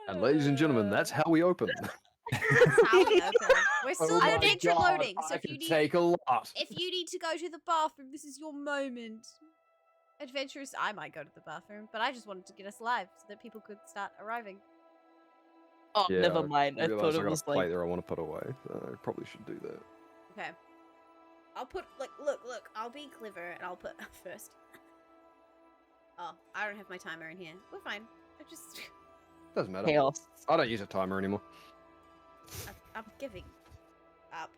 And ladies and gentlemen, that's how we open. That's how we open. We're still Oh on my extra God, loading, so I if you can need take a lot. if you need to go to the bathroom, this is your moment. Adventurous, I might go to the bathroom, but I just wanted to get us live so that people could start arriving. Oh, Yeah, never mind. I thought I it got was a plate like. there I want to put away. I probably should do that. Okay. I'll put, like, look, I'll be clever and I'll put first. Oh, I don't have my timer in here. We're fine. I just, Doesn't matter. Chaos. I don't use a timer anymore. I'm giving up.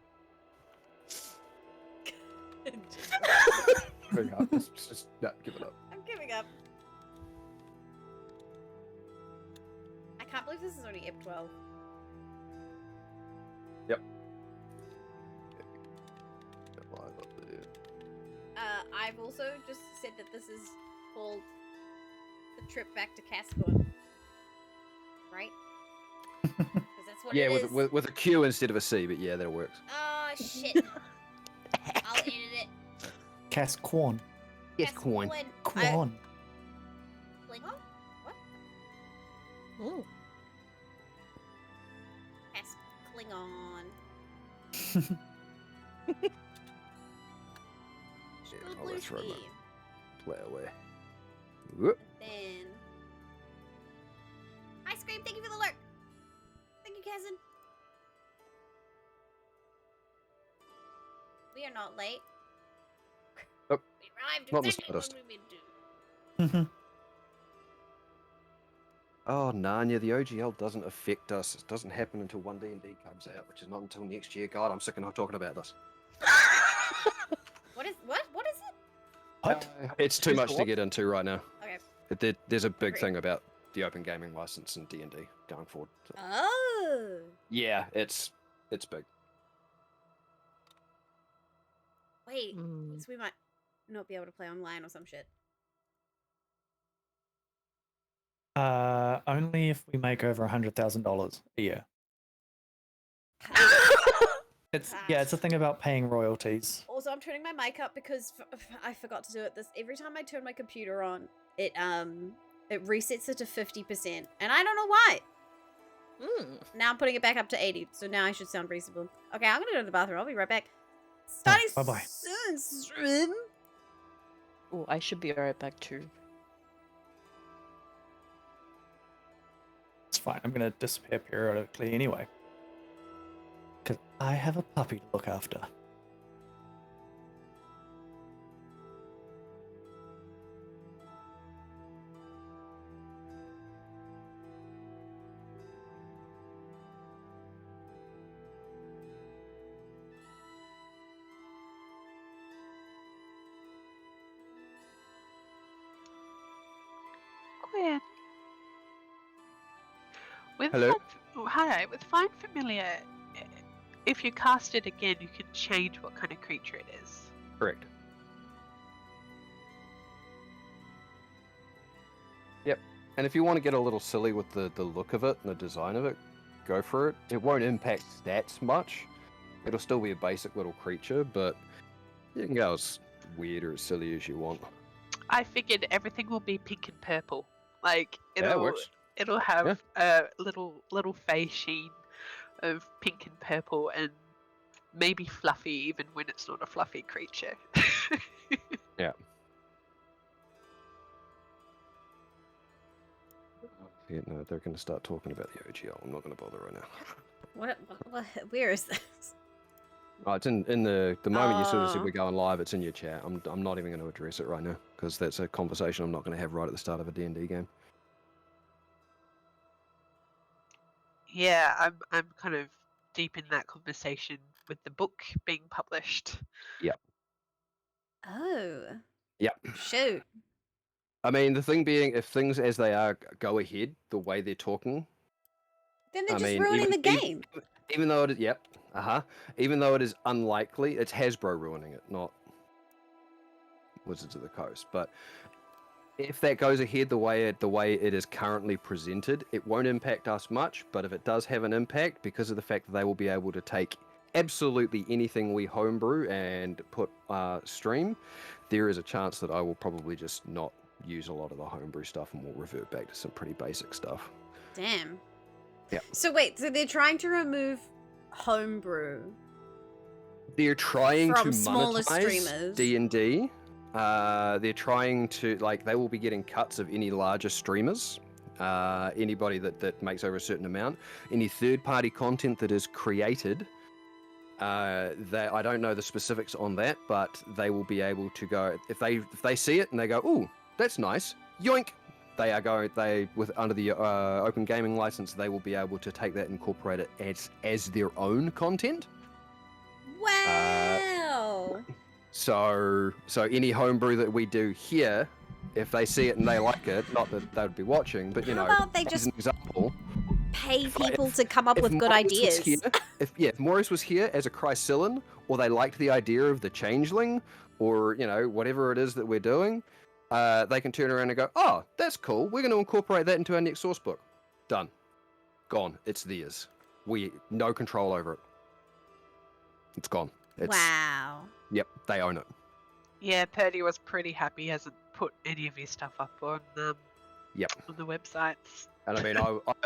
Bring up. Just give it up. I'm giving up. I can't believe this is only ep 12. Yep. Live up there. I've also just said that this is called the trip back to Kasqorn. Right? Because that's what Yeah, it is. with a Q instead of a C, but yeah, that works. Oh, shit. I'll edit it. Kasqorn. Yes, coin. Quan. Klingon? What? Ooh. Klingon. Yeah, Blue let's run ski. that. Play away. Whoop. Then. Ice cream, thank you for the lurk. Thank you, cousin. We are not late. Oh, We arrived not the exactly when slightest. we meant to. Oh, Narnia, the OGL doesn't affect us. It doesn't happen until 1D&D comes out, which is not until next year. God, I'm sick of not talking about this. What is it? What? It's too much to get into right now. Okay. There's a big Agreed. thing about the open gaming license and D&D going forward. So, Oh. yeah, it's big. Wait. Mm. So we might not be able to play online or some shit. Only if we make over $100,000 a year. It's a thing about paying royalties. Also, I'm turning my mic up because I forgot to do it. Every time I turn my computer on, it resets it to 50%, and I don't know why. Now I'm putting it back up to 80, so now I should sound reasonable. Okay, I'm gonna go to the bathroom. I'll be right back. Starting bye-bye. soon, stream. Oh, I should be right back too. It's fine. I'm gonna disappear periodically anyway. Because I have a puppy to look after. Quinn. Hello? Hi, with Find Familiar, if you cast it again, you can change what kind of creature it is. Correct. Yep. And if you want to get a little silly with the look of it and the design of it, go for it. It won't impact stats much. It'll still be a basic little creature, but you can go as weird or as silly as you want. I figured everything will be pink and purple. Like Yeah, it works. it'll have a little face sheen of pink and purple, and maybe fluffy even when it's not a fluffy creature. Yeah. Yeah, no, they're going to start talking about the OGL. I'm not going to bother right now. What? Where is this? Oh, it's in the moment you sort of said we're going live. It's in your chat. I'm not even going to address it right now because that's a conversation I'm not going to have right at the start of a D&D game. Yeah, I'm kind of deep in that conversation with the book being published. Yep. Oh. Yep. Shoot. I mean, the thing being, if things as they are go ahead the way they're talking, Then they're I just mean, ruining even- the game. even though it is, even though it is unlikely, it's Hasbro ruining it, not Wizards of the Coast. But if that goes ahead the way it is currently presented, it won't impact us much. But if it does have an impact, because of the fact that they will be able to take absolutely anything we homebrew and put stream, there is a chance that I will probably just not use a lot of the homebrew stuff and we'll revert back to some pretty basic stuff. Damn. So wait, so they're trying to remove homebrew. They're trying From to smaller monetize streamers. D&D. They're trying to, like, they will be getting cuts of any larger streamers. Anybody that makes over a certain amount. Any third-party content that is created. I don't know the specifics on that, but they will be able to go if they see it and they go, "Ooh, that's nice," yoink. They are going. Under the open gaming license, they will be able to take that and incorporate it as their own content. Wow. So any homebrew that we do here, if they see it and they like it, not that they would be watching, but How about they as just an example. pay If people to come up with good Maurice was ideas? here- if Maurice was here as a Chrysillin, or they liked the idea of the changeling, or whatever it is that we're doing, they can turn around and go, "Oh, that's cool. We're going to incorporate that into our next source book." Done, gone. It's theirs. We no control over it. It's gone. Wow. Yep, they own it. Yeah, Purdy was pretty happy. He hasn't put any of his stuff up on Yep. on the websites. And I mean,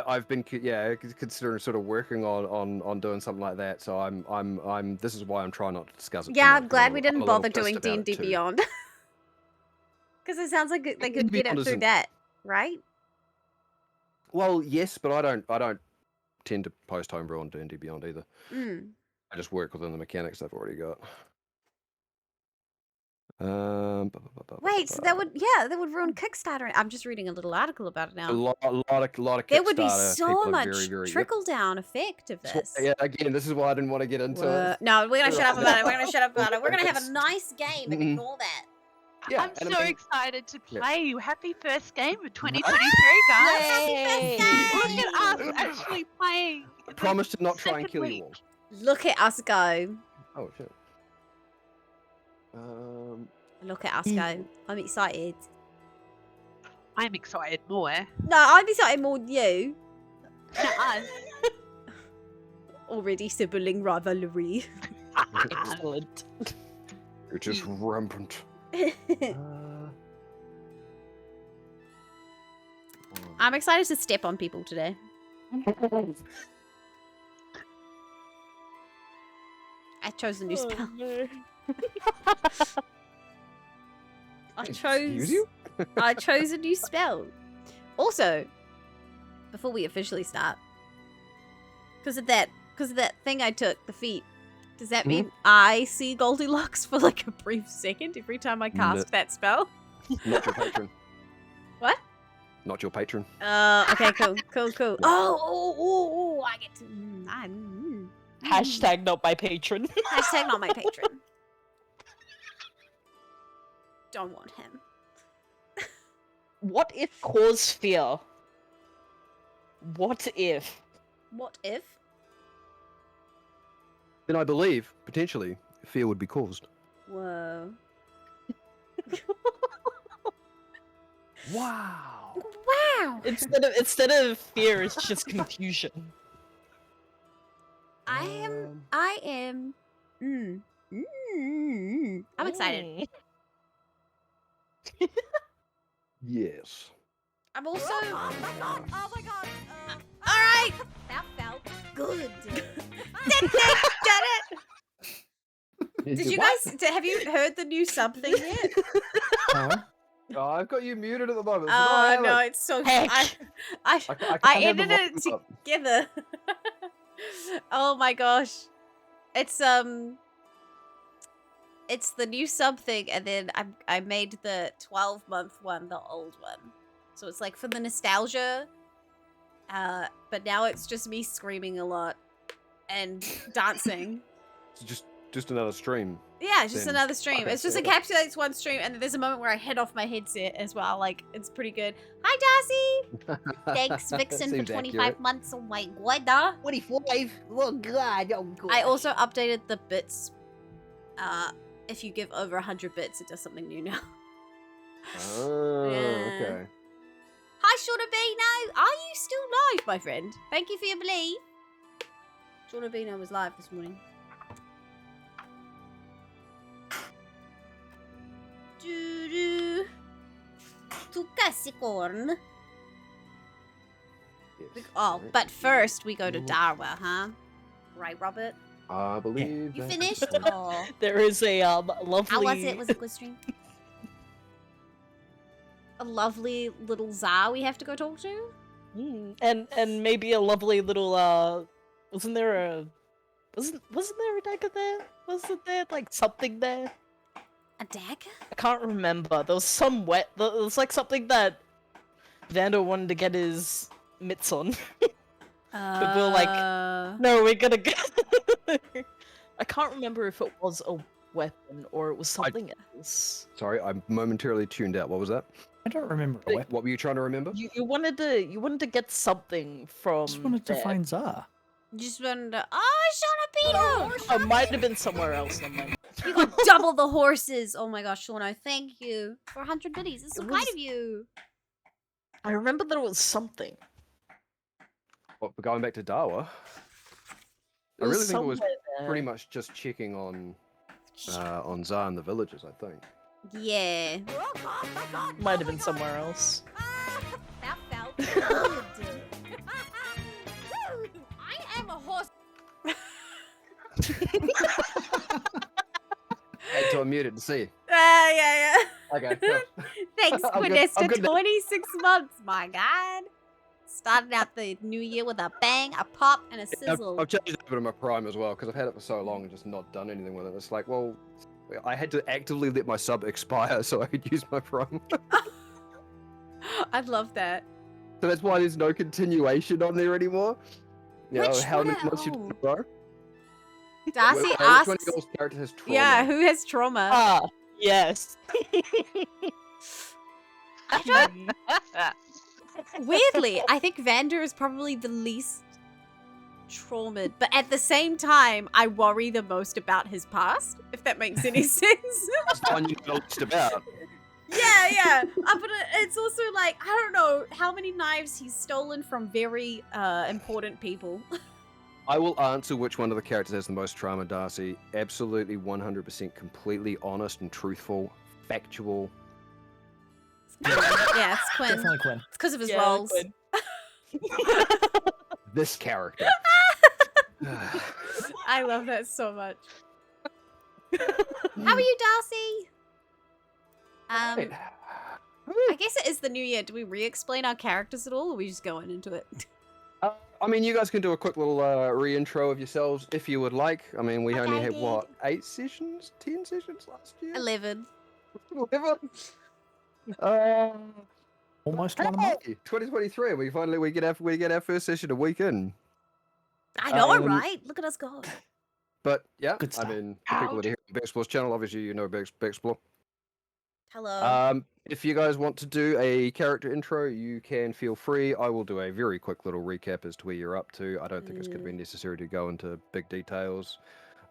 I've been considering sort of working on doing something like that. So I'm. This is why I'm trying not to discuss it. too Yeah, much, I'm 'cause glad I'm we a didn't little bother pissed doing about it D&D too. Beyond. Because it sounds like they could D&D get it Beyond through isn't- that, right? Well, yes, but I don't tend to post homebrew on D&D Beyond either. Mm. I just work within the mechanics they've already got. Wait, so that would ruin Kickstarter. I'm just reading a little article about it a now. lot of There would be Kickstarter so people are much very, very, trickle down effect of That's why- this. yeah, again, this is why I didn't want to get into it. No, we're gonna shut up Right. about it. We're gonna shut up about it. We're gonna have a It's- nice game and Mm-mm. ignore that. Yeah, I'm and so I mean- excited to Yeah. play. Happy first game of 2023, guys. Yay! Look at us actually playing. I promise to not try and second kill week. you all. Look at us go. Oh shit. Look at us go. I'm excited. I'm excited more. No, I'm excited more than you. Us. Already sibling rivalry. Excellent. You're just rampant. I'm excited to step on people today. I chose a new spell. Excuse you? I chose a new spell. Also, before we officially start, because of that thing I took, the feat, does that mean I see Goldilocks for like a brief second every time I cast that spell? Not your patron. What? Not your patron. Okay, cool. Oh, I get to. Hashtag not my patron. Hashtag not my patron. Don't want him. What if cause fear? What if? What if? Then I believe, potentially, fear would be caused. Whoa. Wow. Wow. Instead of fear, it's just confusion. I am. I'm excited. Yes. I'm also. Oh my god! Oh my god! All right. That felt good. Did it? Did you guys? Have you heard the new sub thing yet? Huh? Oh, I've got you muted at the moment. so Oh I no, haven't. it's so. Heck. I can't I have the edited it volume up. together. Oh my gosh, it's the new sub thing, and then I made the 12-month one the old one, so it's like for the nostalgia. But now it's just me screaming a lot and dancing. It's just another stream. Yeah, it's just Then- another stream. okay, It's just fair. encapsulates one stream, and then there's a moment where I head off my headset as well. Like, it's pretty good. Hi, Darcy! Thanks, Vixen, for Seems 25 accurate. months. Oh my god. 25? Oh god, oh god. I also updated the bits. If you give over 100 bits, it does something new now. Oh, Yeah. okay. Hi, Shortabino! Are you still live, my friend? Thank you for your belief. Shortabino was live this morning. To Kasqorn. Yes. Oh, Alright. but first we go to Darwa, huh? Right, Robert? I believe You that finished? is correct. Oh. There is a lovely. How was it? Was it a good stream? A lovely little Tsar we have to go talk to? And maybe a lovely little wasn't there a dagger there? Wasn't there like something there? A dagger? I can't remember. There was some there was like something that Vander wanted to get his mitts on. But we were like, no, we're gonna go. I can't remember if it was a weapon or it was something else. Sorry, I'm momentarily tuned out. What was that? I don't remember a weapon. What were you trying to remember? You wanted to get something from. I just wanted to there. find Tsar. Just wanted to. Oh, Shauna Peter! Oh, it might have been somewhere else. You got double the horses! Oh my gosh, Shauna, thank you for 100 biddies. It's so It kind was- of you. I remember there was something. What, going back to Darwa? I It really think it was somewhere there. pretty much just checking on Tsar and the villagers, I think. Yeah. Oh god, my god. Might have been somewhere else. That felt good. I am a horse. I had to unmute it to see. Yeah. Okay. cool. Thanks, I'm good- Quinesta. I'm good now. 26 months, my god. Started out the new year with a bang, a pop, and a I've, sizzle. I've changed it over to my Prime as well because I've had it for so long and just not done anything with it. It's like, well, I had to actively let my sub expire so I could use my Prime. I love that. So that's why there's no continuation on there anymore. You know, Which how many one? months you Oh. grow? Darcy Which one asks. of y'all's character has trauma? Yeah, who has trauma? Ah, yes. I don't. Weirdly, I think Vander is probably the least traumatized, but at the same time, I worry the most about his past, if that makes any sense. That's the one you know least about. yeah. But it's also like, I don't know how many knives he's stolen from very important people. I will answer which one of the characters has the most trauma, Darcy. Absolutely 100% completely honest and truthful, factual. Yeah, it's Quinn. Definitely Quinn. It's because of his Yeah, roles. Quinn. This character. I love that so much. How are you, Darcy? Right. I guess it is the new year. Do we re-explain our characters at all, or are we just going into it? I mean, you guys can do a quick little re-intro of yourselves if you would like. I mean, we only Okay, had, dude. what, 8 sessions? 10 sessions last year? 11. 11? Almost one a month. Hey, 2023. We get our first session a week in. I know, Um, right? Look at us go. But yeah, Good I stuff. mean, the people that are here on Backsplores channel, obviously you know Backsplore. Hello. If you guys want to do a character intro, you can feel free. I will do a very quick little recap as to where you're up to. I don't think it's going to be necessary to go into big details,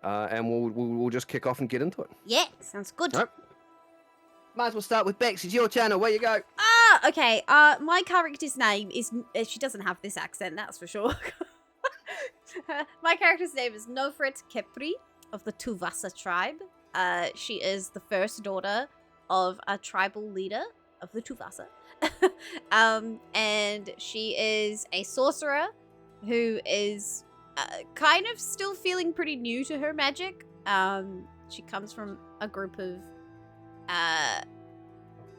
and we'll just kick off and get into it. Yeah, sounds good. Alright. Might as well start with Bex. It's your channel. Where you go? Okay. My character's name is. She doesn't have this accent, that's for sure. My character's name is Nofret Kepri of the Tuvasa tribe. She is the first daughter of a tribal leader of the Tuvasa. And she is a sorcerer who is kind of still feeling pretty new to her magic. She comes from a group of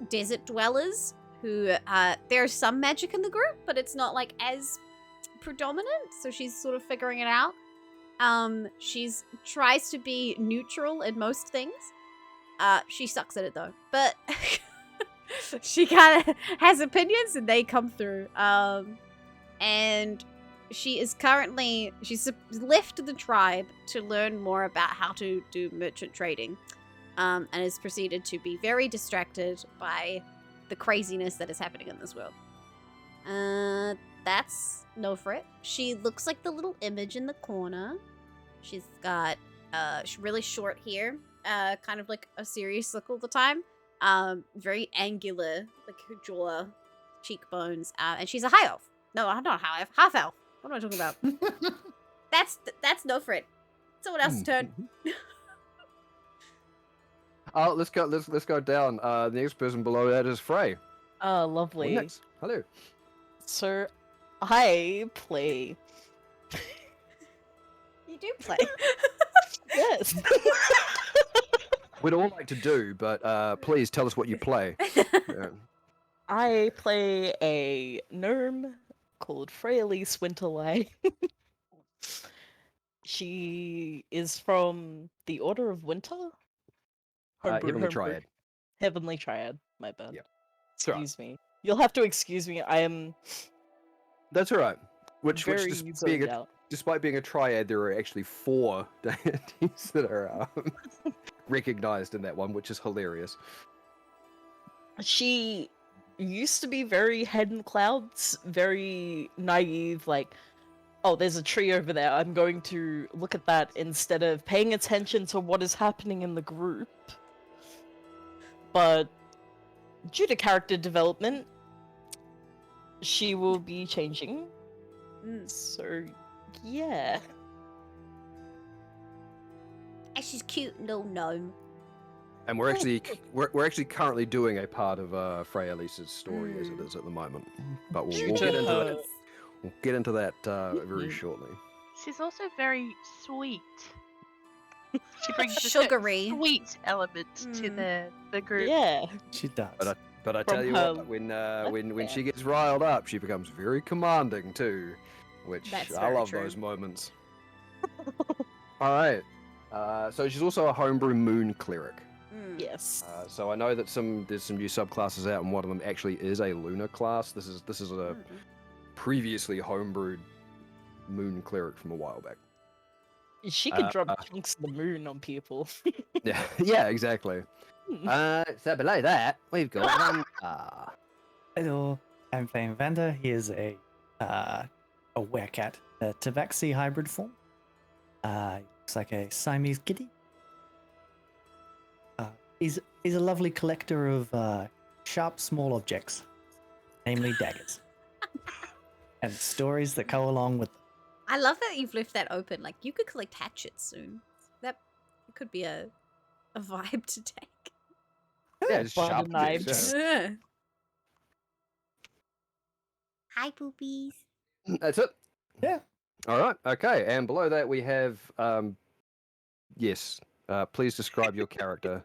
desert dwellers who there's some magic in the group, but it's not like as predominant, so she's sort of figuring it out. She's tries to be neutral in most things. She sucks at it though, but she kind of has opinions and they come through. And she is currently she's left the tribe to learn more about how to do merchant trading. And has proceeded to be very distracted by the craziness that is happening in this world. That's Nofret. She looks like the little image in the corner. She's got really short hair, kind of like a serious look all the time. Very angular, like her jaw, cheekbones, and she's a high elf. No, I'm not a high elf. Half elf. What am I talking about? That's Nofret. Someone else's turn. Oh, let's go down. The next person below that is Frey. Oh, lovely. Next. Hello. So, I play. You do play. Yes. We'd all like to do, but please tell us what you play. Yeah. I play a gnome called Freyalise Winterlight. She is from the Order of Winter. Heavenly Triad. Heavenly Triad. My bad. Yep. It's all right. Excuse me. You'll have to excuse me. I am That's all right. Which very zoned out. despite being a triad, there are actually 4 deities that are recognized in that one, which is hilarious. She used to be very head in clouds, very naive, like, oh, there's a tree over there, I'm going to look at that instead of paying attention to what is happening in the group. But due to character development, she will be changing. So, yeah. And she's cute little gnome. And we're actually currently doing a part of Freyalise's story as it is at the moment. But we'll get into that very shortly. She's also very sweet. She brings a Sugary. sweet element to the group. Yeah. She does. But I From tell you her what, when she gets riled up, she becomes very commanding too, which That's I very love true. those moments. All right. So she's also a homebrew moon cleric. Yes. So I know that there's some new subclasses out, and one of them actually is a lunar class. This is a previously homebrewed moon cleric from a while back. She could drop chunks of the moon on people. Yeah, exactly. So below that, we've got Hello, I'm playing Vander. He is a werecat, a Tabaxi hybrid form. Looks like a Siamese kitty. He's a lovely collector of sharp, small objects, namely daggers, and stories that go along with them. I love that you've left that open. Like, you could collect hatchets soon. That could be a vibe to take. yeah, just Butter sharp knives. objects, yeah. Hi, poopies. That's it. Yeah. All right. Okay. And below that we have yes. Please describe your character.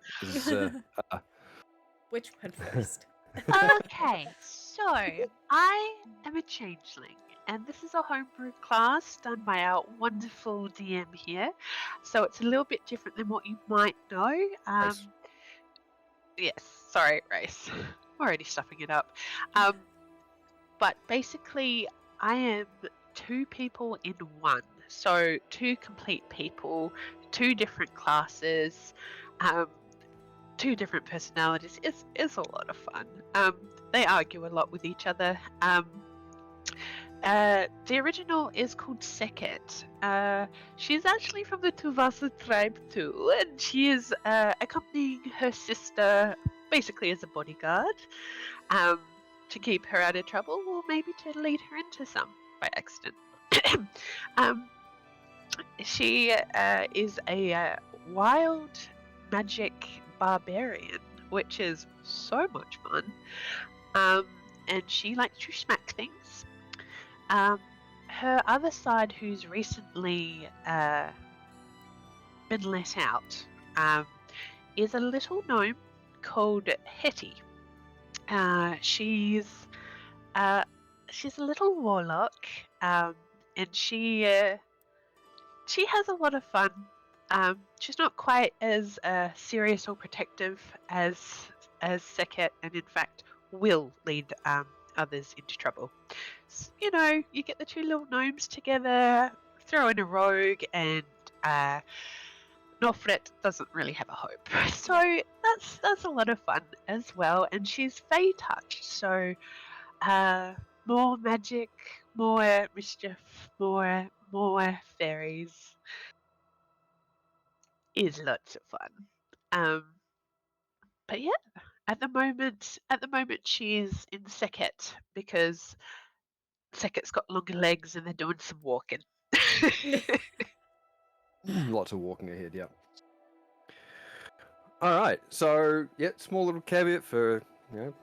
Which one first? Okay, so I am a changeling, and this is a homebrew class done by our wonderful DM here. So it's a little bit different than what you might know. Race. Yes, sorry, race. I'm already stuffing it up. But basically, I am 2 people in one. So 2 complete people, 2 different classes, 2 different personalities. It's a lot of fun. They argue a lot with each other. The original is called Seket. She's actually from the Tuvasa tribe too, and she is accompanying her sister basically as a bodyguard to keep her out of trouble, or maybe to lead her into some by accident. She is a wild magic barbarian, which is so much fun. And she likes to smack things. Her other side, who's recently been let out, is a little gnome called Hetty. She's a little warlock, and she has a lot of fun. She's not quite as serious or protective as Seket, and in fact will lead others into trouble. So, you get the 2 little gnomes together, throw in a rogue, and Nofret doesn't really have a hope. So that's a lot of fun as well. And she's Fey touched, so more magic, more mischief, more fairies. Is lots of fun. But yeah, at the moment she's in Seket because Seket's got longer legs and they're doing some walking. Lots of walking ahead. Yeah. All right. So yeah, small little caveat for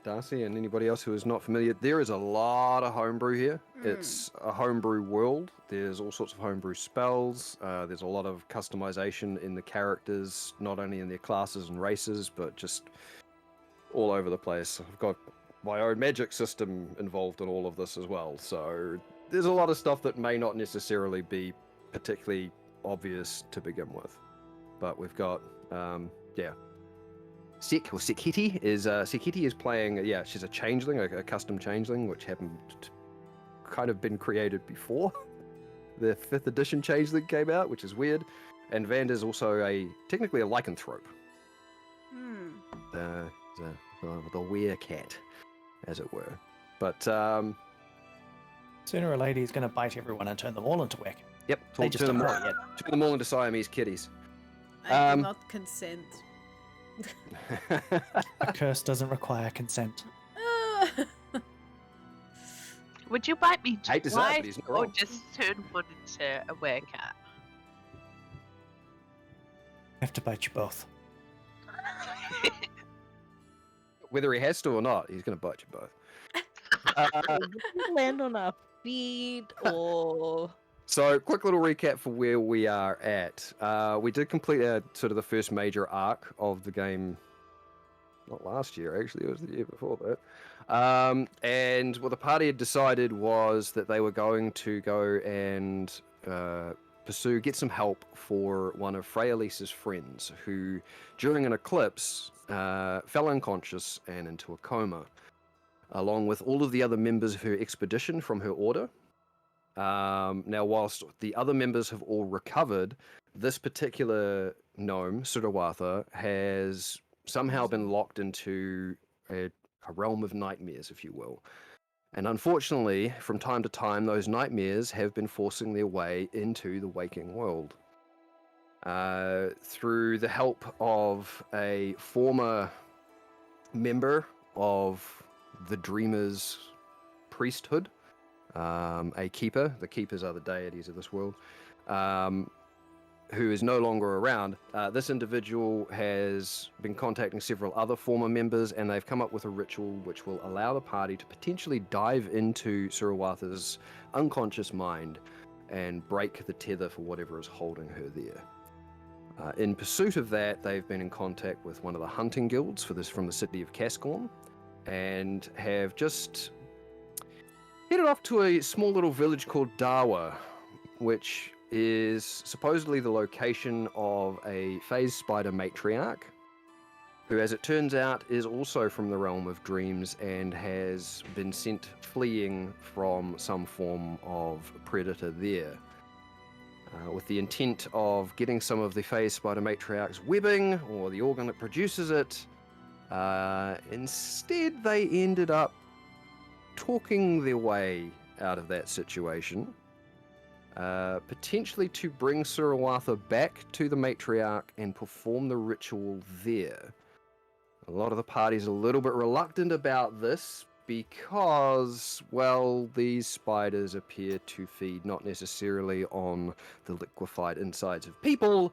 Darcy and anybody else who is not familiar, there is a lot of homebrew here. It's a homebrew world. There's all sorts of homebrew spells. There's a lot of customization in the characters, not only in their classes and races, but just all over the place. I've got my own magic system involved in all of this as well. So there's a lot of stuff that may not necessarily be particularly obvious to begin with. But we've got, Sekiti is playing, she's a changeling, a custom changeling, which happened to kind of been created before the 5th edition changeling came out, which is weird. And Vanda's also technically a lycanthrope. The werecat, as it were. But sooner or later he's going to bite everyone and turn them all into werewolves. Yep, They just turn don't them, know it yet. turn them all into Siamese kitties. I do not consent. A curse doesn't require consent. Would you bite me Hate to say it, but twice he's not or wrong. just turn one into a werecat? I have to bite you both. Whether he has to or not, he's going to bite you both. Land on our feet or... So, quick little recap for where we are at. We did complete sort of the first major arc of the game. Not last year, actually. It was the year before that. And what the party had decided was that they were going to go and get some help for one of Freyalise's friends who, during an eclipse, fell unconscious and into a coma, along with all of the other members of her expedition from her order. Now, whilst the other members have all recovered, this particular gnome, Sudawatha, has somehow been locked into a realm of nightmares, if you will. And unfortunately, from time to time, those nightmares have been forcing their way into the waking world. Through the help of a former member of the Dreamer's priesthood, a keeper, the keepers are the deities of this world, who is no longer around. This individual has been contacting several other former members, and they've come up with a ritual which will allow the party to potentially dive into Sudawatha's unconscious mind and break the tether for whatever is holding her there. In pursuit of that, they've been in contact with one of the hunting guilds from the city of Kasqorn, and have just headed off to a small little village called Darwa, which is supposedly the location of a phase spider matriarch, who, as it turns out, is also from the realm of dreams and has been sent fleeing from some form of predator there, with the intent of getting some of the phase spider matriarch's webbing, or the organ that produces it. Instead, they ended up talking their way out of that situation, potentially to bring Sudawatha back to the matriarch and perform the ritual there. A lot of the party's a little bit reluctant about this because, well, these spiders appear to feed not necessarily on the liquefied insides of people.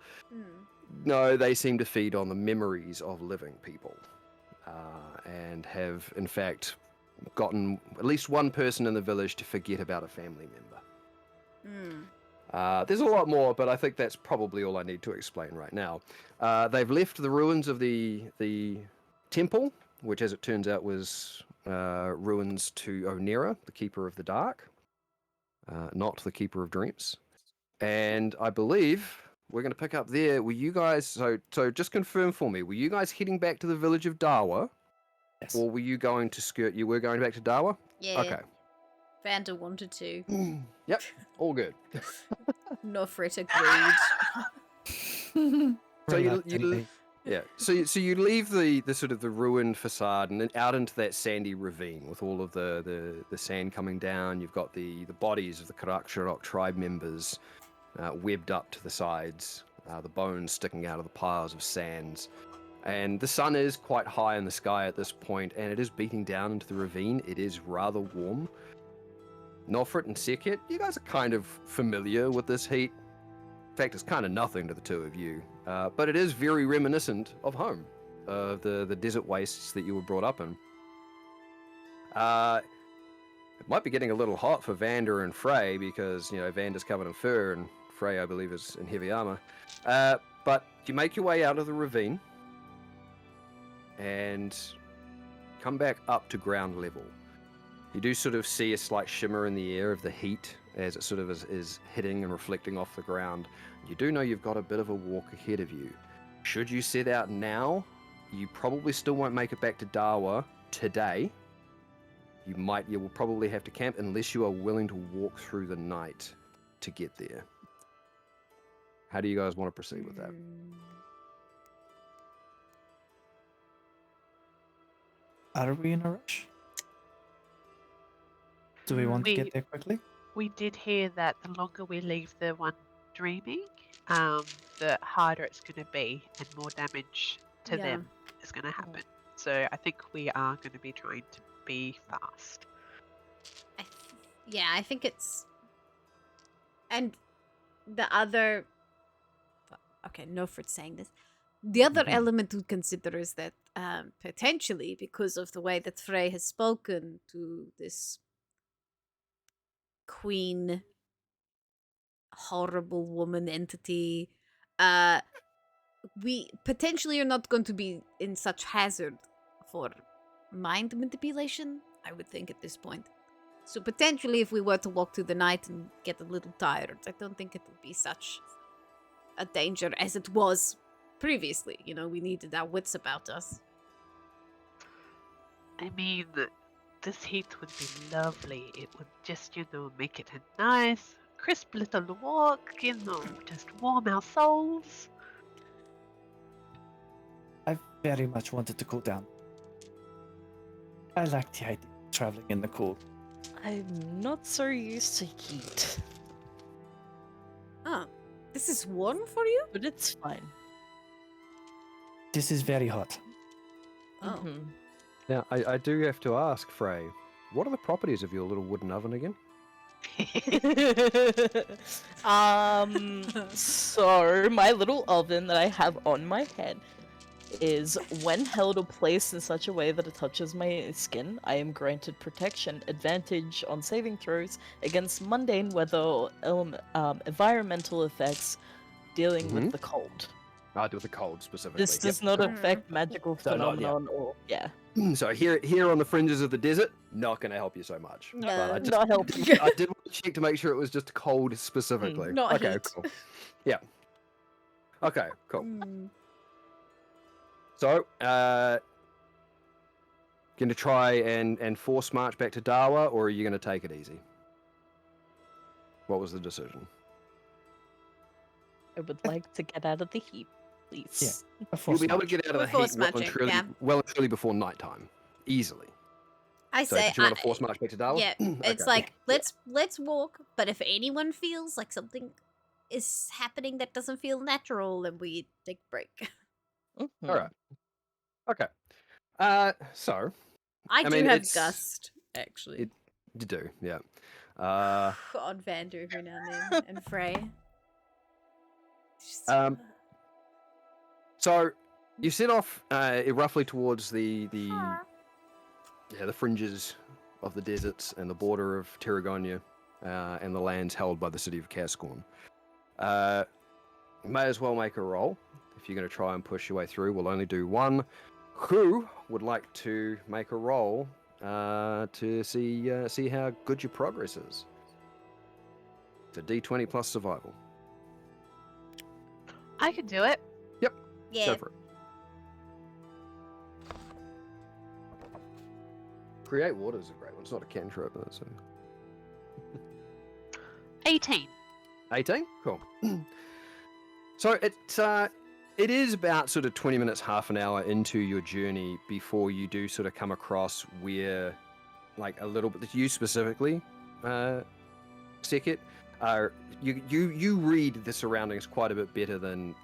No, they seem to feed on the memories of living people, and have, in fact, gotten at least one person in the village to forget about a family member. There's a lot more, but I think that's probably all I need to explain right now. They've left the ruins of the temple, which, as it turns out, was ruins to Onera, the Keeper of the Dark, not the Keeper of Dreams. And I believe we're going to pick up there. Were you guys, so just confirm for me, were you guys heading back to the village of Darwa? Yes. Or were you going to skirt? You were going back to Darwa? Yeah. Okay. Vanda wanted to. Yep. All good. Nofret agreed. So Reluctantly. yeah. So you leave the sort of the ruined facade and then out into that sandy ravine with all of the sand coming down. You've got the bodies of the Karakshirok tribe members webbed up to the sides, the bones sticking out of the piles of sands. And the sun is quite high in the sky at this point, and it is beating down into the ravine. It is rather warm. Nofret and Sekit, you guys are kind of familiar with this heat. In fact, it's kind of nothing to the two of you. But it is very reminiscent of home, of the desert wastes that you were brought up in. It might be getting a little hot for Vander and Frey because, Vander's covered in fur and Frey, I believe, is in heavy armor. But you make your way out of the ravine and come back up to ground level. You do sort of see a slight shimmer in the air of the heat as it sort of is hitting and reflecting off the ground. You do know you've got a bit of a walk ahead of you. Should you set out now, you probably still won't make it back to Darwa today. You will probably have to camp unless you are willing to walk through the night to get there. How do you guys want to proceed with that? Are we in a rush? Do we want to get there quickly? We did hear that the longer we leave the one dreaming, the harder it's going to be and more damage to them is going to happen. So I think we are going to be trying to be fast. I think it's... And the other... Okay, no for saying this. The other element to consider is that potentially, because of the way that Frey has spoken to this queen, horrible woman entity, we potentially are not going to be in such hazard for mind manipulation, I would think, at this point. So potentially, if we were to walk through the night and get a little tired, I don't think it would be such a danger as it was previously. We needed our wits about us. I mean, this heat would be lovely. It would just, make it a nice, crisp little walk, just warm our souls. I very much wanted to cool down. I like the idea of traveling in the cool. I'm not so used to heat. Oh, this is warm for you? But it's fine. This is very hot. Oh. Now, I do have to ask, Frey, what are the properties of your little wooden oven again? So my little oven that I have on my head is, when held or placed in such a way that it touches my skin, I am granted protection, advantage on saving throws against mundane weather or environmental effects dealing with the cold. I do with the cold specifically. This does not affect magical phenomenon or So here on the fringes of the desert, not going to help you so much. No, But not helping. I did want to check to make sure it was just cold specifically. Not okay, heat. cool. Yeah. Okay, cool. Mm. So, going to try and force march back to Darwa, or are you going to take it easy? What was the decision? I would like to get out of the heat, please. Yeah. You'll be able to get out of the Force heat well and, marching, truly, yeah. well and truly before nighttime. Easily. I So, say, do you want to force march back to Darwa? yeah, it's Okay. like let's walk. But if anyone feels like something is happening that doesn't feel natural, then we take a break. All right. Okay. So I do mean, have it's- gust, actually. you do, yeah. On Vander every now and then, and Frey. Just- So you set off roughly towards the fringes of the deserts and the border of Terragonia and the lands held by the city of Kasqorn. You may as well make a roll if you're going to try and push your way through. We'll only do one. Who would like to make a roll to see how good your progress is? It's a D20 plus survival. I can do it. yeah. Go for it. Create water is a great one. It's not a cantrip, though, so. 18. 18? Cool. So it is about sort of 20 minutes, half an hour into your journey before you do sort of come across where, like, a little bit, you specifically, Sekit, you read the surroundings quite a bit better than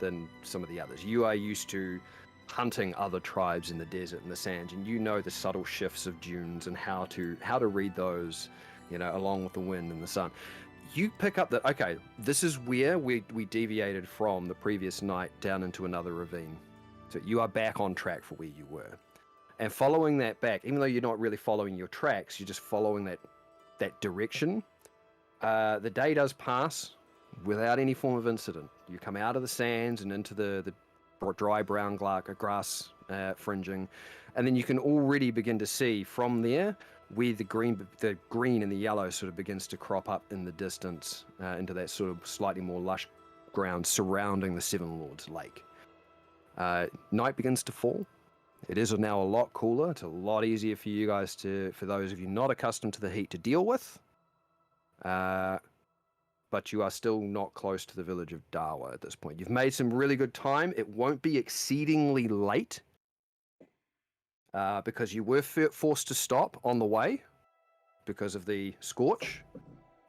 some of the others. You are used to hunting other tribes in the desert and the sands, and you know the subtle shifts of dunes and how to read those, along with the wind and the sun. You pick up that, okay, this is where we deviated from the previous night down into another ravine. So you are back on track for where you were. And following that back, even though you're not really following your tracks, you're just following that direction. The day does pass without any form of incident. You come out of the sands and into the dry brown grass fringing, and then you can already begin to see from there where the green and the yellow sort of begins to crop up in the distance into that sort of slightly more lush ground surrounding the Seven Lords Lake. Night begins to fall. It is now a lot cooler. It's a lot easier for you guys for those of you not accustomed to the heat, to deal with. But you are still not close to the village of Darwa at this point. You've made some really good time. It won't be exceedingly late because you were forced to stop on the way because of the scorch,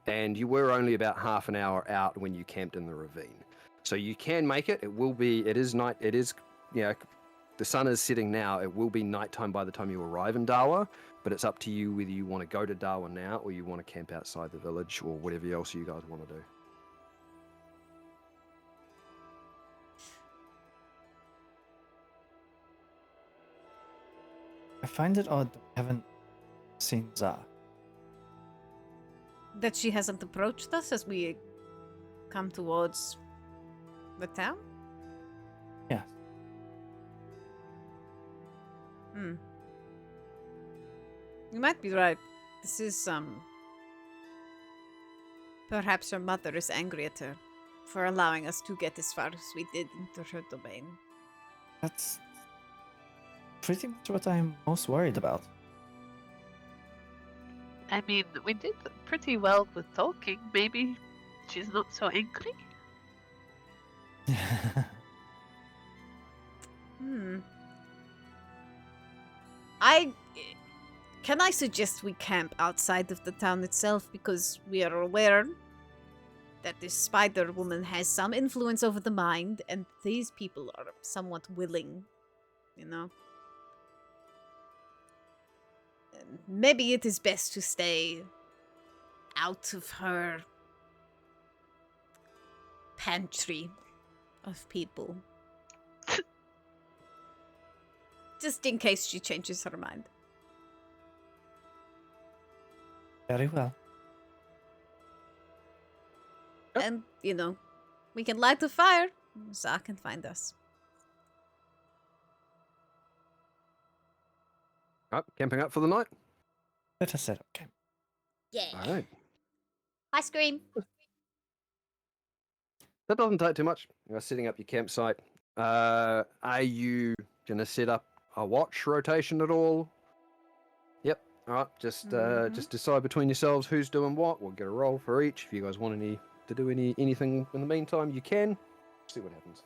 and you were only about half an hour out when you camped in the ravine. So you can make it. It is night. It is, the sun is setting now. It will be nighttime by the time you arrive in Darwa, but it's up to you whether you want to go to Darwa now or you want to camp outside the village or whatever else you guys want to do. I find it odd that we haven't seen Zah. That she hasn't approached us as we come towards the town? Yes. You might be right. This is, perhaps her mother is angry at her for allowing us to get as far as we did into her domain. That's pretty much what I'm most worried about. I mean, we did pretty well with talking. Maybe she's not so angry? Can I suggest we camp outside of the town itself, because we are aware that this spider woman has some influence over the mind, and these people are somewhat willing, And maybe it is best to stay out of her pantry of people. Just in case she changes her mind. Very well. And, we can light the fire. Zah can find us. Camping up for the night? Let us set up camp. Yeah. All right. Ice cream. That doesn't take too much. You're setting up your campsite. Are you going to set up a watch rotation at all? Yep. All right. Just decide between yourselves who's doing what. We'll get a roll for each. If you guys want to do anything in the meantime, you can. See what happens.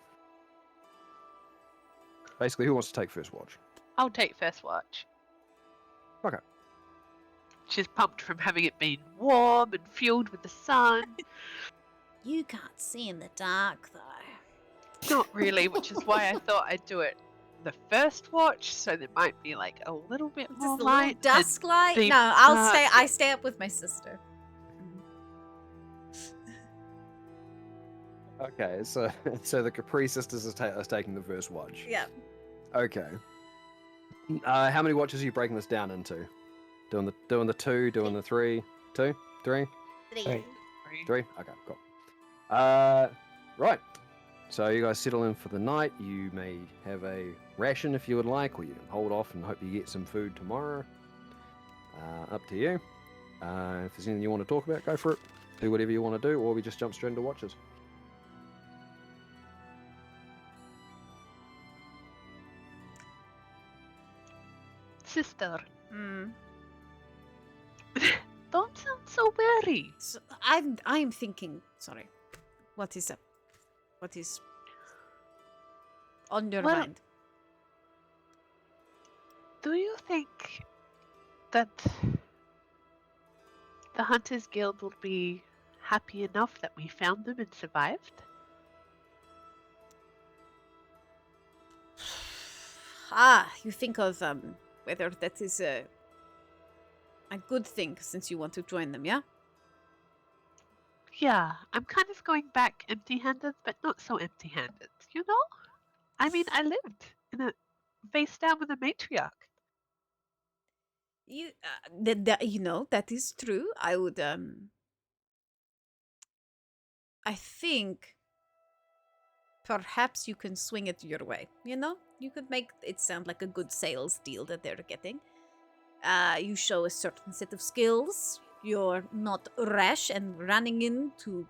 Basically, who wants to take first watch? I'll take first watch. Okay. She's pumped from having it been warm and fueled with the sun. You can't see in the dark, though. Not really, which is why I thought I'd do it the first watch, so there might be like a little bit more Just a light. little dusk light? deep No, I stay up with my sister. Okay, so the Capri sisters are taking the first watch. Yeah. Okay. How many watches are you breaking this down into? Doing the 2, doing the 3, 2, 3, 3. Okay, cool. Right. So you guys settle in for the night. You may have a ration if you would like, or you can hold off and hope you get some food tomorrow. Up to you. If there's anything you want to talk about, go for it. Do whatever you want to do, or we just jump straight into watches. Sister. Don't sound so weary. So I'm thinking. Sorry. What is on your mind? Do you think that the Hunters Guild will be happy enough that we found them and survived? You think of whether that is a good thing since you want to join them, yeah? Yeah, I'm kind of going back empty-handed, but not so empty-handed, I mean, I lived in a face down with a matriarch. that is true. I would I think perhaps you can swing it your way. You could make it sound like a good sales deal that they're getting. You show a certain set of skills. You're not rash and running into,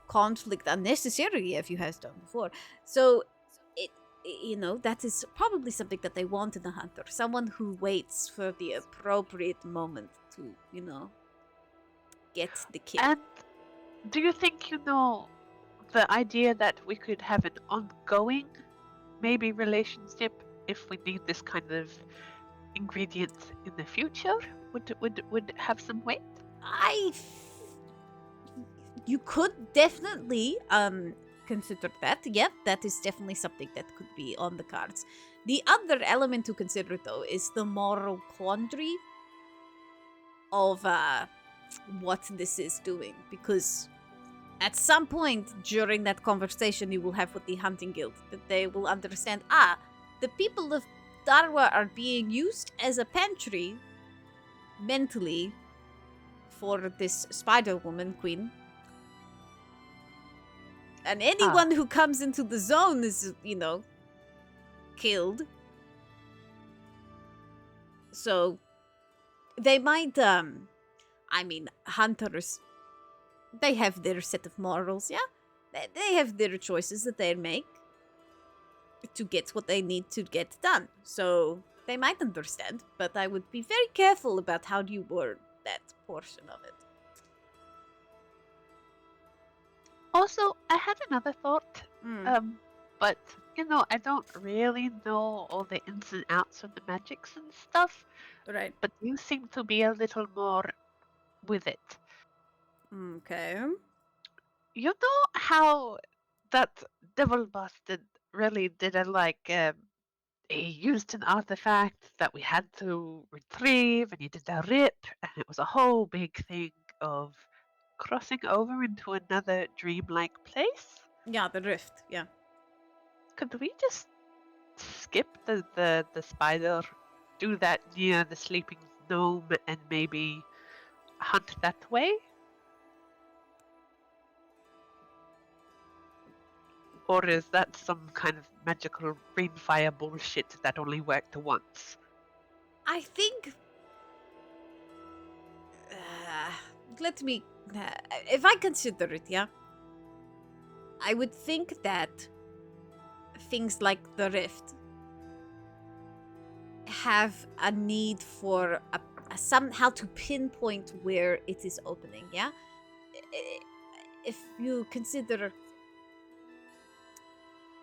conflict unnecessarily if you have done before. So, it, that is probably something that they want in a hunter. Someone who waits for the appropriate moment to, get the kill. And do you think, the idea that we could have an ongoing, maybe relationship if we need this kind of ingredient in the future would have some weight? You could definitely consider that. Yep, that is definitely something that could be on the cards. The other element to consider, though, is the moral quandary of what this is doing, because at some point during that conversation you will have with the hunting guild, that they will understand, the people of Darwa are being used as a pantry mentally for this spider woman queen, and anyone who comes into the zone is, killed. So they might hunters, they have their set of morals, yeah? They have their choices that they make to get what they need to get done. So they might understand, but I would be very careful about how you word that portion of it. Also, I had another thought. But I don't really know all the ins and outs of the magics and stuff. Right. But you seem to be a little more with it. Okay. You know how that devil bastard really did he used an artifact that we had to retrieve, and he did a rip, and it was a whole big thing of crossing over into another dreamlike place? Yeah, the rift, yeah. Could we just skip the spider, do that near the sleeping gnome, and maybe hunt that way? Or is that some kind of magical rainfire bullshit that only worked once? I think. Let me. If I consider it, yeah? I would think that things like the rift have a need for somehow to pinpoint where it is opening, yeah? If you consider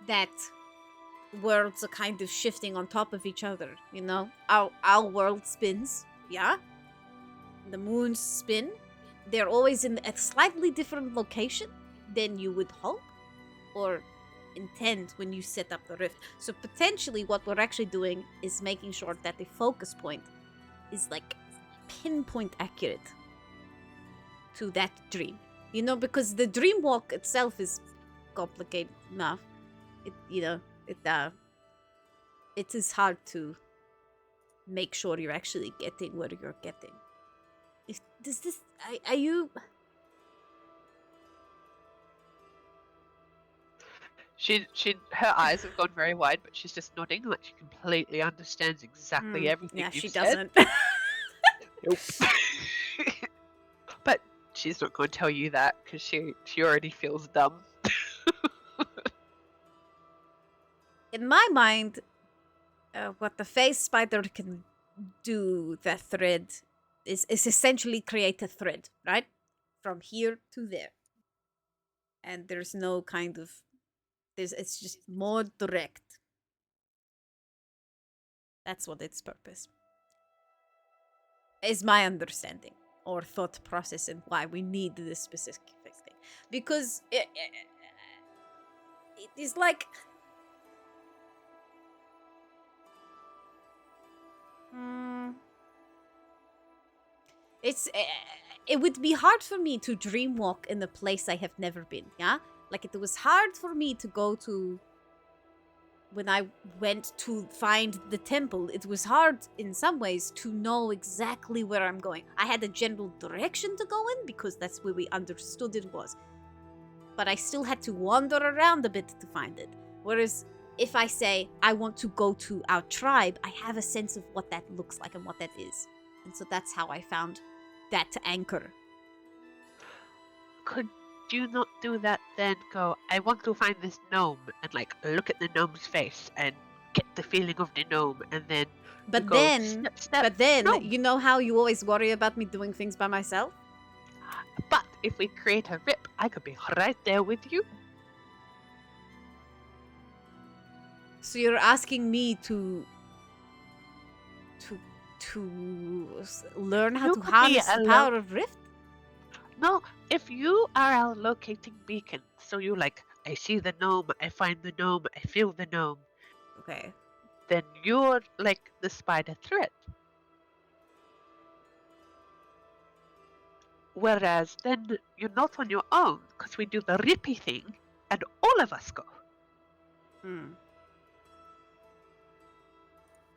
that worlds are kind of shifting on top of each other, our world spins, yeah? The moons spin. They're always in a slightly different location than you would hope or intend when you set up the rift. So potentially what we're actually doing is making sure that the focus point is like pinpoint accurate to that dream. Because the dream walk itself is complicated enough. It is hard to make sure you're actually getting what you're getting. Are you... Her eyes have gone very wide, but she's just nodding like she completely understands exactly everything Yeah, you've she said. doesn't. Nope. But she's not going to tell you that because she already feels dumb. In my mind, what the face spider can do, the thread, is essentially create a thread, right? From here to there. And there's no kind of... it's just more direct. That's what its purpose is, my understanding or thought process, and why we need this specific thing. Because it is like... it would be hard for me to dream walk in a place I have never been, yeah? Like, it was hard for me to go to when I went to find the temple, it was hard in some ways to know exactly where I'm going. I had a general direction to go in because that's where we understood it was. But I still had to wander around a bit to find it. Whereas if I say I want to go to our tribe, I have a sense of what that looks like and what that is. And so that's how I found that anchor. Could you not do that then? Go, I want to find this gnome, and like look at the gnome's face and get the feeling of the gnome, and then But you go, then, gnome. you know how you always worry about me doing things by myself? But if we create a rip, I could be right there with you. So you're asking me to learn how You to could be harness the alone. power of Rift? No, if you are our locating beacon, so you like, I see the gnome, I find the gnome, I feel the gnome, Okay. then you're like the spider thread. Whereas then you're not on your own, because we do the rippy thing, and all of us go. Hmm.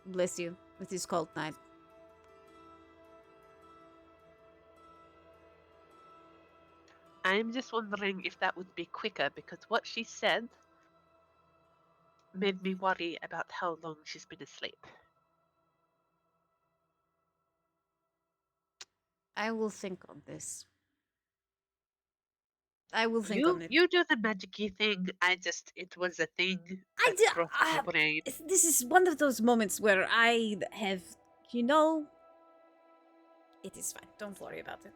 Bless you with this cold night. I'm just wondering if that would be quicker, because what she said made me worry about how long she's been asleep. I will think on this. I will think on it. You do the magic-y thing, it was a thing I that did. crossed my brain. This is one of those moments where I have, you know, it is fine. Don't worry about it.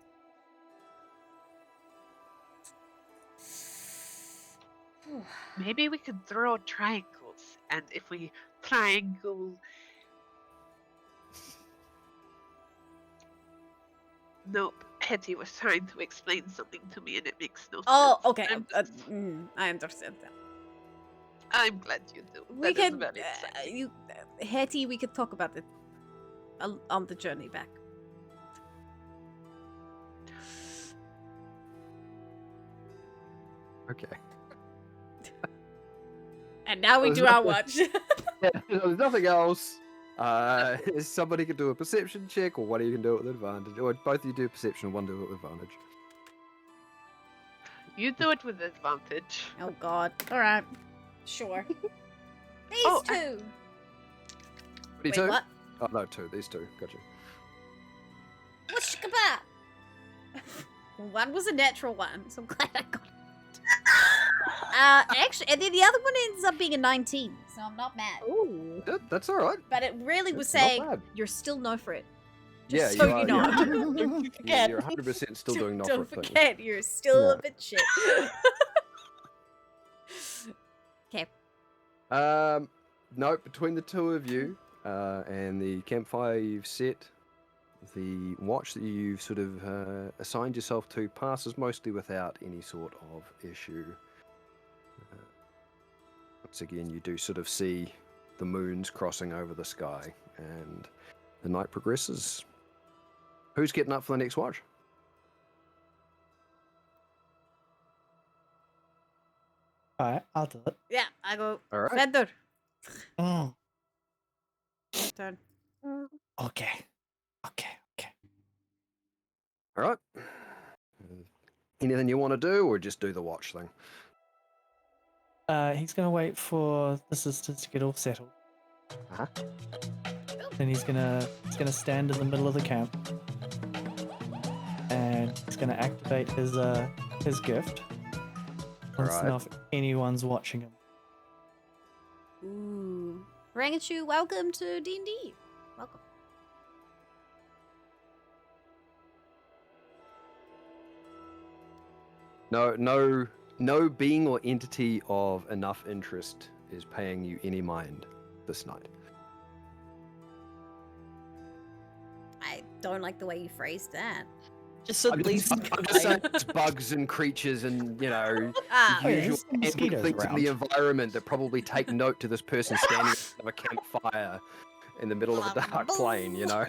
Maybe we could draw triangles, and if we triangle... Nope, Hetty was trying to explain something to me and it makes no Oh, sense. okay. I understand that. I'm glad you do. We That is could, very exciting. Hetty, we could talk about it on the journey back. Okay. And now we There's do our nothing- watch. There's nothing else. Somebody can do a perception check, or one of you can do it with advantage, or both of you do perception, and one do it with advantage. You do it with advantage. Oh God! All right, sure. These Oh, two. What, Wait, two? what? Oh no, two. These two. Gotcha. What's shikaba? One was a natural one, so I'm glad I got it. Actually, and then the other one ends up being a 19, so I'm not mad. Ooh. That's all right. But it really was It's not saying bad. you're still no for it. Yeah, Just so you you are, know. Yeah, you're 100% still doing not Don't for it. forget, you're still a Yeah. bit shit. Okay. No, between the two of you and the campfire you've set, the watch that you've sort of assigned yourself to passes mostly without any sort of issue. Once again, you do sort of see the moons crossing over the sky, and the night progresses. Who's getting up for the next watch? Alright, I'll do it. Yeah, I go. All right. Fender. Oh, Turn. okay. All right. Anything you want to do, or just do the watch thing? He's gonna wait for the sisters to get all settled. Uh-huh. Then he's gonna stand in the middle of the camp, and he's gonna activate his gift. Wants to know if anyone's watching him. Ooh. Rangachu, welcome to D&D. Welcome. No being or entity of enough interest is paying you any mind this night. I don't like the way you phrased that. Just at I'm least. just saying it's bugs and creatures and, you know, Ah, Oh, yeah, usual there's some mosquitoes things in the around. environment that probably take note to this person standing in front of a campfire in the middle of a dark plain, you know?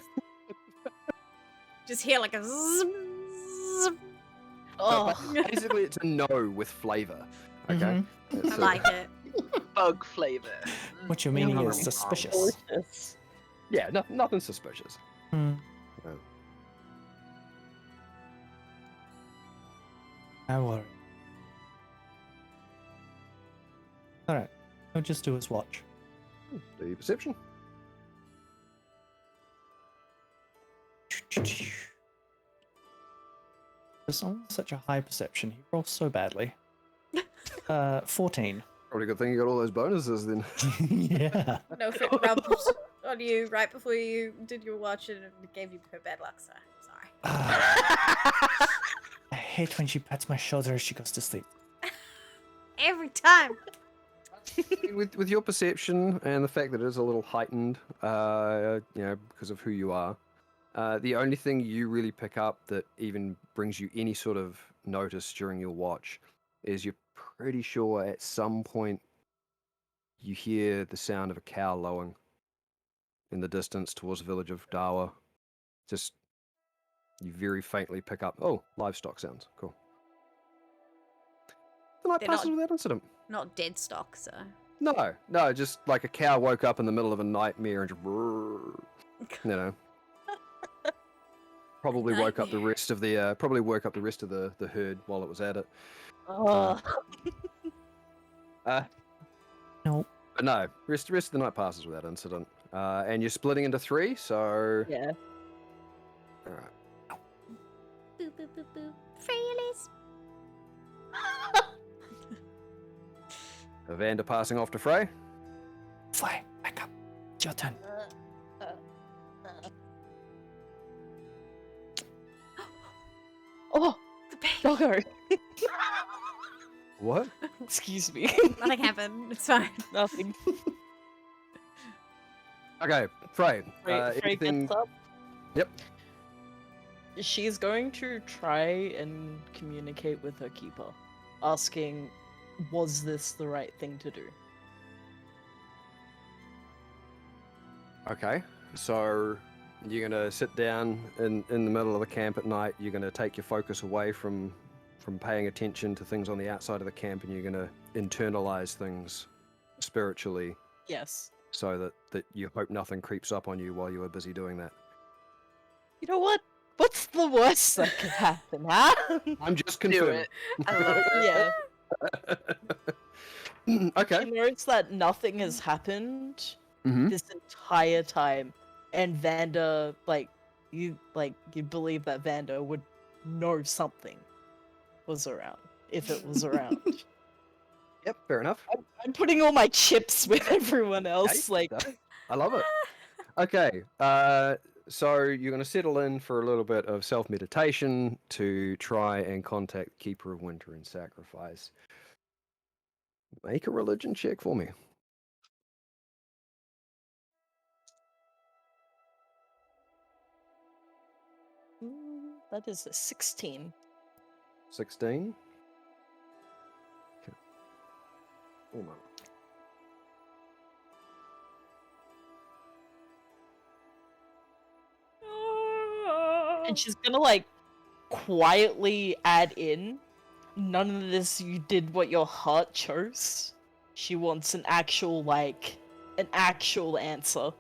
just hear like a zzz, zzz. But Oh, basically, it's a no with flavor. Okay? Mhm. It's I a- like it. But dog flavor. What you're meaning is suspicious. Delicious. Yeah, nothing suspicious. Hmm. No. I worry. Alright, he'll just do his watch. Do your perception. For someone with such a high perception, he rolls so badly. 14. Probably a good thing you got all those bonuses then. Yeah. No fit rubbed on you right before you did your watch and it gave you her bad luck, so sorry. I hate when she pats my shoulder as she goes to sleep. Every time. with your perception and the fact that it is a little heightened, because of who you are, the only thing you really pick up that even brings you any sort of notice during your watch is you're pretty sure at some point you hear the sound of a cow lowing in the distance towards the village of Darwa. Just you very faintly pick up, livestock sounds. Cool. The night They're passes not- without incident. Not dead stock, so. No, just like a cow woke up in the middle of a nightmare and just, probably woke up the Nightmare. rest of the herd while it was at it. Oh. Nope. But no, rest of the night passes without incident. And you're splitting into 3, so Yeah. all right. Boop, boop, boop, boop. Free Elise. Evander passing off to Frey. Fly, back up. It's your turn. Oh, The baby. doggo. What? Excuse me. Nothing happened. It's fine. Nothing. Okay, Frey. Frey anything? gets up. Yep. She's going to try and communicate with her keeper, asking, was this the right thing to do? Okay, so you're gonna sit down in the middle of the camp at night. You're gonna take your focus away from paying attention to things on the outside of the camp, and you're gonna internalize things spiritually, Yes. so that you hope nothing creeps up on you while you are busy doing that. You know what? What's the worst that could happen, huh? I'm just Do confirming. it. I love it. Yeah. Okay. She knows that nothing has happened Mm-hmm. this entire time, and Vanda, you believe that Vanda would know something was around, if it was around. Yep. Fair enough. I'm putting all my chips with everyone else, Okay, I love it. Okay. So you're going to settle in for a little bit of self-meditation to try and contact Keeper of Winter and Sacrifice. Make a religion check for me. That is a 16. 16. Okay. Hold on. And she's gonna quietly add in, none of this you did what your heart chose. She wants an actual answer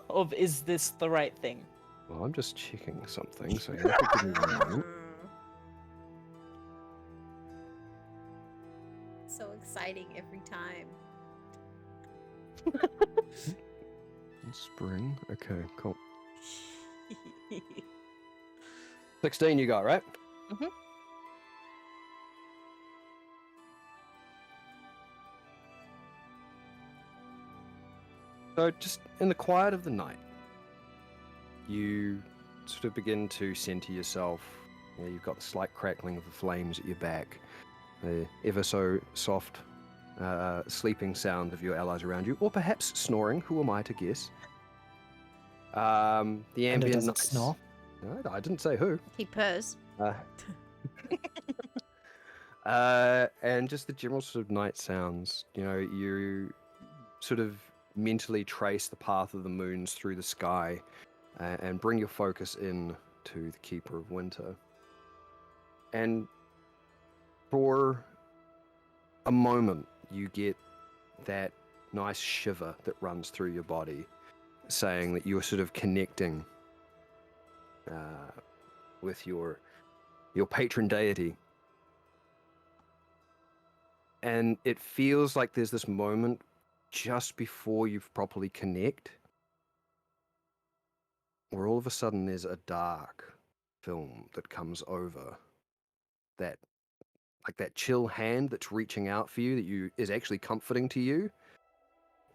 of, is this the right thing? Well, I'm just checking something, so you have to give me one moment. So exciting every time. In spring. Okay, cool. 16 you got, right? Mhm. So just in the quiet of the night, you sort of begin to center yourself. You've got the slight crackling of the flames at your back, the ever so soft sleeping sound of your allies around you, or perhaps snoring. Who am I to guess? The And it ambient doesn't nights. snore. No, I didn't say who. He purrs. And just the general sort of night sounds. You sort of mentally trace the path of the moons through the sky and bring your focus in to the Keeper of Winter. And for a moment, you get that nice shiver that runs through your body, saying that you're sort of connecting with your patron deity. And it feels like there's this moment just before you properly connect, where all of a sudden there's a dark film that comes over that, like that chill hand that's reaching out for you, is actually comforting to you.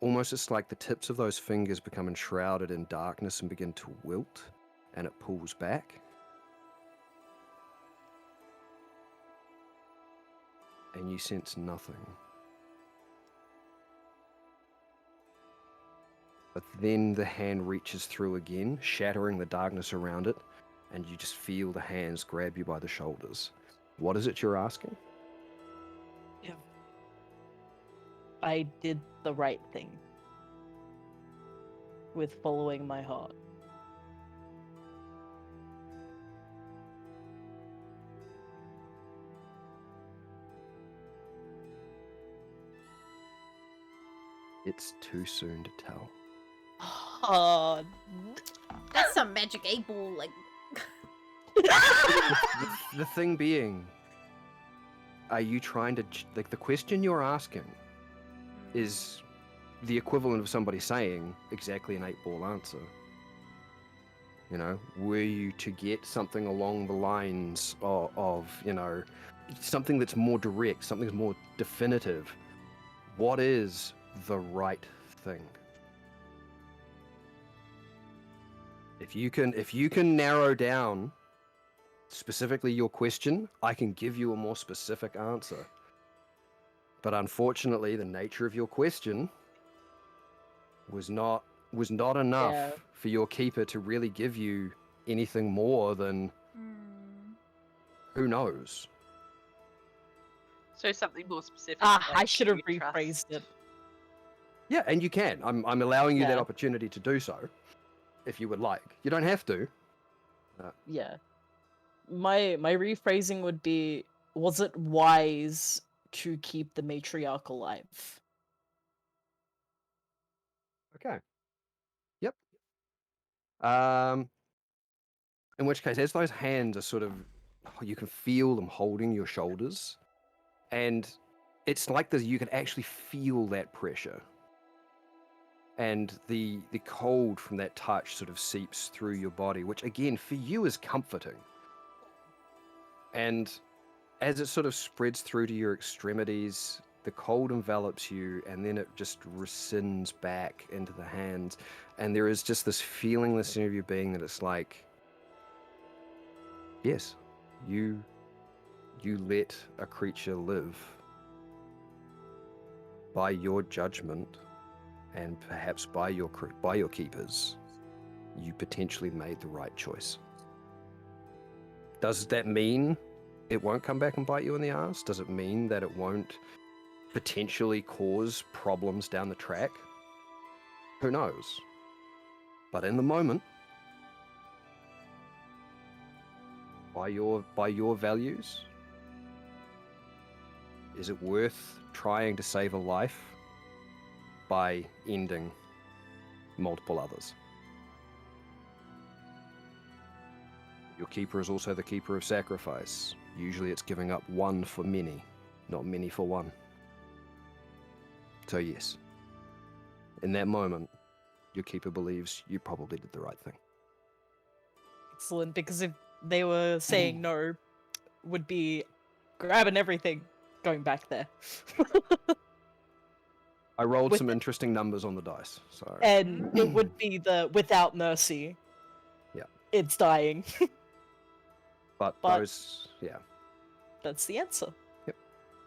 Almost it's like the tips of those fingers become enshrouded in darkness and begin to wilt, and it pulls back. And you sense nothing. But then the hand reaches through again, shattering the darkness around it, and you just feel the hands grab you by the shoulders. What is it you're asking? If I did the right thing with following my heart. It's too soon to tell. Oh, That's some magic 8-ball, like. The thing being, are you trying to, like, the question you're asking is the equivalent of somebody saying exactly an 8-ball answer. You know, were you to get something along the lines of, you know, something that's more direct, something that's more definitive, what is the right thing? If you can narrow down specifically your question, I can give you a more specific answer. But unfortunately, the nature of your question was not enough Yeah. for your keeper to really give you anything more than who knows. So something more specific. I like, should do have you rephrased trust- it. Yeah, and you can. I'm allowing you that Yeah. opportunity to do so, if you would like. You don't have to. Yeah. My rephrasing would be, was it wise to keep the matriarch alive? Okay. Yep. In which case, as those hands are sort of, you can feel them holding your shoulders, and it's like this. You can actually feel that pressure, and the cold from that touch sort of seeps through your body, which again for you is comforting. And as it sort of spreads through to your extremities, the cold envelops you, and then it just rescinds back into the hands, and there is just this feeling this of your being that it's like, yes, you let a creature live by your judgment, and perhaps by your keepers. You potentially made the right choice. Does that mean it won't come back and bite you in the ass? Does it mean that it won't potentially cause problems down the track? Who knows? But in the moment, by your values, is it worth trying to save a life by ending multiple others? Your keeper is also the keeper of sacrifice. Usually it's giving up one for many, not many for one. So yes, in that moment, your keeper believes you probably did the right thing. Excellent, because if they were saying no, would be grabbing everything, going back there. I rolled With some interesting numbers on the dice, so And it would be the without mercy. Yeah. It's dying. but but- those, yeah. That's the answer.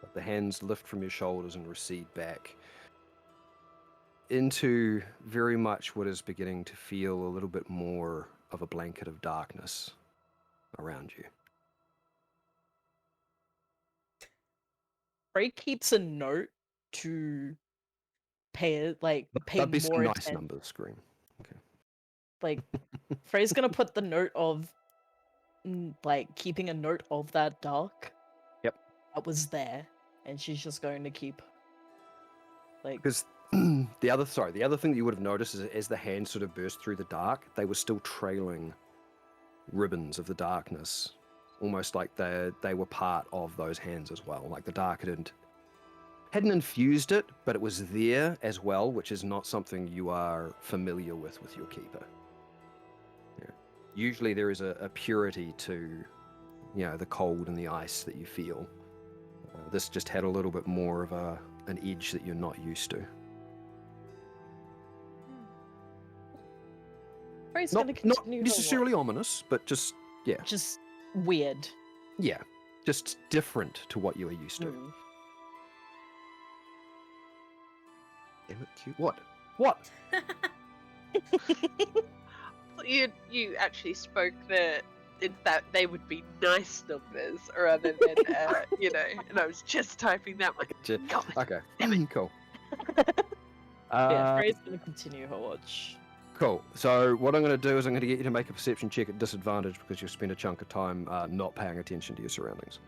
But the hands lift from your shoulders and recede back into very much what is beginning to feel a little bit more of a blanket of darkness around you. Frey keeps a note to pay That'd be some more nice attention. numbers, Scream. Okay. Like, Frey's gonna put the note of, keeping a note of that dark. Yep. That was there, and she's just going to keep Like, Because the other thing that you would have noticed is as the hands sort of burst through the dark, they were still trailing ribbons of the darkness, almost like they were part of those hands as well. Like the dark hadn't infused it, but it was there as well, which is not something you are familiar with your keeper. Yeah. Usually there is a purity to, the cold and the ice that you feel. This just had a little bit more of an edge that you're not used to. Frey's Not gonna continue her necessarily walk. ominous, but just Just weird. yeah, just different to what you are used to. Mm. Damn it, cute. What? You actually spoke that they would be nice numbers rather than and I was just typing that one. God, Okay, cool. Yeah, Frey's gonna continue her watch. Cool. So what I'm going to do is I'm going to get you to make a perception check at disadvantage because you've spent a chunk of time not paying attention to your surroundings.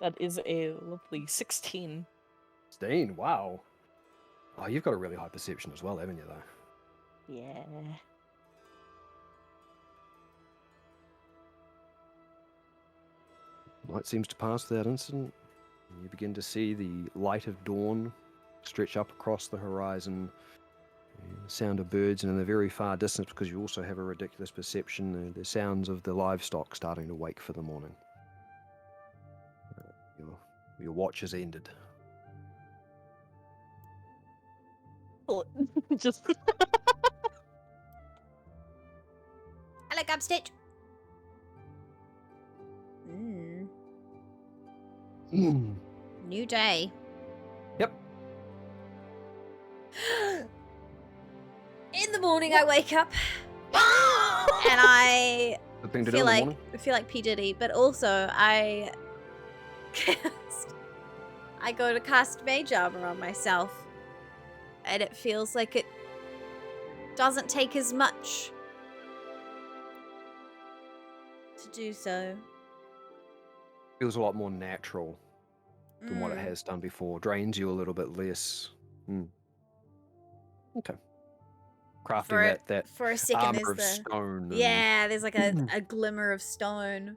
That is a lovely 16. 16, wow. Oh, you've got a really high perception as well, haven't you, though? Yeah. Light seems to pass without incident. You begin to see the light of dawn stretch up across the horizon. The sound of birds, and in the very far distance, because you also have a ridiculous perception, the sounds of the livestock starting to wake for the morning. Your watch has ended. Just Hello, Gubstitch. New day. Yep. In the morning, I wake up and I The thing to do in the morning. feel like P Diddy, but also I go to cast mage armor on myself, and it feels like it doesn't take as much to do so. Feels a lot more natural than what it has done before. Drains you a little bit less. Okay. Crafting that for a second, armor there's of the stone. there's like a glimmer of stone,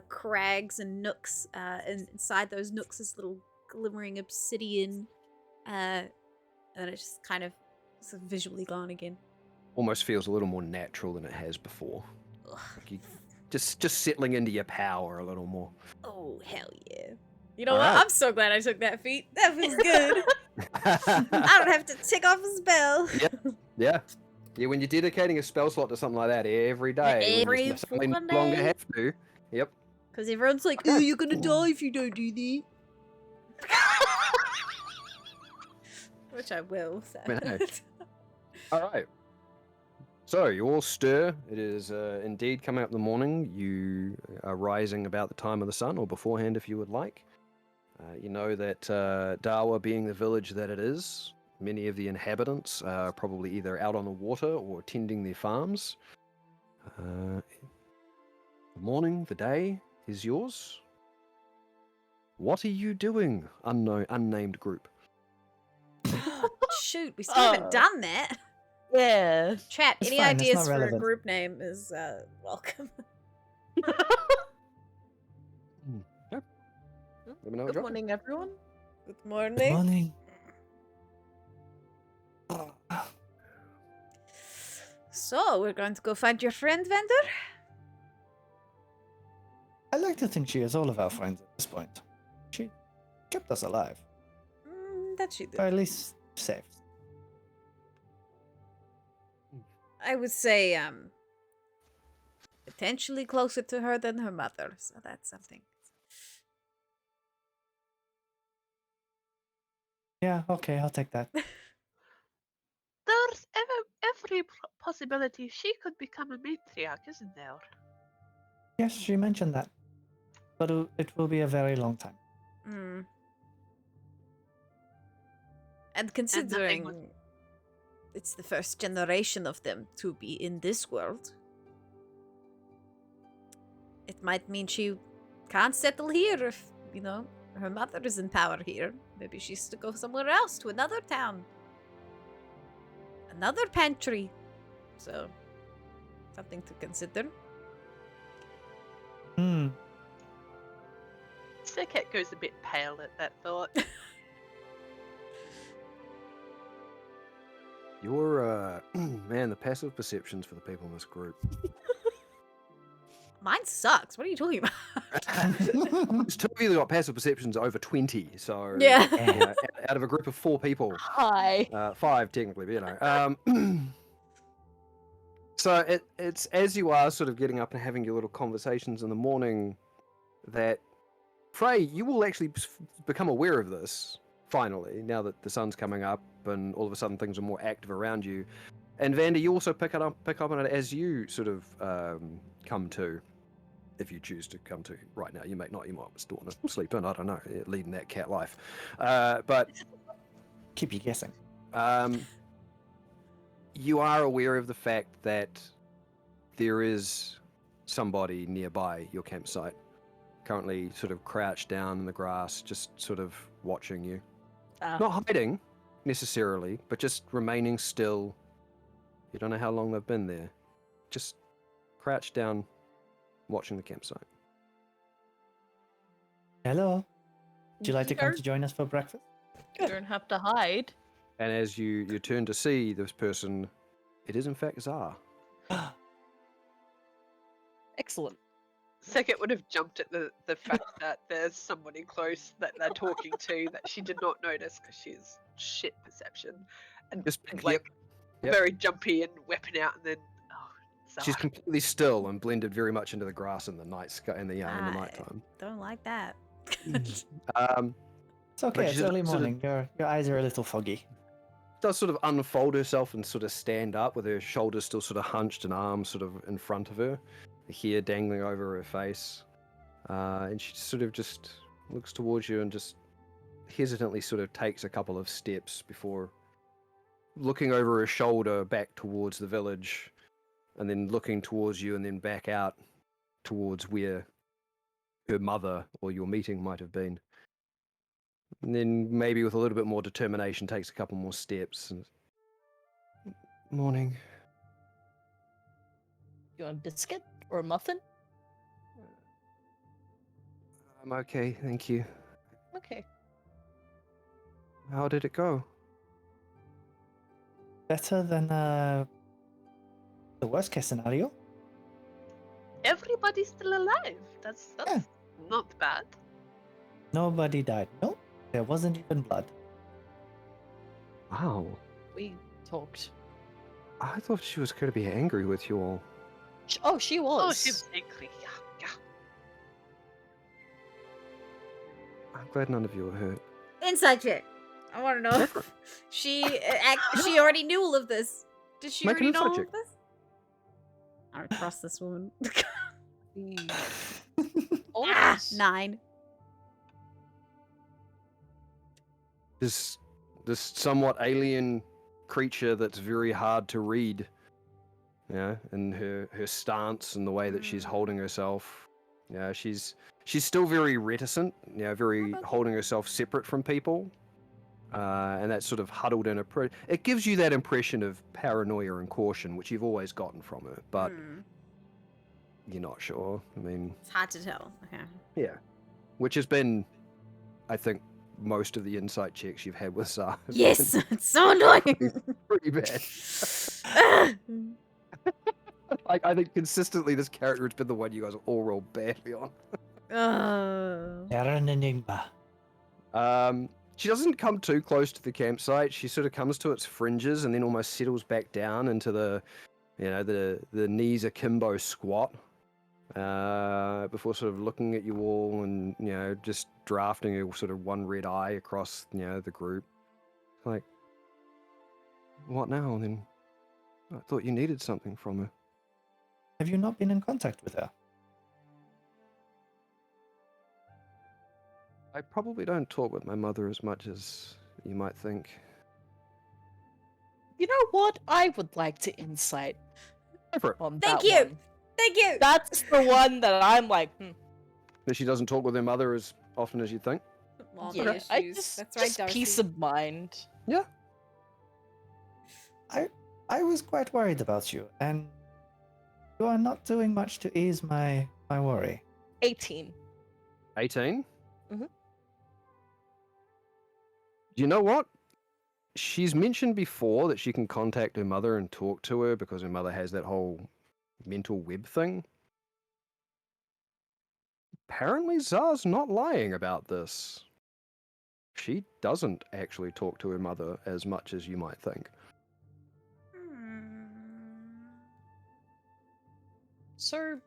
crags and nooks. And inside those nooks is little glimmering obsidian, and it's just kind of visually gone again. Almost feels a little more natural than it has before. Ugh. Like you just settling into your power a little more. Oh hell yeah! You know All what? right. I'm so glad I took that feat. That feels good. I don't have to tick off a spell. Yeah. When you're dedicating a spell slot to something like that every day, when you suddenly no fucking longer day. have to. Yep. Because everyone's like, "Oh, you're gonna die if you don't do that." Which I will. So. All right. So you all stir. It is indeed coming up in the morning. You are rising about the time of the sun, or beforehand if you would like. You know that Darwa, being the village that it is, many of the inhabitants are probably either out on the water or tending their farms. The morning, the day is yours. What are you doing, unnamed group? Shoot, we still haven't done that. yeah. Chat, It's any fine, it's ideas not for a relevant. group name is welcome. Let me know, Good Joe. morning, everyone. Good Good morning. morning. So, we're going to go find your friend, Vendor? I like to think she is all of our friends at this point. She kept us alive, That she did. or at least safe. I would say, potentially closer to her than her mother, so that's something. Yeah, okay, I'll take that. There's every possibility she could become a matriarch, isn't there? Yes, she mentioned that. But it will be a very long time. And considering it's the first generation of them to be in this world, It might mean she can't settle here if, you know, her mother is in power here. Maybe she's to go somewhere else, to another town. Another pantry. So, something to consider. Hmm. Sir Cat goes a bit pale at that thought. Your man, the passive perceptions for the people in this group. Mine sucks. What are you talking about? There's two of you that got passive perceptions over 20, so Yeah. you know, out of a group of 4 people. Hi. 5 technically, but you know. So it's as you are sort of getting up and having your little conversations in the morning that, Frey, you will actually become aware of this, finally, now that the sun's coming up and all of a sudden things are more active around you. And Vander, you also pick up on it as you sort of come to, if you choose to come to right now. You might not, you might still want to sleep in, I don't know, leading that cat life. But Keep you guessing. you are aware of the fact that there is somebody nearby your campsite, currently sort of crouched down in the grass, just sort of watching you. Not hiding, necessarily, but just remaining still. You don't know how long they've been there. Just crouched down, watching the campsite. Hello. Would you like to come don't- to join us for breakfast? You don't have to hide. And as you turn to see this person, it is in fact Zar. Excellent. Sir would have jumped at the fact that there's somebody close that they're talking to that she did not notice because she's shit perception. And Just like yep. very jumpy and weapon out and then She's Zar. completely still and blended very much into the grass in the night sky in the nighttime. Don't like that. It's okay, But it's she's early sort of- morning. Your eyes are a little foggy. Does sort of unfold herself and sort of stand up with her shoulders still sort of hunched and arms sort of in front of her, the hair dangling over her face, and she sort of just looks towards you and just hesitantly sort of takes a couple of steps before looking over her shoulder back towards the village, and then looking towards you and then back out towards where her mother or your meeting might have been. And then maybe with a little bit more determination takes a couple more steps. And... Morning. You want a biscuit or a muffin? I'm okay, thank you. Okay. How did it go? Better than the worst case scenario. Everybody's still alive. That's Yeah. not bad. Nobody died. No, there wasn't even blood. Wow. We talked. I thought she was going to be angry with you all. Oh, she was. Oh, she was angry. Yeah. I'm glad none of you were hurt. Inside check. I want to know if she already knew all of this. Did she Make an already know all insight of this? I don't trust this woman. Almost. 9. This somewhat alien creature that's very hard to read. Yeah, and her stance and the way that she's holding herself. Yeah, she's still very reticent. Very holding herself separate from people. And that sort of huddled in it gives you that impression of paranoia and caution, which you've always gotten from her, but you're not sure. I mean, It's hard to tell. Okay. yeah, which has been, I think, most of the insight checks you've had with Zar. have Yes, been it's so annoying. pretty bad. I think consistently this character has been the one you guys all roll badly on. They're an enigma. She doesn't come too close to the campsite. She sort of comes to its fringes and then almost settles back down into the knees akimbo squat. Before sort of looking at you all and just drafting a sort of one red eye across the group. Like, what now then? I thought you needed something from her. Have you not been in contact with her? I probably don't talk with my mother as much as you might think. You know what? I would like to insight Go for it. on Thank that you. one. Thank you. That's the one that I'm like, But she doesn't talk with her mother as often as you think. Mommy yeah, I issues. That's right, just Darcy. peace of mind. Yeah. I was quite worried about you, and you are not doing much to ease my worry. 18. 18? Mhm. You know what? She's mentioned before that she can contact her mother and talk to her because her mother has that whole mental web thing. Apparently, Zar's not lying about this. She doesn't actually talk to her mother as much as you might think. So,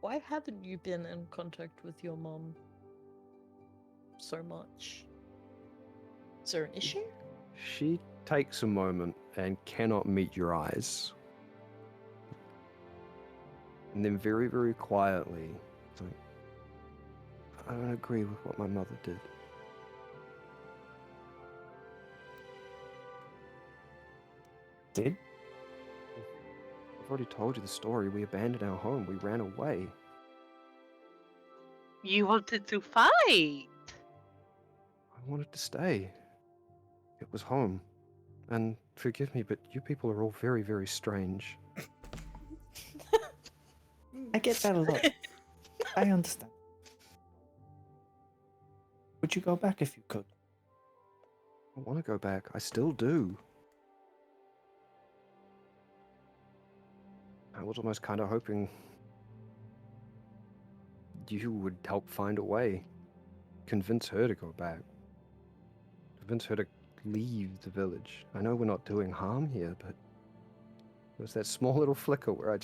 why haven't you been in contact with your mom so much? Is there an issue? She takes a moment and cannot meet your eyes. And then very, very quietly, it's like, I don't agree with what my mother did. Did? I've already told you the story. We abandoned our home. We ran away. You wanted to fight. I wanted to stay. It was home. And forgive me, but you people are all very, very strange. I get that a lot. I understand. Would you go back if you could? I want to go back. I still do. I was almost kind of hoping you would help find a way. Convince her to go back. Convince her to leave the village. I know we're not doing harm here, but there was that small little flicker where I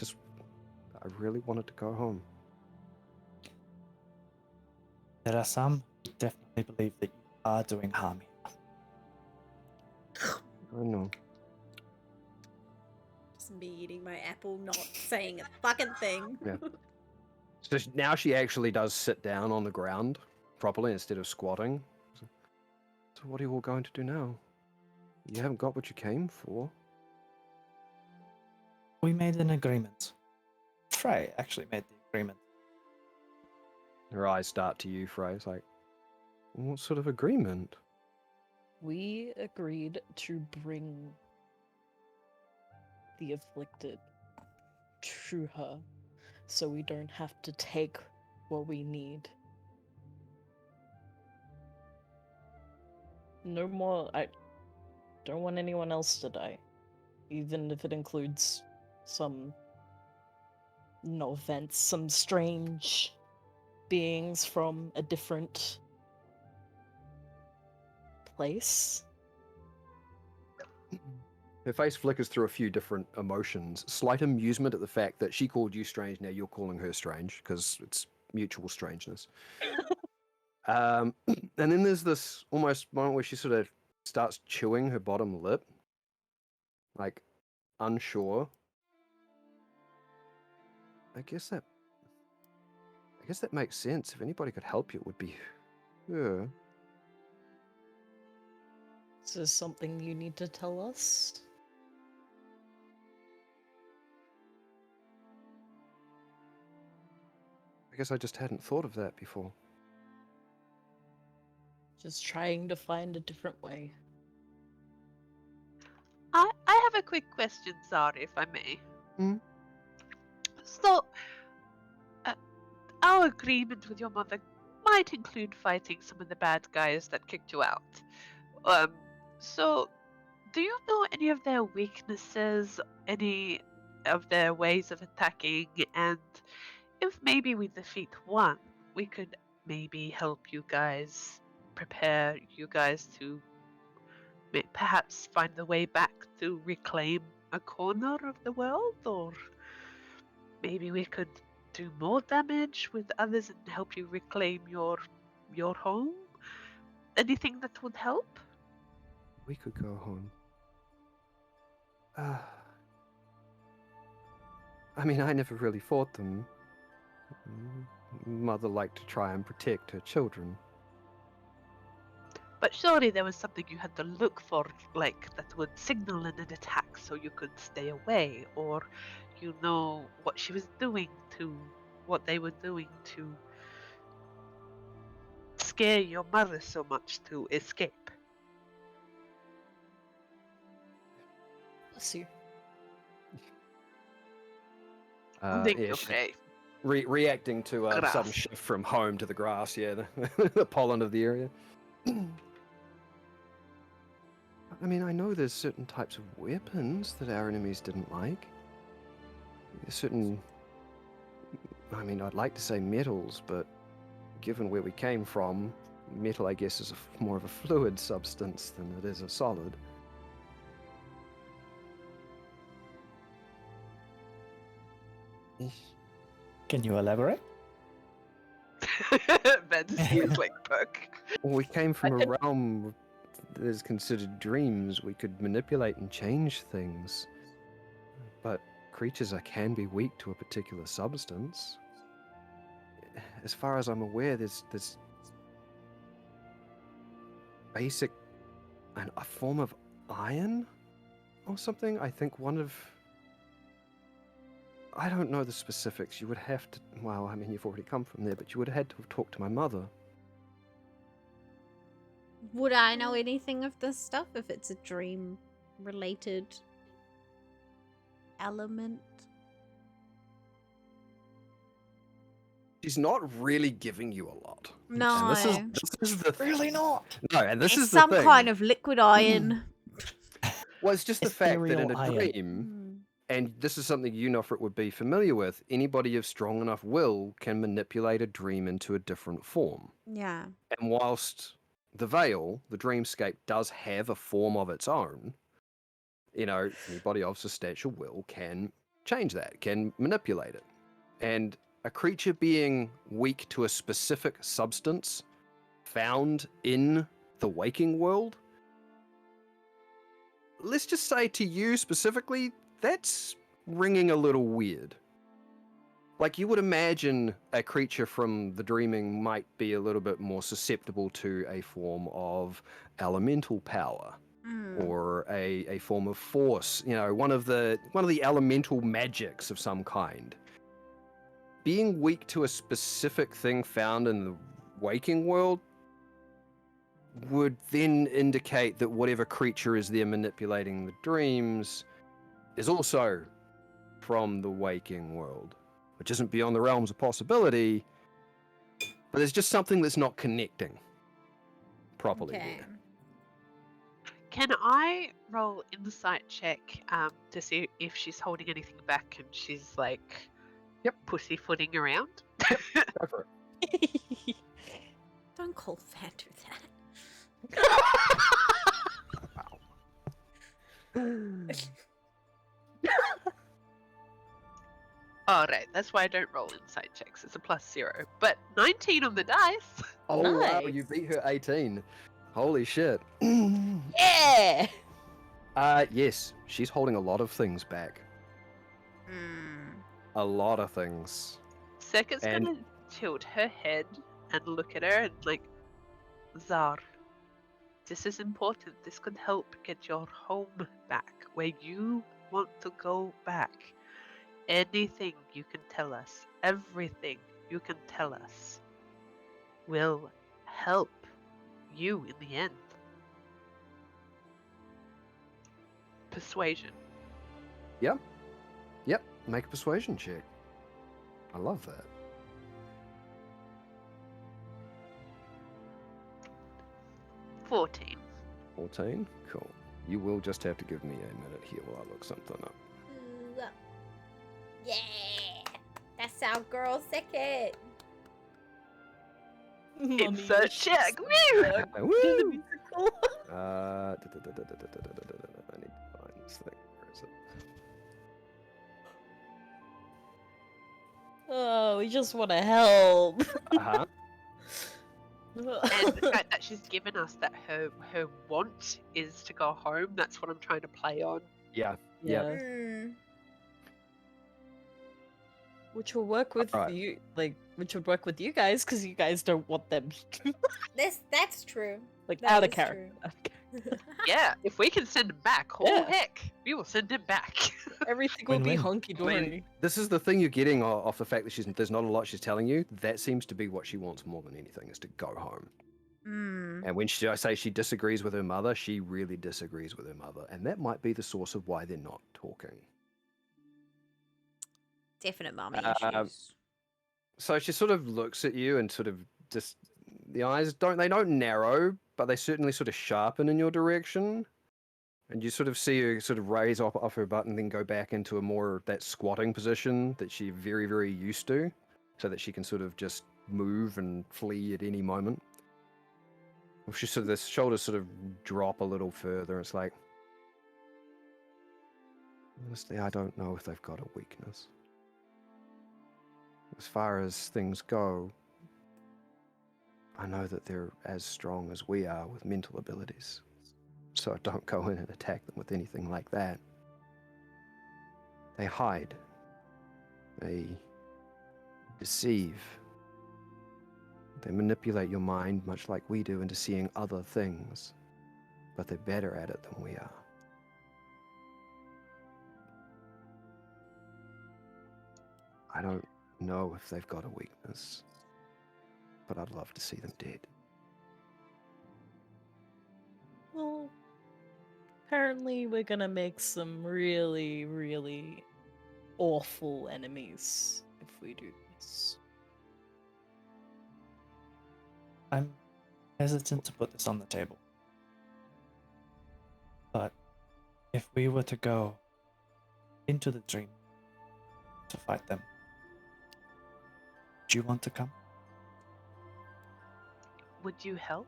really wanted to go home. There are some who definitely believe that you are doing harm here. I know. Just me eating my apple, not saying a fucking thing. Yeah. So now she actually does sit down on the ground properly instead of squatting. So what are you all going to do now? You haven't got what you came for. We made an agreement. Frey actually made the agreement. Her eyes start to you, Frey. It's like, what sort of agreement? We agreed to bring the afflicted to her so we don't have to take what we need. No more. I don't want anyone else to die, even if it includes some, no offense, some strange beings from a different place. Her face flickers through a few different emotions. Slight amusement at the fact that she called you strange, now you're calling her strange, because it's mutual strangeness. And then there's this almost moment where she sort of starts chewing her bottom lip, like unsure. I guess that makes sense. If anybody could help you, it would be her. Is this something you need to tell us? I guess I just hadn't thought of that before. Just trying to find a different way. I have a quick question, sorry, if I may. Mm. So, our agreement with your mother might include fighting some of the bad guys that kicked you out. So, do you know any of their weaknesses, any of their ways of attacking, and if maybe we defeat one, we could maybe help you guys, prepare you guys to perhaps find the way back to reclaim a corner of the world, or maybe we could do more damage with others and help you reclaim your home? Anything that would help? We could go home. I mean, I never really fought them. Mother liked to try and protect her children. But surely there was something you had to look for, like that would signal an attack so you could stay away, or you know what she was doing to, what they were doing to scare your mother so much to escape. Bless you. Think Yeah, of she's a reacting to a sudden grass. shift from home to the grass. Yeah, the pollen of the area. I mean, I know there's certain types of weapons that our enemies didn't like. There's certain, I mean, I'd like to say metals, but given where we came from, metal, I guess, is more of a fluid substance than it is a solid. Can you elaborate? Van's ears like perk. Well, we came from a realm that is considered dreams. We could manipulate and change things. But creatures can be weak to a particular substance. As far as I'm aware, there's basic, a form of iron or something. I think I don't know the specifics. You would have to, well, I mean, you've already come from there, but you would have had to have talked to my mother. Would I know anything of this stuff if it's a dream-related element? She's not really giving you a lot. No. And this is the Really not. No, and this It's is the some thing. kind of liquid iron. Well, it's just the fact that in Ethereal a iron. dream, and this is something you, Nofrit, would be familiar with, anybody of strong enough will can manipulate a dream into a different form. Yeah. And whilst the veil, the dreamscape, does have a form of its own, anybody of substantial will can change that, can manipulate it. And a creature being weak to a specific substance found in the waking world, let's just say to you specifically, that's ringing a little weird. Like, you would imagine a creature from the dreaming might be a little bit more susceptible to a form of elemental power, or a form of force, one of the elemental magics of some kind. Being weak to a specific thing found in the waking world would then indicate that whatever creature is there manipulating the dreams is also from the waking world, which isn't beyond the realms of possibility, but there's just something that's not connecting properly there. Can I roll insight check to see if she's holding anything back and she's like, pussyfooting around? Go for it. Don't call Vander that. Alright, that's why I don't roll insight checks. It's a +0. But 19 on the dice! Oh, wow, Nice. you beat her 18. Holy shit. Yeah! Yes, she's holding a lot of things back. A lot of things. Sekka's And- gonna tilt her head and look at her and like, Zar, this is important. This could help get your home back, where you want to go back. Anything you can tell us, everything you can tell us, will help you in the end. Persuasion. Yep, make a persuasion check. I love that. 14. 14? Cool. You will just have to give me a minute here while I look something up. Yeah. That's our girl second. Insert check. Woo! Woo! I need to find this thing. Where is it? Oh, we just want to help. Uh-huh. And the fact that she's given us that her want is to go home, that's what I'm trying to play on. Yeah. Which will work with Alright. you, which would work with you guys, because you guys don't want them. That's true. Like, That out of is character. Yeah, if we can send him back, oh Yeah. heck, we will send him back. Everything will be Win-win. hunky dory. This is the thing you're getting off the fact that there's not a lot she's telling you. That seems to be what she wants more than anything, is to go home. Mm. And when I say she disagrees with her mother, she really disagrees with her mother. And that might be the source of why they're not talking. Definite mommy Uh, issues. So she sort of looks at you and sort of just, the eyes don't narrow, but they certainly sort of sharpen in your direction. And you sort of see her sort of raise off her butt and then go back into a more that squatting position that she's very, very used to, so that she can sort of just move and flee at any moment. She sort of, the shoulders sort of drop a little further. It's like, honestly, I don't know if they've got a weakness. As far as things go, I know that they're as strong as we are with mental abilities. So don't go in and attack them with anything like that. They hide. They deceive. They manipulate your mind much like we do into seeing other things. But they're better at it than we are. I don't know if they've got a weakness, but I'd love to see them dead. Well, apparently we're gonna make some really, really awful enemies if we do this. I'm hesitant to put this on the table. But if we were to go into the dream to fight them, do you want to come? Would you help?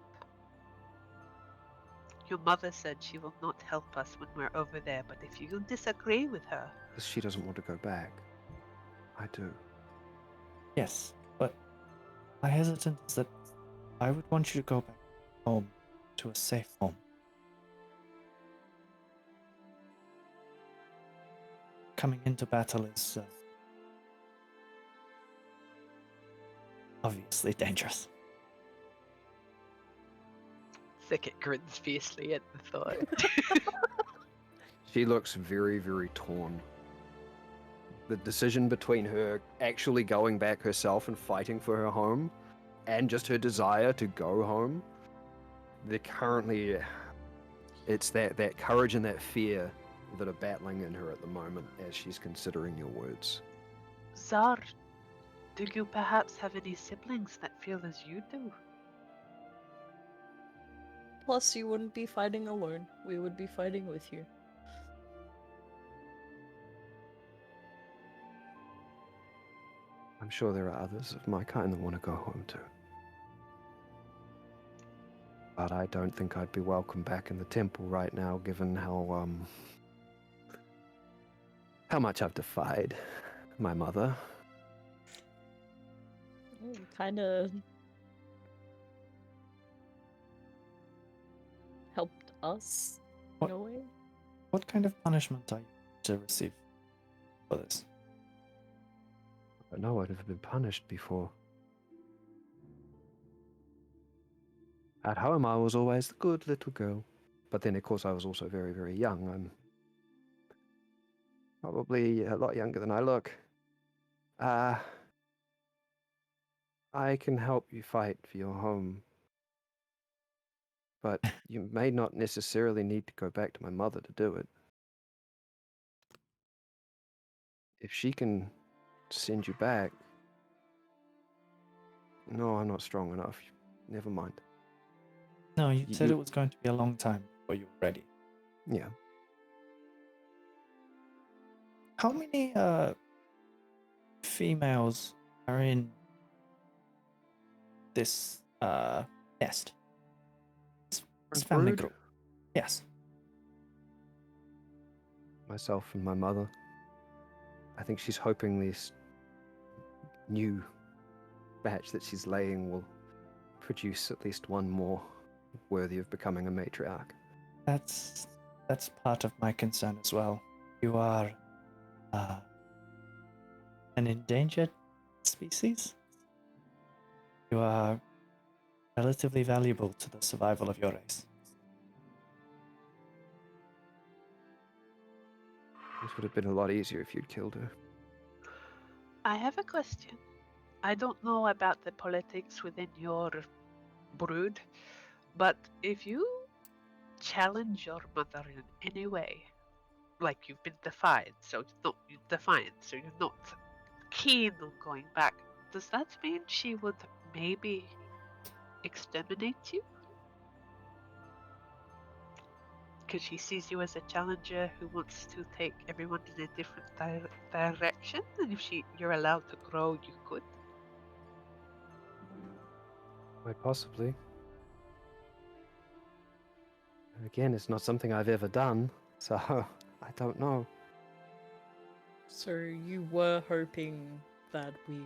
Your mother said she will not help us when we're over there, but if you disagree with her... Because she doesn't want to go back. I do. Yes, but my hesitance is that I would want you to go back home, to a safe home. Coming into battle is obviously dangerous. Thicket grins fiercely at the thought. She looks very, very torn. The decision between her actually going back herself and fighting for her home, and just her desire to go home, it's that courage and that fear that are battling in her at the moment as she's considering your words. Zar, do you perhaps have any siblings that feel as you do? Plus, you wouldn't be fighting alone. We would be fighting with you. I'm sure there are others of my kind that want to go home too. But I don't think I'd be welcome back in the temple right now, given how much I've defied my mother. Kinda helped us in a way. What kind of punishment are you to receive for this? I know I'd have been punished before. At home, I was always the good little girl. But then, of course, I was also very, very young. I'm probably a lot younger than I look. I can help you fight for your home. But you may not necessarily need to go back to my mother to do it. If she can send you back... No, I'm not strong enough. Never mind. No, you said it was going to be a long time before you were ready. Yeah. How many females are in this nest? This family Brood? group. Yes. Myself and my mother. I think she's hoping this new batch that she's laying will produce at least one more worthy of becoming a matriarch. That's part of my concern as well. You are an endangered species. You are relatively valuable to the survival of your race. This would have been a lot easier if you'd killed her. I have a question. I don't know about the politics within your brood, but if you challenge your mother in any way, like you've been defiant, so you're not keen on going back, does that mean she would maybe exterminate you? Because she sees you as a challenger who wants to take everyone in a different direction, and if you're allowed to grow, you could. Quite possibly. Again, it's not something I've ever done, so I don't know. So you were hoping that we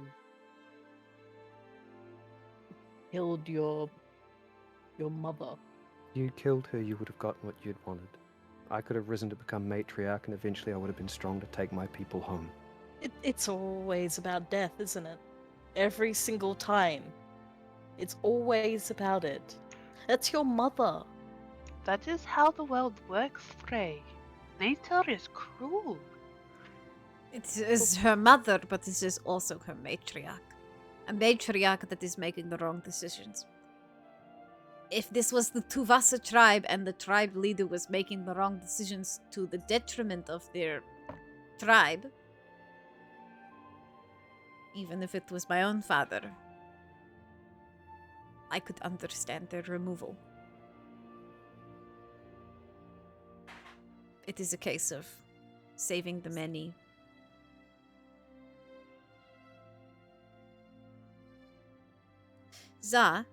killed your mother. If you killed her, you would have gotten what you'd wanted. I could have risen to become matriarch, and eventually I would have been strong to take my people home. It's always about death, isn't it? Every single time. It's always about it. That's your mother. That is how the world works, Frey. Nature is cruel. It is her mother, but it is also her matriarch. A matriarch that is making the wrong decisions. If this was the Tuvasa tribe and the tribe leader was making the wrong decisions to the detriment of their tribe, even if it was my own father, I could understand their removal. It is a case of saving the many. Za,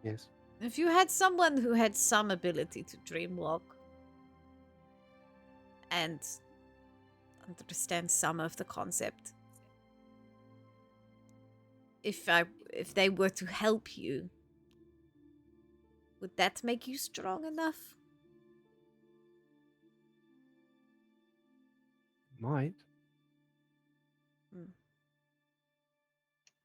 Yes? if you had someone who had some ability to dreamwalk and understand some of the concept, if they were to help you, would that make you strong enough? Might. Hmm.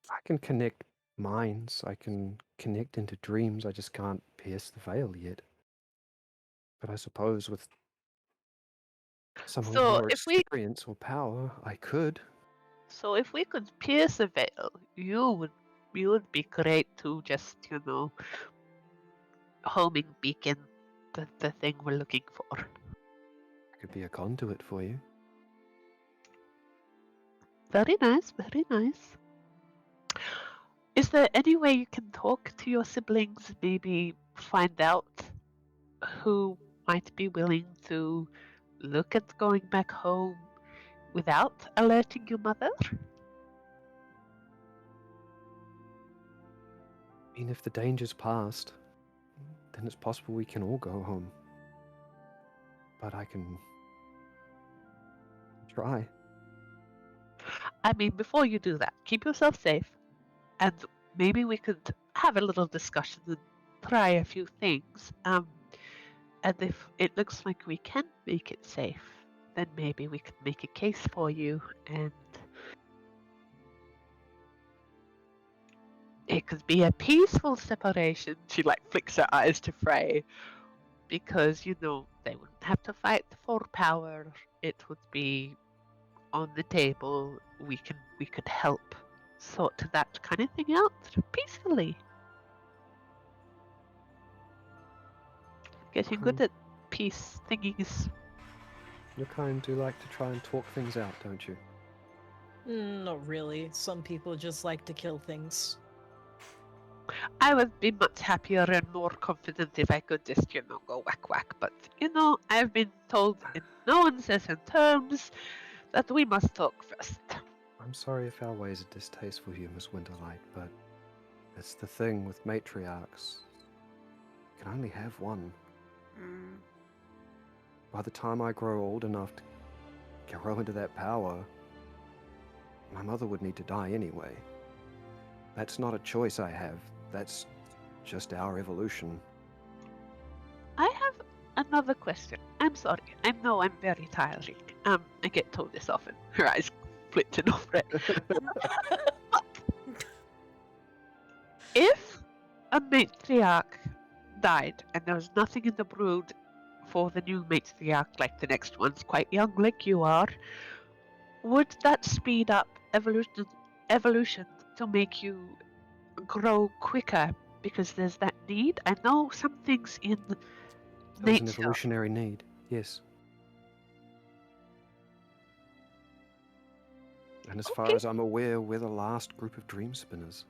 I can connect minds. I can connect into dreams. I just can't pierce the veil yet. But I suppose with some So more experience or power, I could. So if we could pierce a veil, you would be great to just, homing beacon the thing we're looking for. I could be a conduit for you. Very nice, very nice. Is there any way you can talk to your siblings, maybe find out who might be willing to look at going back home without alerting your mother? I mean, if the danger's past, then it's possible we can all go home. But I can try. I mean, before you do that, keep yourself safe, and maybe we could have a little discussion and try a few things. And if it looks like we can make it safe, then maybe we could make a case for you, and it could be a peaceful separation. She flicks her eyes to Frey, because they wouldn't have to fight for power. It would be on the table. We could help sort that kind of thing out peacefully. Getting good at peace thingies. Your kind do like to try and talk things out, don't you? Not really. Some people just like to kill things. I would be much happier and more confident if I could just, go whack whack. But, I've been told in no uncertain terms that we must talk first. I'm sorry if our ways are distasteful to you, Miss Winterlight, but it's the thing with matriarchs. You can only have one. By the time I grow old enough to grow into that power, my mother would need to die anyway. That's not a choice I have. That's just our evolution. I have another question. I'm sorry. I know I'm very tiring. I get told this often. Her eyes flipped over it. If a matriarch died and there was nothing in the brood for the new matriarch, like the next one's quite young, like you are, would that speed up evolution to make you grow quicker because there's that need? I know some things in There was an nature. evolutionary need, yes. And as far Okay. as I'm aware, we're the last group of dream spinners.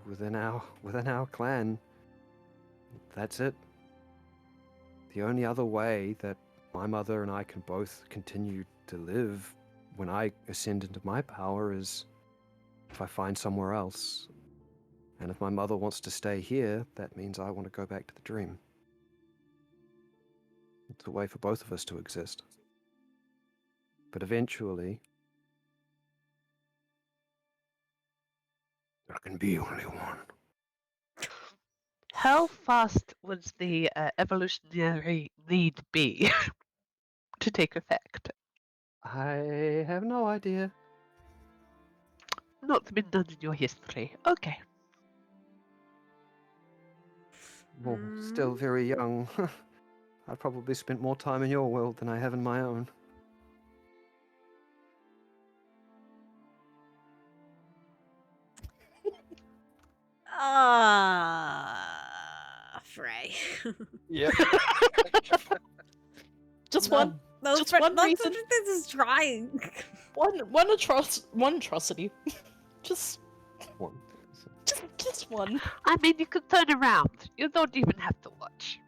Within our clan, that's it. The only other way that my mother and I can both continue to live when I ascend into my power is if I find somewhere else. And if my mother wants to stay here, that means I want to go back to the dream. It's a way for both of us to exist. But eventually, there can be only one. How fast would the evolutionary need be to take effect? I have no idea. Not been done in your history. Okay. Well, still very young. I've probably spent more time in your world than I have in my own. Frey. Yep. Just No, one. No, Just Fre- one no, reason. This is trying. One atrocity. just One. just one. I mean, you could turn around. You don't even have to watch.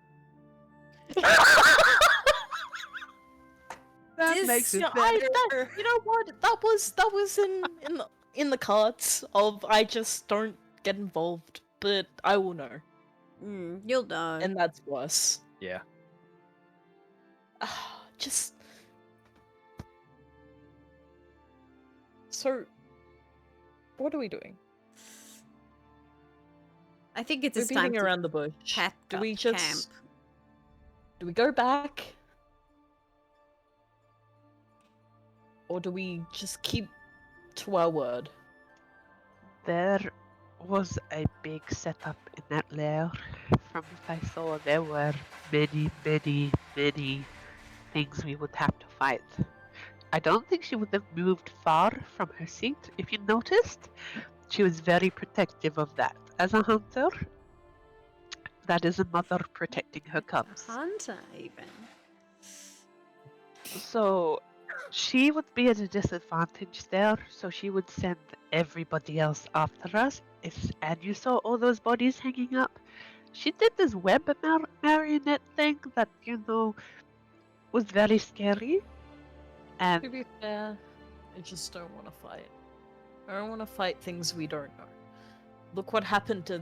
That This- makes it You know, better. you know what? That was in the cards of I just don't get involved, but I will know, You'll know. and that's worse. Yeah. Just so. What are we doing? I think it's We're time beating to around the bush. pack Do up we just? camp. Do we go back? Or do we just keep to our word? There was a big setup in that lair. From what I saw, there were many, many, many things we would have to fight. I don't think she would have moved far from her seat. If you noticed, she was very protective of that. As a hunter, that is a mother protecting her cubs. Hunter, even. So she would be at a disadvantage there, so she would send everybody else after us. And you saw all those bodies hanging up. She did this web marionette thing that, was very scary. To And be fair, I just don't want to fight. I don't want to fight things we don't know. Look what happened to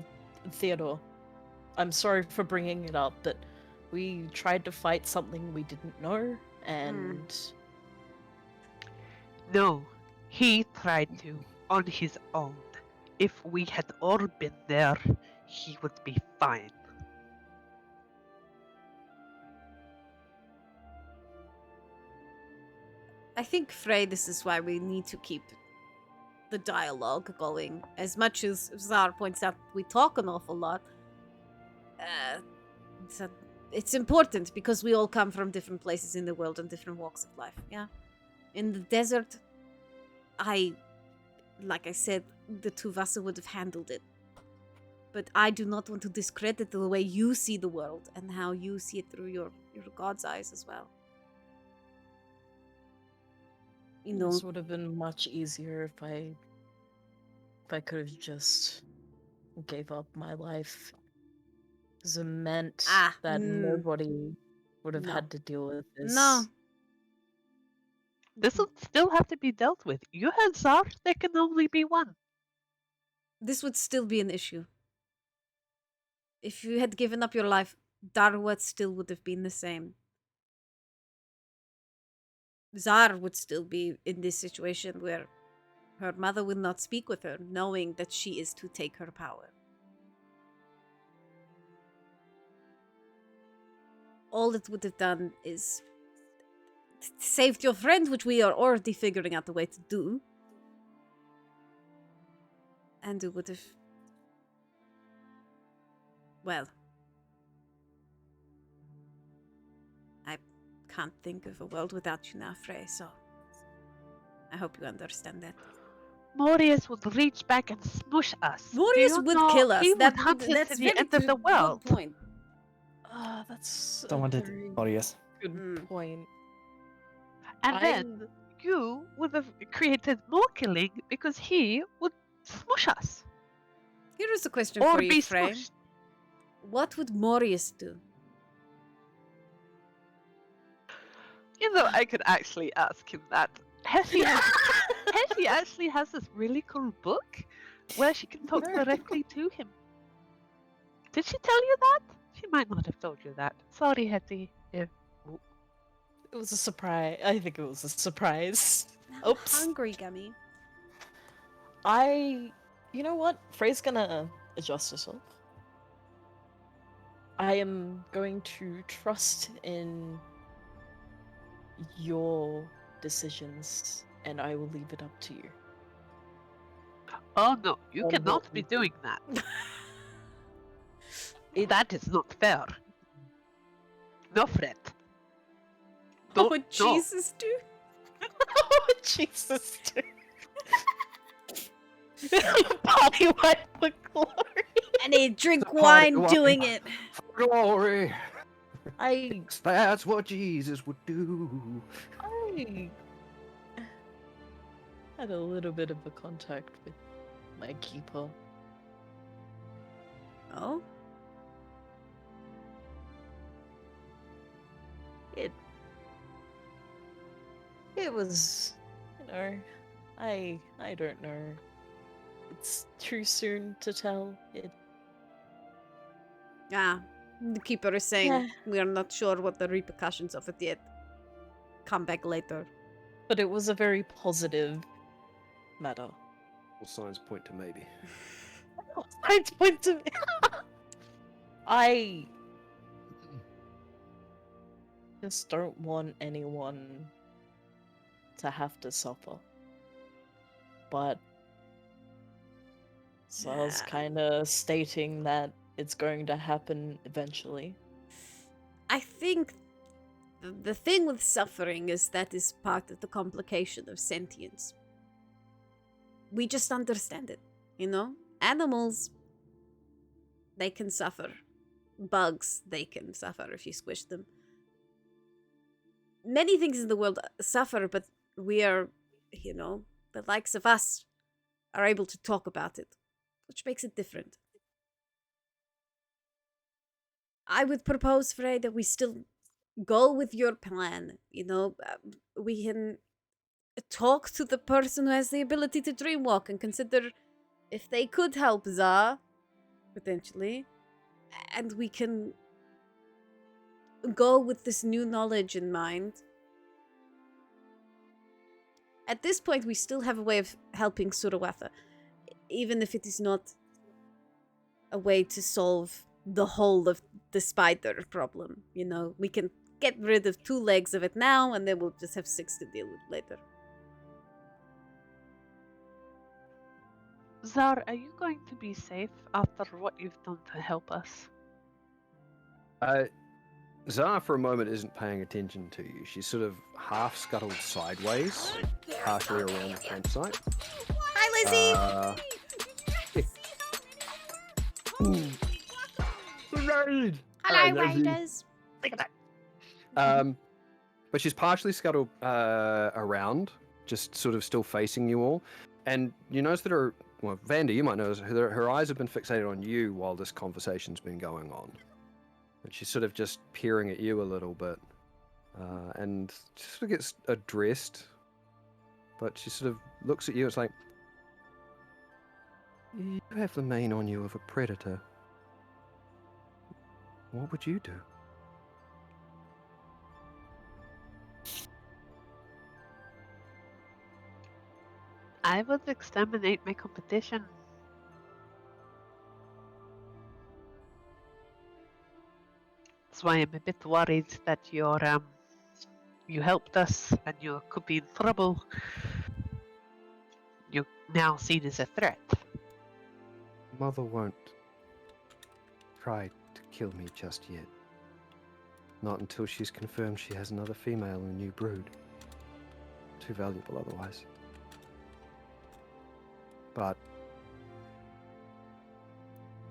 Theodore. I'm sorry for bringing it up, but we tried to fight something we didn't know, and no, he tried to on his own. If we had all been there, he would be fine. I think, Frey, this is why we need to keep the dialogue going. As much as Zara points out, we talk an awful lot. It's important because we all come from different places in the world and different walks of life. Yeah, in the desert, like I said, the Tuvasa would have handled it. But I do not want to discredit the way you see the world and how you see it through your God's eyes as well. You know, this would have been much easier if I could have just gave up my life. Because it meant that nobody would have had to deal with this. No. This will still have to be dealt with. You had Zar, there can only be one. This would still be an issue. If you had given up your life, Darwa still would have been the same. Zar would still be in this situation where her mother will not speak with her, knowing that she is to take her power. All it would have done is saved your friend, which we are already figuring out the way to do. And it would have Well, I can't think of a world without you now, Frey, so I hope you understand that. Morius would reach back and smush us. Do Morius you would know kill us. He would hunt us That's to the very end of the world. good point. That's Don't a want it very obvious. good Mm. point. And then you would have created more killing because he would smush us. Here is a question Or for you, be Frey. smushed. What would Morius do? You know, I could actually ask him that. Hetty actually has this really cool book where she can talk directly to him. Did she tell you that? She might not have told you that. Sorry, Hetty. If... It was a surprise. I think it was a surprise. I'm Oops. hungry, Gummy. You know what? Frey's gonna adjust herself. I am going to trust in your decisions, and I will leave it up to you. Oh no, you Oh, cannot no. be doing that. That is not fair. No, Fred. Oh, No. Jesus, dude. Oh, Jesus, dude. Party wine for glory. I need to drink It's a party wine wine. doing it. For glory. I That's what Jesus would do. had a little bit of a contact with my keeper. Oh? It was, I don't know. It's too soon to tell. Ah, the keeper is saying Yeah. we are not sure what the repercussions of it yet. Come back later. But it was a very positive matter. All signs point to maybe. I'd point to me. I just don't want anyone to have to suffer. But so I was Yeah. kind of stating that it's going to happen eventually. I think the thing with suffering is that is part of the complication of sentience. We just understand it, you know? Animals, they can suffer. Bugs, they can suffer if you squish them. Many things in the world suffer, but we are, you know, the likes of us are able to talk about it, which makes it different. I would propose, Frey, that we still go with your plan. You know, we can talk to the person who has the ability to dreamwalk and consider if they could help Za, potentially, and we can go with this new knowledge in mind. At this point, we still have a way of helping Surawatha, even if it is not a way to solve the whole of the spider problem. You know, we can get rid of 2 legs of it now, and then we'll just have 6 to deal with later. Zar, are you going to be safe after what you've done to help us? Zara for a moment isn't paying attention to you. She's sort of half scuttled sideways, partially around the campsite. Hi, Lizzie! Hello, Raiders! But she's partially scuttled around, just sort of still facing you all. And you notice that Vander, you might notice her eyes have been fixated on you while this conversation's been going on. And she's sort of just peering at you a little bit. And she sort of gets addressed. But she sort of looks at you, it's like, you have the mane on you of a predator. What would you do? I would exterminate my competition. That's why I'm a bit worried that you helped us and you could be in trouble. You're now seen as a threat. Mother won't pride to kill me just yet. Not until she's confirmed she has another female in a new brood. Too valuable otherwise. But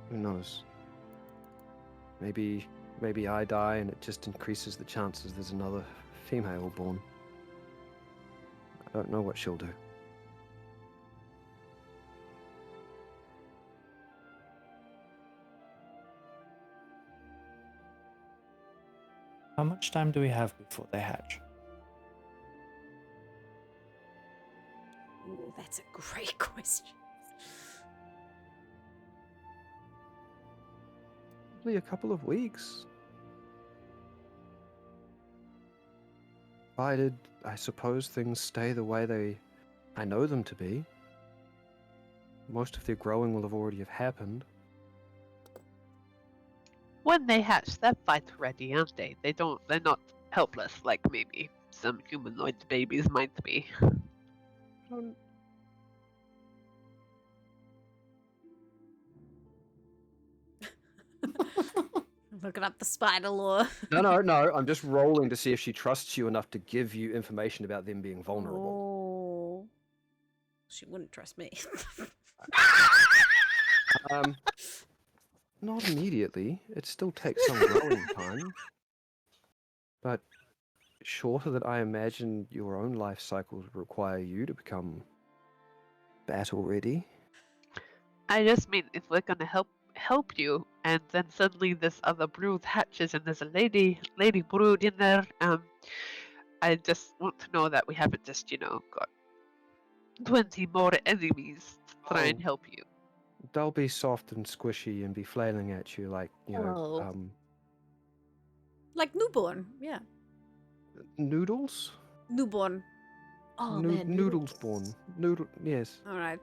who knows? Maybe I die and it just increases the chances there's another female born. I don't know what she'll do. How much time do we have before they hatch? Ooh, that's a great question. Probably a couple of weeks. Provided, I suppose, things stay the way I know them to be. Most of their growing will have already have happened. When they hatch, they're fight ready, aren't they? They're not helpless like maybe some humanoid babies might be. Looking up the spider lore. No. I'm just rolling to see if she trusts you enough to give you information about them being vulnerable. Oh. She wouldn't trust me. Not immediately. It still takes some growing time. But shorter than I imagine your own life cycles require you to become battle ready. I just mean if we're gonna help you, and then suddenly this other brood hatches and there's a lady brood in there. I just want to know that we haven't just got 20 more enemies to try and help you. They'll be soft and squishy and be flailing at you like Like newborn, yeah. Noodles. Newborn. Oh man, Noodles born. Yes. All right.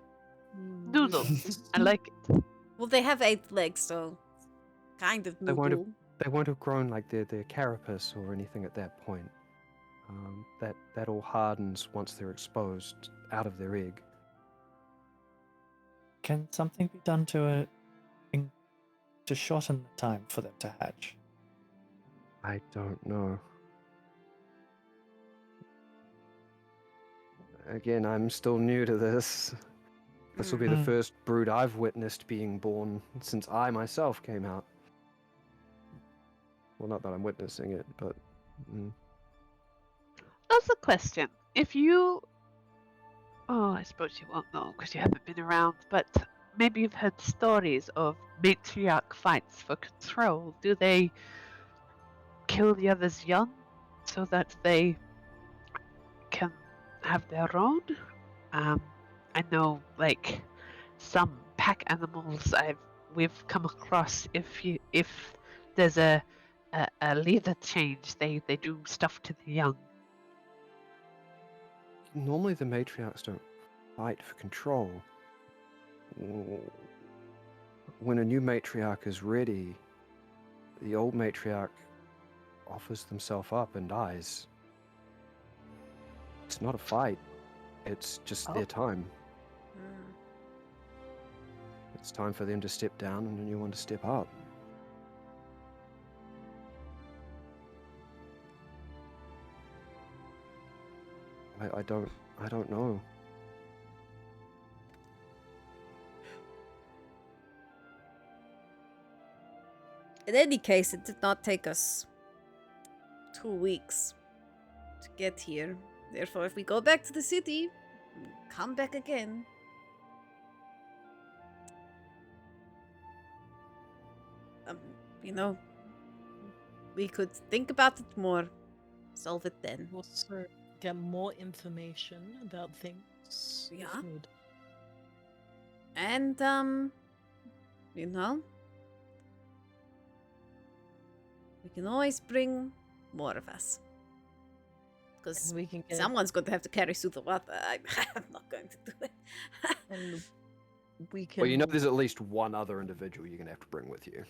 Noodles. I like it. Well, they have 8 legs, so kind of They won't have- noodle. They won't have grown like their carapace or anything at that point. That all hardens once they're exposed out of their egg. Can something be done to shorten the time for them to hatch? I don't know. Again, I'm still new to this. This will be the first brood I've witnessed being born since I myself came out. Well, not that I'm witnessing it, but... That's a question. If you... Oh, I suppose you won't know because you haven't been around, but maybe you've heard stories of matriarch fights for control. Do they kill the others young so that they can have their own? I know, like, some pack animals we've come across, if there's a leader change, they do stuff to the young. Normally the matriarchs don't fight for control. When a new matriarch is ready, the old matriarch offers themselves up and dies. It's not a fight. It's just their time. It's time for them to step down and a new one to step up. I don't know. In any case, it did not take us 2 weeks to get here. Therefore, if we go back to the city, come back again. We could think about it more. Solve it then. Also get more information about things. if Yeah. need. And, we can always bring more of us. Because And we can get someone's going to have to carry Sudawata. I'm not going to do it. and we can. Well, you know there's at least one other individual you're going to have to bring with you.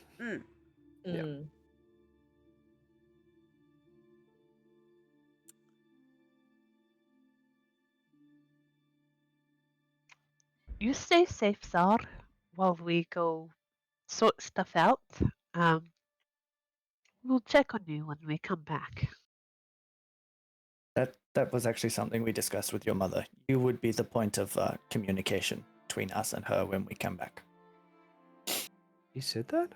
Yeah. You stay safe, Zar, while we go sort stuff out. We'll check on you when we come back. That was actually something we discussed with your mother. You would be the point of communication between us and her when we come back. He said that?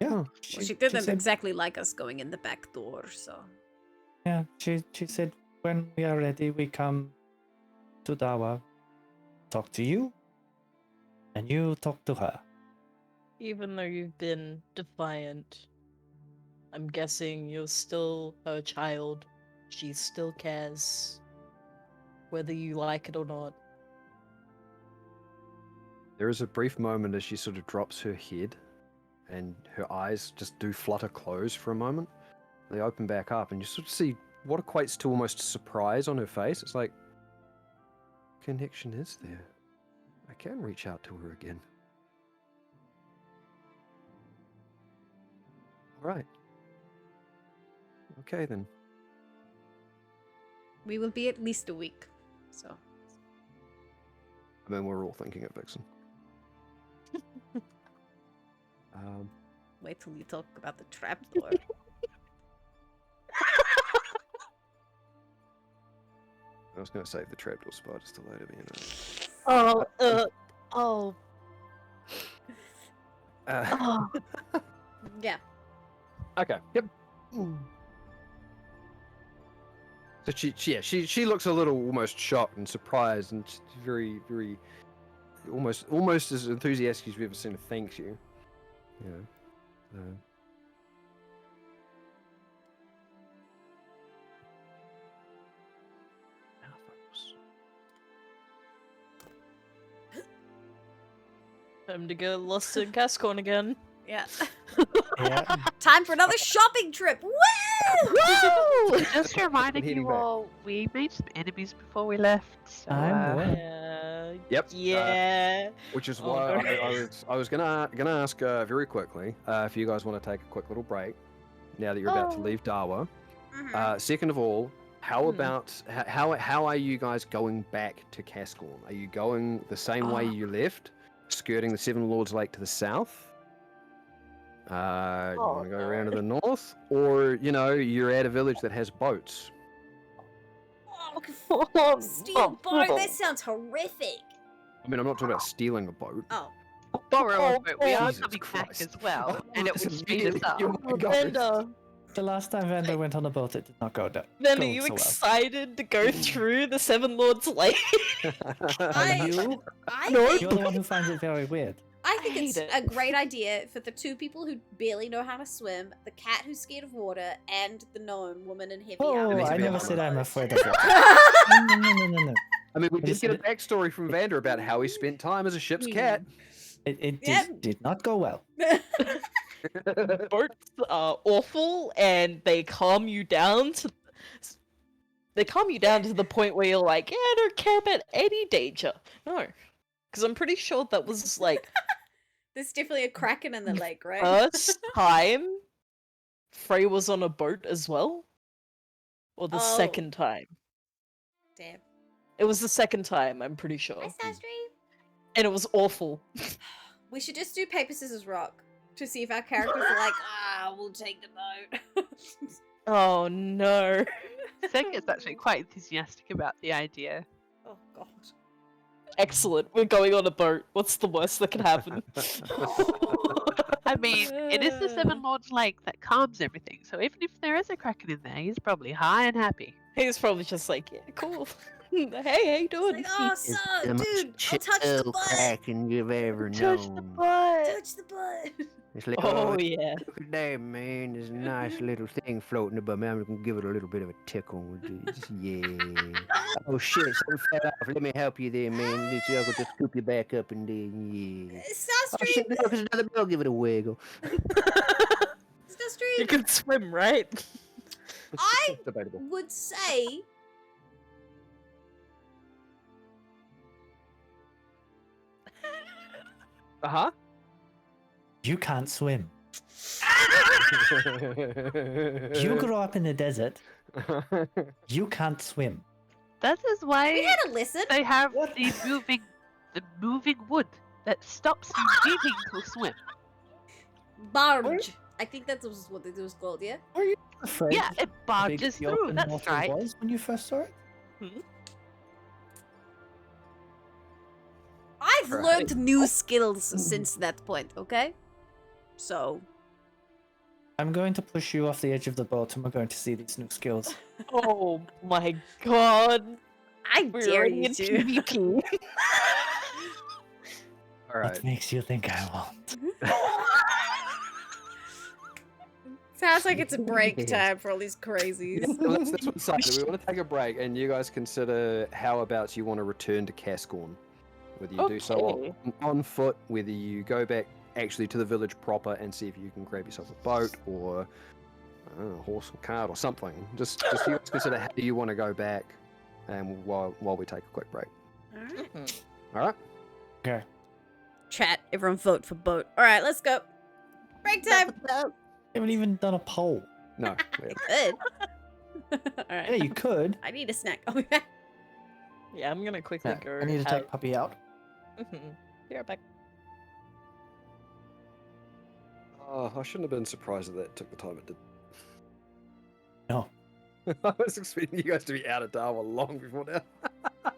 Yeah. Well, she didn't said, exactly like us going in the back door, so. Yeah, she said when we are ready, we come to Darwa, talk to you, and you talk to her. Even though you've been defiant, I'm guessing you're still her child. She still cares, whether you like it or not. There is a brief moment as she sort of drops her head and her eyes just do flutter close for a moment. They open back up and you sort of see what equates to almost surprise on her face. It's like, connection is there. I can reach out to her again. All right. Okay then. We will be at least a week, so. I mean, we're all thinking of Vixen. Wait till you talk about the trapdoor. I was going to save the trapdoor spot just to later, but you know. Oh. Yeah. Okay. Yep. So she looks a little almost shocked and surprised, and she's very, very, almost as enthusiastic as you've ever seen her thank you. Yeah. Now, folks. Time to get lost in Kasqorn again. Yeah. Yeah. Time for another shopping trip. Woo! Woo! Just reminding Heading you back. all, we made some enemies before we left. So, I'm aware. Yeah. Yep. Yeah. Which is Oh, why no. I was gonna ask very quickly if you guys want to take a quick little break now that you're about to Oh. leave Darwa. Mhm. Second of all, how about how are you guys going back to Kasqorn? Are you going the same way you left, skirting the Seven Lords Lake to the south? You want to go around to the north, or you're at a village that has boats? Oh, steal boat? That sounds horrific. I mean, I'm not talking about stealing a boat. Oh. borrow a boat. We are Jesus coming back Christ. as well, and it would speed us up. Oh my God. Vanda, The last time Vander went on a boat, it did not go down. Vanda, go you so well. excited to go through the Seven Lords Lake? I You? think, You're the one who finds it very weird. I think I it's hate a it. great idea for the two people who barely know how to swim, the cat who's scared of water, and the gnome woman in heavy Oh, armor. needs to I be never on said a I'm boat. afraid of it. No. I mean, we I did just get a said backstory from Vander about how he spent time as a ship's cat. It Yep. did not go well. Boats are awful, and they calm you down to the point where you're like, yeah, I don't care about any danger. No, because I'm pretty sure that was like There's definitely a kraken in the lake, right? first time Frey was on a boat as well, or the Oh. second time. Damn. It was the second time, I'm pretty sure, Hi, Sastry. and it was awful. We should just do paper, scissors, rock to see if our characters are like, we'll take the boat. Oh no. Sek is actually quite enthusiastic about the idea. Oh, God. Excellent. We're going on a boat. What's the worst that can happen? I mean, it is the Seven Lords Lake that calms everything, so even if there is a kraken in there, he's probably high and happy. He's probably just like, yeah, cool. Hey, how you doing? Like, oh, so, dude, I'll touch the butt. Kraken you've ever Touch the known. butt. Touch the butt. It's like, Oh yeah. look at that, man. There's a nice little thing floating above me. I'm gonna give it a little bit of a tickle. Yeah. Oh shit, something fell off. Let me help you there, man. This I'll just scoop you back up and then, yeah. Oh Sastry. shit, look, there's another bell. Give it a wiggle. You Sastry. can swim, right? I Debatable. would say Uh-huh. You can't swim. You grew up in the desert. You can't swim. That is we why had a listen. they have the moving wood. that stops you needing to swim. Barge. I think that's what it was called, yeah? Are you afraid? Yeah, it of how big barges the through. open That's water right. was when you first saw it? I've Right. learned new skills since that point, okay? So. I'm going to push you off the edge of the boat and we're going to see these new skills. Oh my god. I We're dare already you in to. PvP. All right. What makes you think I won't? Sounds like it's a break Yes. time for all these crazies. So let's decide that we want to take a break, and you guys consider how about you want to return to Kasqorn. Whether you do so Okay. on foot, whether you go back actually to the village proper and see if you can grab yourself a boat or I don't know, a horse or cart or something. Just you guys consider how do you want to go back, and while we take a quick break. Alright. Mhm. All right. Okay. Chat, everyone vote for boat. Alright, let's go. Break time! You haven't even done a poll. No. we I haven't. could. Yeah, Alright. you could. I need a snack. I'll be back. Yeah, I'm gonna quickly Yeah, go. I need to take out. Puppy out. Be right back. Oh, I shouldn't have been surprised that took the time it did. No. I was expecting you guys to be out of Darwa long before now.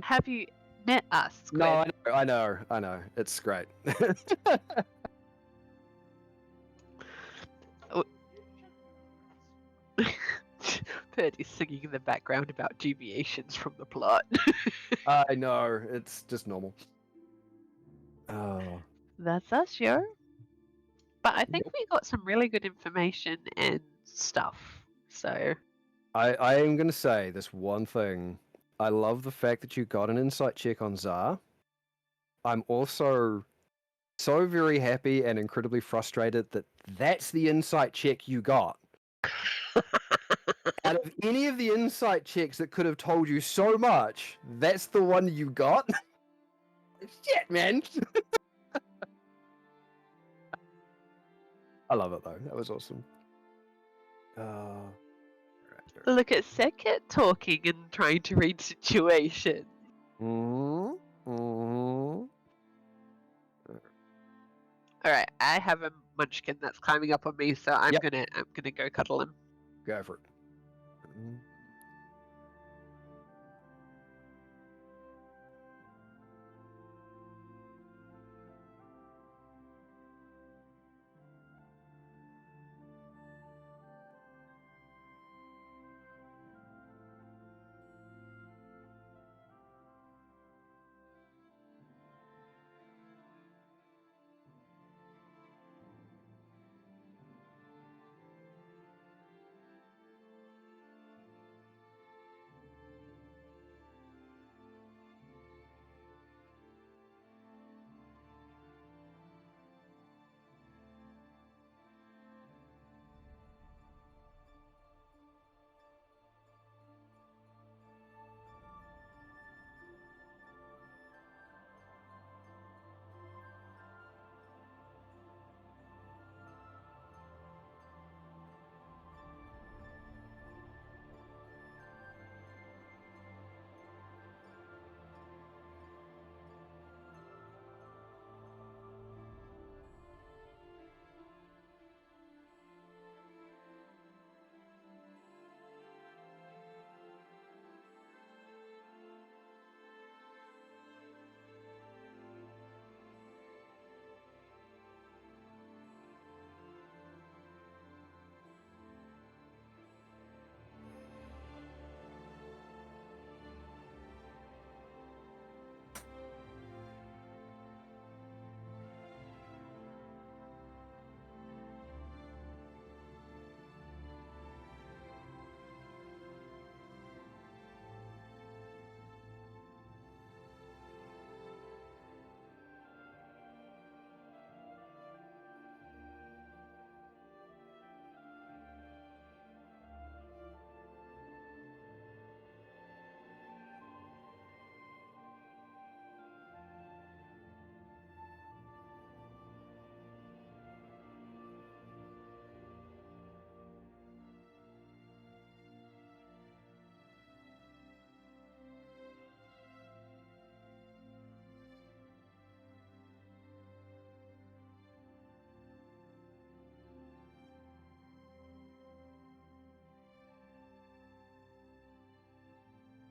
Have you met us, Squid? No, I know. It's great. Purdy's singing in the background about deviations from the plot. I know. It's just normal. Oh. That's us, yo. But I think we got some really good information and stuff. So I am going to say this one thing. I love the fact that you got an insight check on Zar. I'm also so very happy and incredibly frustrated that that's the insight check you got. Out of any of the insight checks that could have told you so much, that's the one you got? Shit, man. I love it though. That was awesome. look at Sekit talking and trying to read situations. Alright, I have a munchkin that's climbing up on me, so I'm Yep. gonna go cuddle him. Go for it.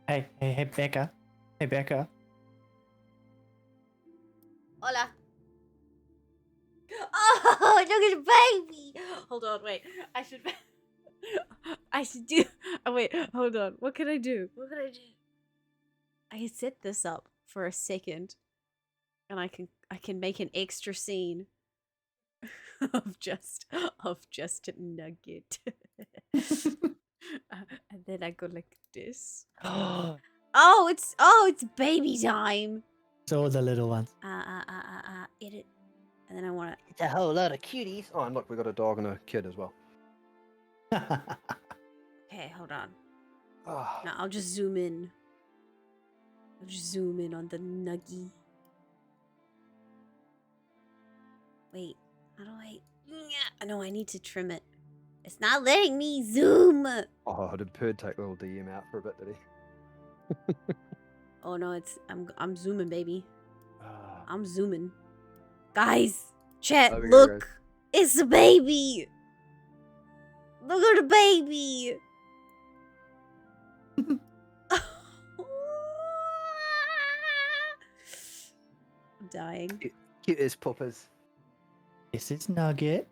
Hey, Becca. Hey, Becca. Hola. Oh, look at the baby. Hold on, wait. I should do. Oh, wait, hold on. What can I do? What can I do? I can set this up for a second, and I can make an extra scene of just a nugget. And then I go like this. Oh, it's baby time. So the little ones. Edit. And then I want to. It's a whole lot of cuties. Oh, and look, we got a dog and a kid as well. Okay, hold on. Oh. Now I'll just zoom in. I'll just zoom in on the nuggy. Wait, how do I? I know I need to trim it. It's not letting me zoom. Oh, did Purd take little DM out for a bit, did he? Oh no, I'm zooming, baby. Ah. I'm zooming. Guys, chat, Over here, look. guys. It's a baby. Look at the baby. I'm dying. Cutest puppers. This is Nugget.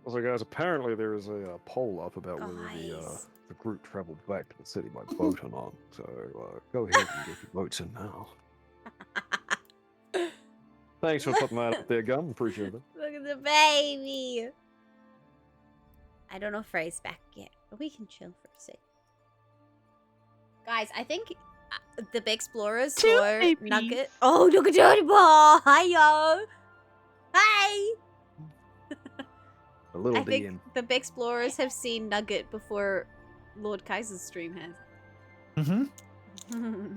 Also, guys, apparently there is a poll up about whether Guys. the group travelled back to the city by boat or not. So go ahead and get your votes in now. Thanks for putting that up there, Gum. Appreciate it. Look at the baby. I don't know Frey's back yet, but we can chill for a sec. Guys, I think the Big Explorers Two saw babies. Nugget. Oh, look at Dirty Boy. Hi, yo. Hi. A little I think DM. the Big Explorers have seen Nugget before Lord Kaiser's stream has. Mm-hmm.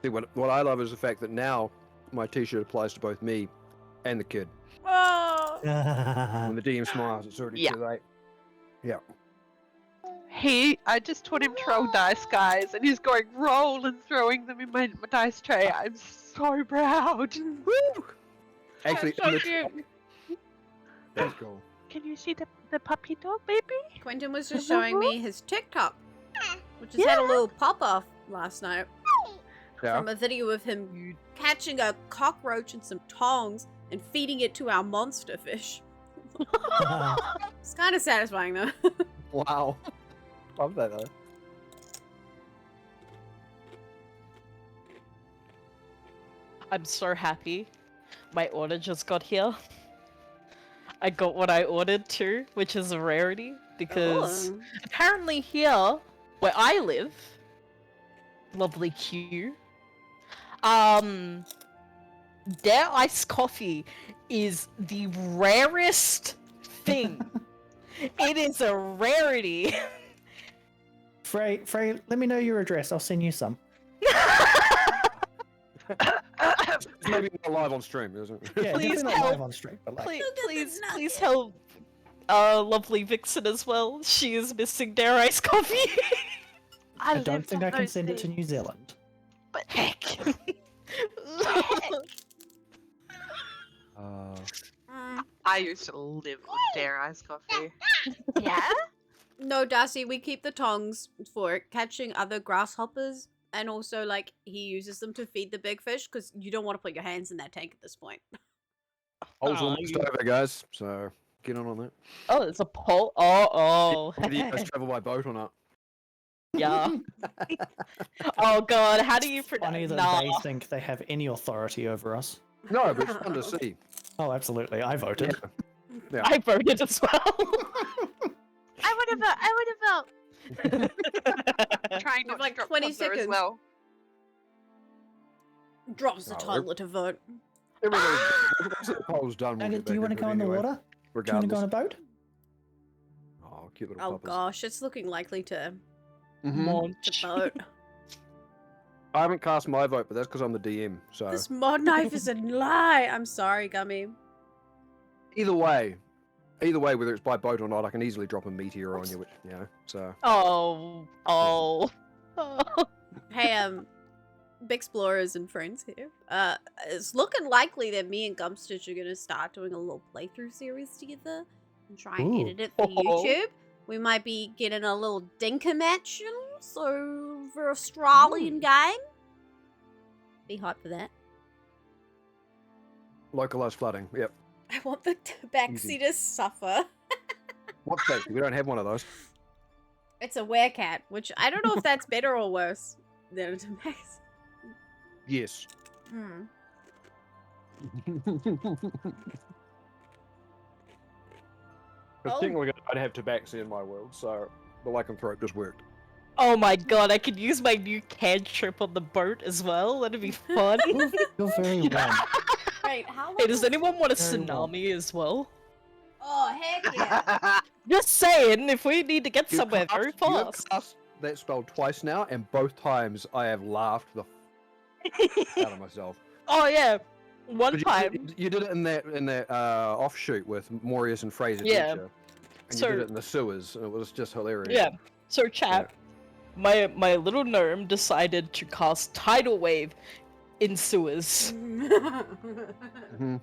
See, what I love is the fact that now my T-shirt applies to both me and the kid. Oh. When the DM smiles, it's already Yeah. too late. Yeah. I just taught him to roll dice, guys, and he's going roll and throwing them in my dice tray. I'm so proud. Woo! Actually, That's so in the- cute. that's cool. Can you see the puppy dog, baby? Quentin was just showing me his TikTok, which has had a little pop-off last night Yeah. from a video of him catching a cockroach and some tongs and feeding it to our monster fish. It's kind of satisfying, though. Wow. Love that though. I'm so happy. My order just got here. I got what I ordered too, which is a rarity because Oh. apparently here, where I live, lovely Q, their iced coffee is the rarest thing. It is a rarity. Frey, let me know your address. I'll send you some. It's maybe not live on stream, isn't it? Yeah, Please definitely not help. live on stream, but like, Please, Look at the please nugget. help. Lovely Vixen as well. She is missing their iced coffee. I lived don't think on I can those send it to things, New Zealand. But Heck. I used to live on Dare Ice Coffee. Yeah? No, Darcy, we keep the tongs for catching other grasshoppers, and also, like, he uses them to feed the big fish, because you don't want to put your hands in that tank at this point. Polls Aw, almost you- over, guys. So get on that. Oh, it's a poll. Oh. Whether you guys travel by boat or not. Yeah. Oh god, how do you Funny pronounce? that Nah. they think they have any authority over us. No, but it's fun to see. Oh, absolutely. I voted. Yeah. I voted as well. I would have trying You have not like to drop 20 toddler as seconds. well. Drops the Oh, toddler to vote. Once the poll's done, we'll And get do you back want to into go it in the anyway, water? Do you want to Regardless. go on a boat? Oh, cute little Oh puppers. gosh, it's looking likely to Mhm. Munch. vote. I haven't cast my vote, but that's because I'm the DM. So This mod knife is a lie. I'm sorry, Gummy. either way, whether it's by boat or not, I can easily drop a meteor on you, which So Oh. Oh. Hey, Big Explorers and friends here. It's looking likely that me and Gumstitch are gonna start doing a little playthrough series together and try and Ooh. edit it for Oh. YouTube. We might be getting a little dinker match so for Australian game. Be hyped for that. Localized flooding. Yep. I want the tabaxi to suffer. What's that? We don't have one of those. It's a werecat, which I don't know if that's better or worse than a tabaxi. Yes. Hmm. Technically, I'd have tabaxi in my world, so the lycanthrope just worked. Oh my god, I could use my new cantrip on the boat as well. That'd be fun. You're very warm. Wait, how long? Hey, does anyone want a Very well. tsunami as well? Oh, heck yeah. Just saying, if we need to get somewhere very You have fast. cast that spell twice now, and both times I have laughed the out of myself. Oh yeah, one 'Cause time. you did it in that offshoot with Morius and Fraser. Yeah. Teacher, and So- you did it in the sewers, and it was just hilarious. Yeah. So chat, my little gnome decided to cast tidal wave in sewers. Mhm.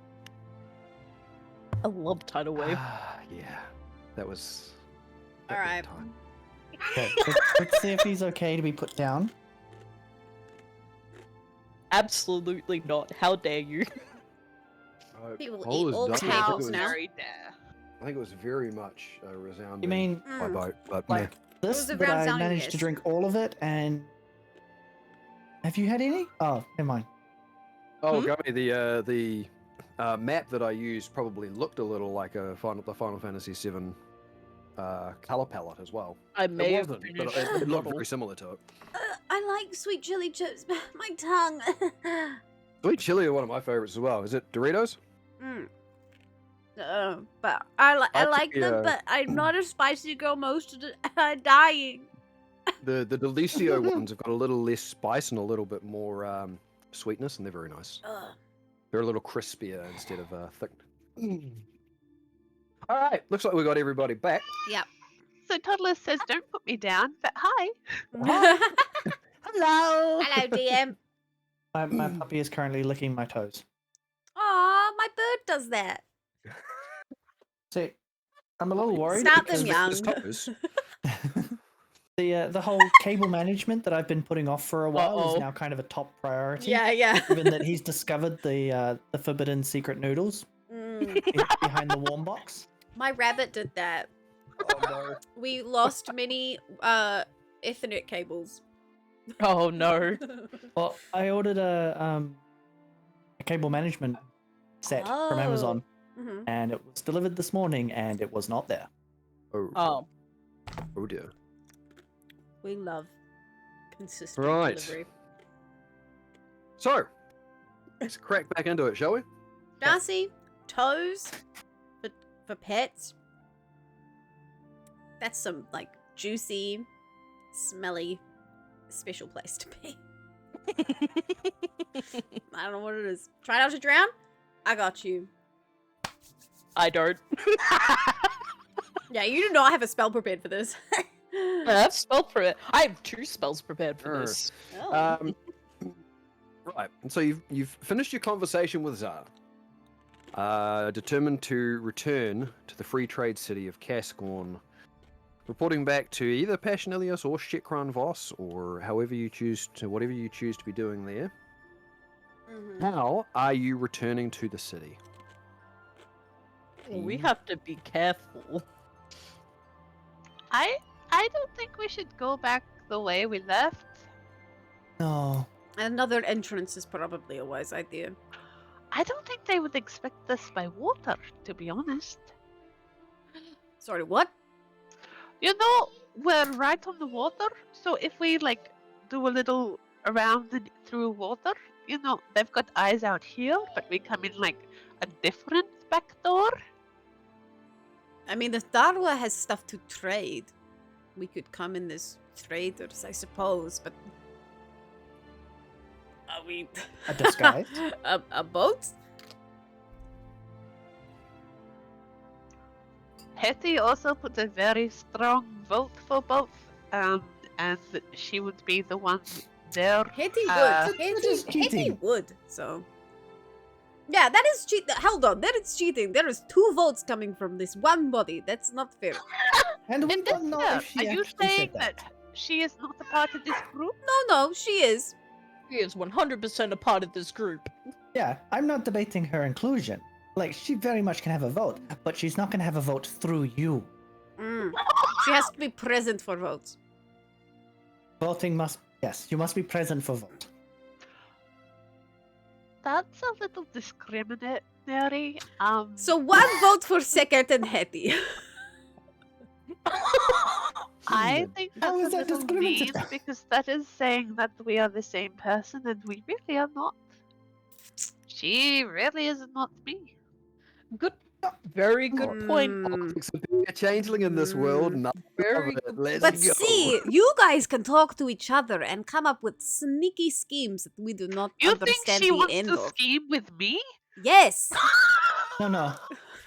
I love tidal wave. Yeah, that was. All right. time. Okay, let's see if he's okay to be put down. Absolutely not. How dare you? People Paul eat was all done. the I think it cows was- now. Very dare. I think it was very much a resounding You mean by boat, but like this? was a But round I sounding managed to yes. drink all of it, and have you had any? Oh, never mind. oh, Hmm? Gummy, the map that I used probably looked a little like the Final Fantasy VII color palette as well. I may It have wasn't, but finished it the looked bottle. very similar to it. I like sweet chili chips, but my tongue. Sweet chili are one of my favorites as well. Is it Doritos? Mm. But I I like took them, the, but I'm not a spicy girl most of the I'm dying. The Delicio ones have got a little less spice and a little bit more sweetness, and they're very nice. Ugh. They're a little crispier instead of thick. All right, looks like we got everybody back. So Toddler says, "Don't put me down," but hi. Hello. Hello, DM. My puppy is currently licking my toes. Aw, my bird does that. See, I'm a little worried Start them because young. His toes. the whole cable management that I've been putting off for a while Uh-oh. is now kind of a top priority. Yeah. Given that he's discovered the forbidden secret noodles Mm. behind the warm box. My rabbit did that. Oh no. We lost many Ethernet cables. Oh no. Well, I ordered a cable management set from Amazon, Mhm. and it was delivered this morning, and it was not there. Oh. Oh dear. We love consistent Right. delivery. So, let's crack back into it, shall we? Darcy, toes for pets. That's some like juicy, smelly, special place to be. I don't know what it is. Try not to drown? I got you. I don't. Yeah, you do not have a spell prepared for this. I have spell prepared. I have 2 spells prepared for this. Oh. Right, and so you've finished your conversation with Zara. Determined to return to the free trade city of Kasqorn, reporting back to either Passionilius or Shekran Voss, or whatever you choose to be doing there. Mhm. How are you returning to the city? We have to be careful. I don't think we should go back the way we left. No. Another entrance is probably a wise idea. I don't think they would expect us by water, to be honest. Sorry, what? You know, we're right on the water, so if we like do a little around through water, you know, they've got eyes out here, but we come in like a different back door. I mean, the Darwa has stuff to trade. We could come in as traders, I suppose, but... Are we... A disguise? a boat? Hetty also put a very strong vote for both, and she would be the one there. Hetty would. Uh, That is Hetty cheating. would, so... Yeah, that is cheat. Hold on, that is cheating. There is 2 votes coming from this one body. That's not fair. And we And don't know that's if she fair. Are you actually saying said that. she is not a part of this group? No, she is. She is 100% a part of this group. Yeah, I'm not debating her inclusion. Like, she very much can have a vote, but she's not going to have a vote through you. She has to be present for votes. Voting must... Yes, you must be present for vote. That's a little discriminatory. So 1 vote for Sekert and Hetty. I think How that's is a that little mean discriminatory? because that is saying that we are the same person and we really are not. She really is not me. Good. Very good point. It's a changeling in this world. Nothing of Very it. good Let's But go. see, you guys can talk to each other and come up with sneaky schemes that we do not You think understand she the wants end to of. scheme with me? Yes. No.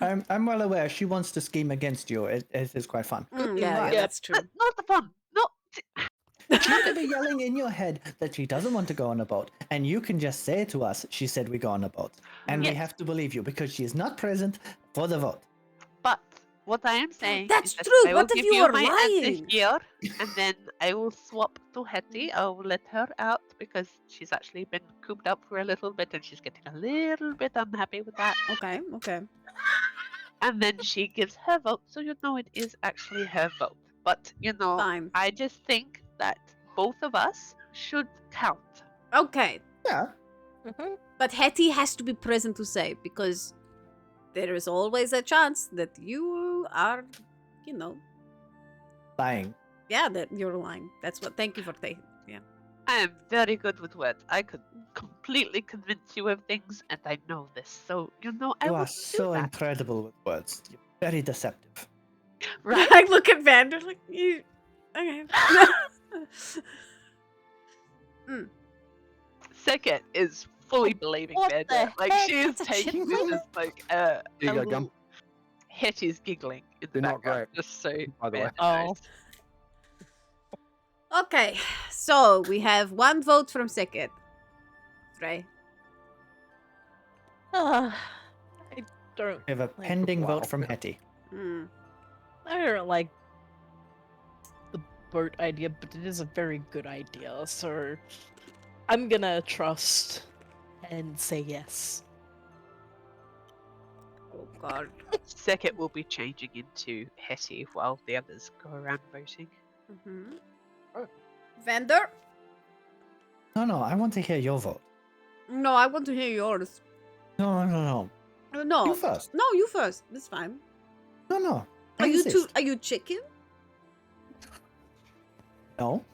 I'm well aware she wants to scheme against you. It is quite fun. Yeah, that's true. But not the fun. Not. She could be yelling in your head that she doesn't want to go on a boat, and you can just say to us, she said we go on a boat. And we Yes. have to believe you because she is not present for the vote. But what I am saying That's is that true. I will What if give you are my answer lying? here, and then I will swap to Hetty. I will let her out because she's actually been cooped up for a little bit, and she's getting a little bit unhappy with that. Okay. And then she gives her vote, so you know it is actually her vote. But Fine. I just think that both of us should count. Okay. Yeah. But Hetty has to be present to say, because there is always a chance that you are, Lying. yeah, that you're lying. That's what. Thank you for taking. Yeah. I am very good with words. I could completely convince you of things, and I know this. So I You will are do so that. incredible with words. You're very deceptive. Right? I look at Vander like you. Okay. Second is fully believing What Vander. the Like heck? she is That's a taking chipmunk? this as like Here you a go, little- Gum. Hetty's giggling in the They're not background, great, just so by the way. Vander knows. Okay. So we have 1 vote from Seked. Right. I don't. We have a Like, pending wow. vote from Hetty. I don't like the boat idea, but it is a very good idea. So I'm gonna trust and say yes. Oh God. Second will be changing into Hetty while the others go around voting. Vander? No, I want to hear your vote. No, I want to hear yours. No. No. You first. No, you first. That's fine. No. I Are you too? insist. Are you chicken? No.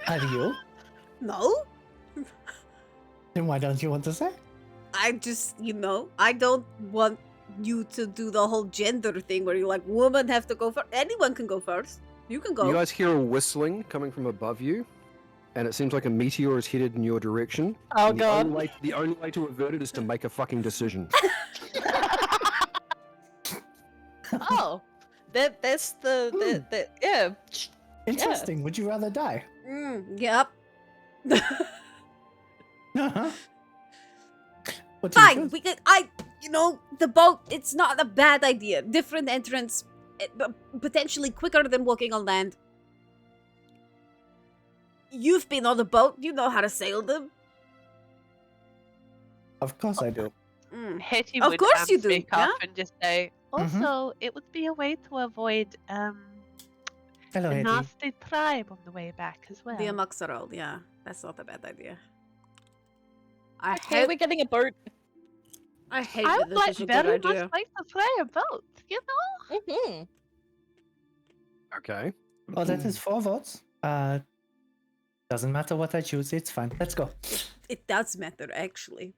Are you? No. Then why don't you want to say? I just, I don't want you to do the whole gender thing where you're like, women have to go first. Anyone can go first. You can go. You guys hear a whistling coming from above you, and it seems like a meteor is headed in your direction. Oh and God. The only way to avert it is to make a fucking decision. Oh, that's the yeah. Interesting. Would you rather die? Yep. Uh-huh. What do you Fine. choose? We could. The boat. It's not a bad idea. Different entrance, potentially quicker than walking on land. You've been on the boat. You know how to sail them. Of course I do. Hetty Of would course you do, speak up yeah? and just say, Mhm. also, it would be a way to avoid Hello, a Hetty. nasty tribe on the way back as well. The Amoxarol. Yeah, that's not a bad idea. I Okay, hate. we're getting a boat. I hate I that would this like is a good very idea. much like to fly a boat, Mm-hmm. Okay. Well, that is 4 votes. Doesn't matter what I choose. It's fine. Let's go. It does matter, actually.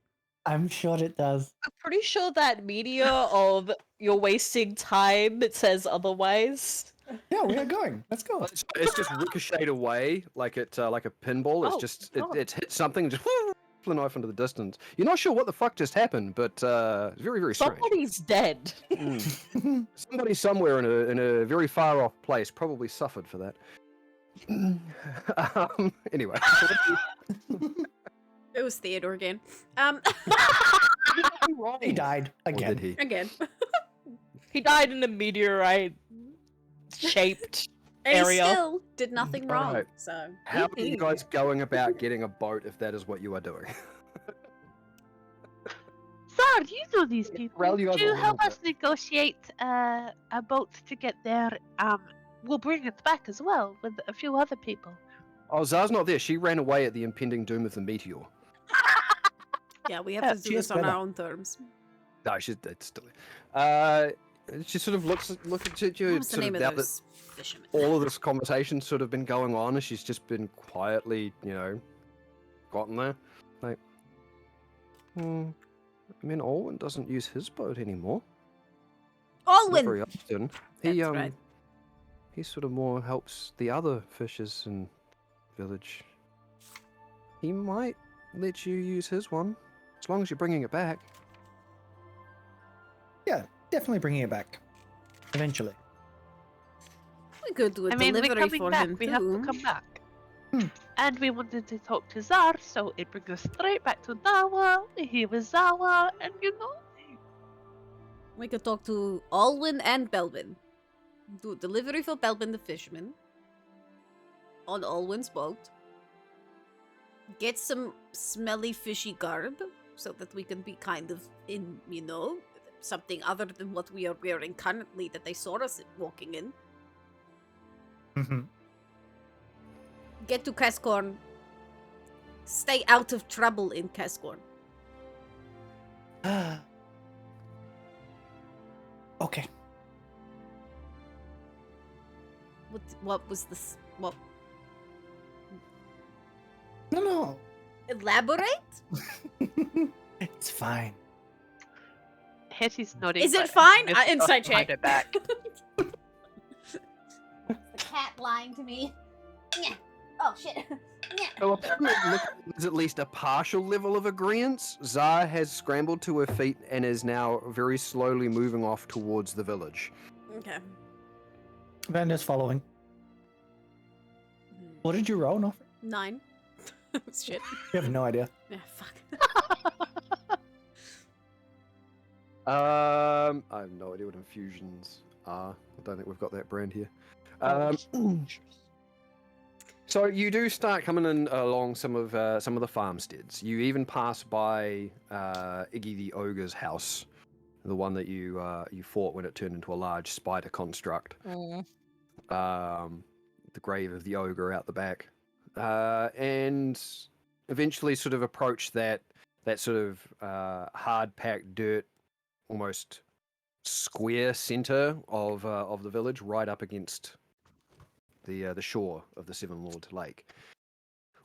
I'm sure it does. I'm pretty sure that media of you're wasting time. It says otherwise. Yeah, we are going. Let's go. It's just ricocheted away like like a pinball. It's Oh, just oh. it's hit something and just flew off into the distance. You're not sure what the fuck just happened, but it's very, very strange. Somebody's dead. Somebody somewhere in a very far off place probably suffered for that. Anyway. It was Theodore again. He died Or again. did he? Again. He died in a meteorite shaped And he area. still did nothing wrong. Right. So How are you guys going about getting a boat if that is what you are doing? Sir, you know these people. Rel, you guys Would you are help little us negotiate a boat to get there? We'll bring it back as well with a few other people. Oh, Zar's not there. She ran away at the impending doom of the meteor. yeah, we have Yeah, to do she this is on better. our own terms. No, it's still. She sort of looks at you. What was the sort name of of now that those fishermen? all of this conversation's sort of been going on, and she's just been quietly, gotten there. Like, I mean, Olwen doesn't use his boat anymore. Not very Olwen! often. He That's right. he sort of more helps the other fishers in village. He might let you use his one, as long as you're bringing it back. Yeah, definitely bringing it back. Eventually. We could do a I mean, we're delivery coming for back. him We too. have to come back. Hmm. And we wanted to talk to Zar, so it brings us straight back to Darwa. Here with Zawa, and We could talk to Alwyn and Belvin. Do delivery for Belvin the fisherman. On Alwyn's boat. Get some smelly fishy garb so that we can be kind of in, something other than what we are wearing currently that they saw us walking in. Mm-hmm. Get to Kasqorn. Stay out of trouble in Kasqorn. Okay. What was this? What? No. Elaborate? It's fine. Hetty's nodding. Is it but fine? Miss is Insight behind check. her back. The cat lying to me. Yeah. Oh shit. Yeah. So upon look, there's at least a partial level of agreement. Zar has scrambled to her feet and is now very slowly moving off towards the village. Okay. Vanda's following. What did you roll, Nothing? 9. Shit. You have no idea. Yeah, fuck. I have no idea what infusions are. I don't think we've got that brand here. So you do start coming in along some of the farmsteads. You even pass by Iggy the Ogre's house, the one that you fought when it turned into a large spider construct. The grave of the ogre out the back, and eventually sort of approach that sort of hard packed dirt, almost square center of the village, right up against the shore of the Seven Lord Lake,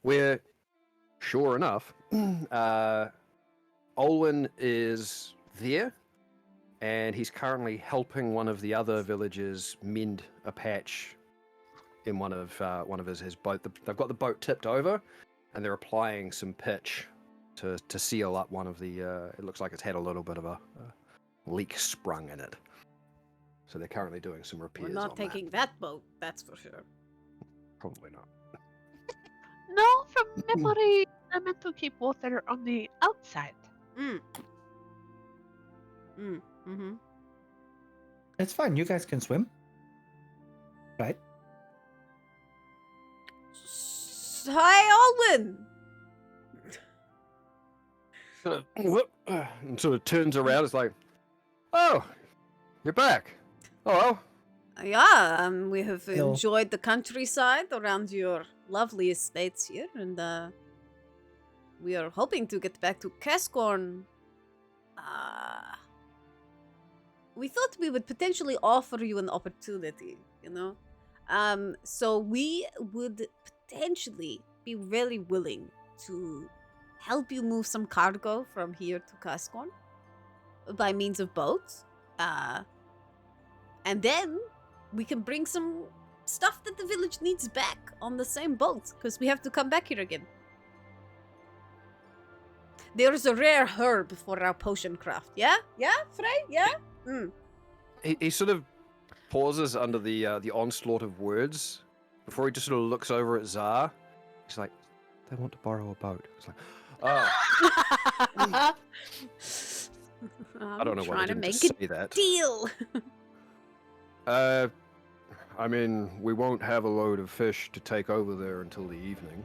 where, sure enough, Olwen is there, and he's currently helping one of the other villagers mend a patch in one of his boat. They've got the boat tipped over, and they're applying some pitch to seal up one of the. It looks like it's had a little bit of a leak sprung in it. So they're currently doing some repairs. We're not on taking that boat, that's for sure. Probably not. No, from memory, I meant to keep water on the outside. Mm-hmm. It's fine. You guys can swim. Right? Hi, Alwyn! And sort of turns around. It's like, oh, you're back. Oh well. Yeah, we have Hello. enjoyed the countryside around your lovely estates here, and we are hoping to get back to Kasqorn. We thought we would potentially offer you an opportunity, so we would potentially be very willing to help you move some cargo from here to Kasqorn by means of boats. And then we can bring some stuff that the village needs back on the same boat, because we have to come back here again. There's a rare herb for our potion craft. Yeah? Yeah, Frey? Yeah? He sort of pauses under the onslaught of words before he just sort of looks over at Zar. He's like, they want to borrow a boat. It's like, oh, I don't know why trying they to didn't make just a say that. deal. I mean, we won't have a load of fish to take over there until the evening.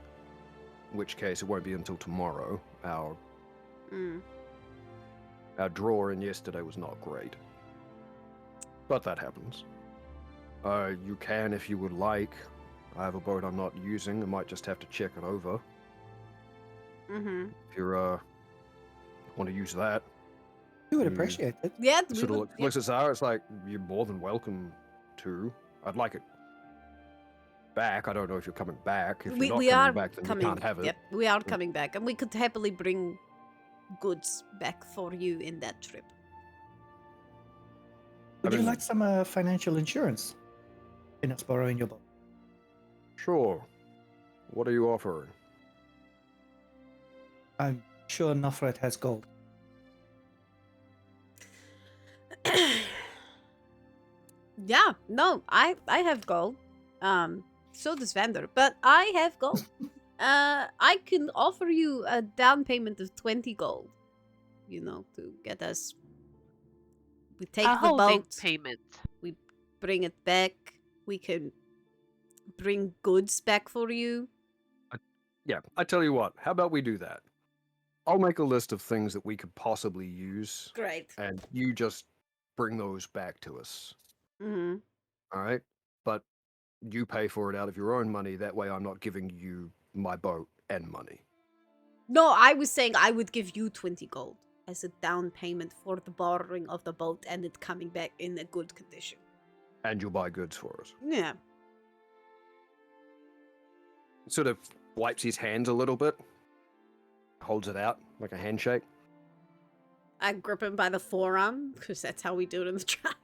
In which case, it won't be until tomorrow. Our draw in yesterday was not great. But that happens. You can if you would like. I have a boat I'm not using. I might just have to check it over. If you're, want to use that. We would appreciate it. Yeah, Sort of looks at Zara, it's like, you're more than welcome to. I'd like it back. I don't know if you're coming back. If you're not coming back, then you can't have it. Yep, we are coming back, and we could happily bring goods back for you in that trip. Would you like some financial insurance in us borrowing your boat? Sure. What are you offering? I'm sure Nofret has gold. Yeah, no, I have gold. So does Vander, but I have gold. I can offer you a down payment of 20 gold. You know, to get us. We take A the whole big boat. payment. We bring it back. We can bring goods back for you. Yeah, I tell you what. How about we do that? I'll make a list of things that we could possibly use. Great. And you just bring those back to us. Mm-hmm. All right? But you pay for it out of your own money. That way I'm not giving you my boat and money. No, I was saying I would give you 20 gold as a down payment for the borrowing of the boat and it coming back in a good condition. And you'll buy goods for us. Yeah. Sort of wipes his hands a little bit. Holds it out like a handshake. I grip him by the forearm, because that's how we do it in the tribe.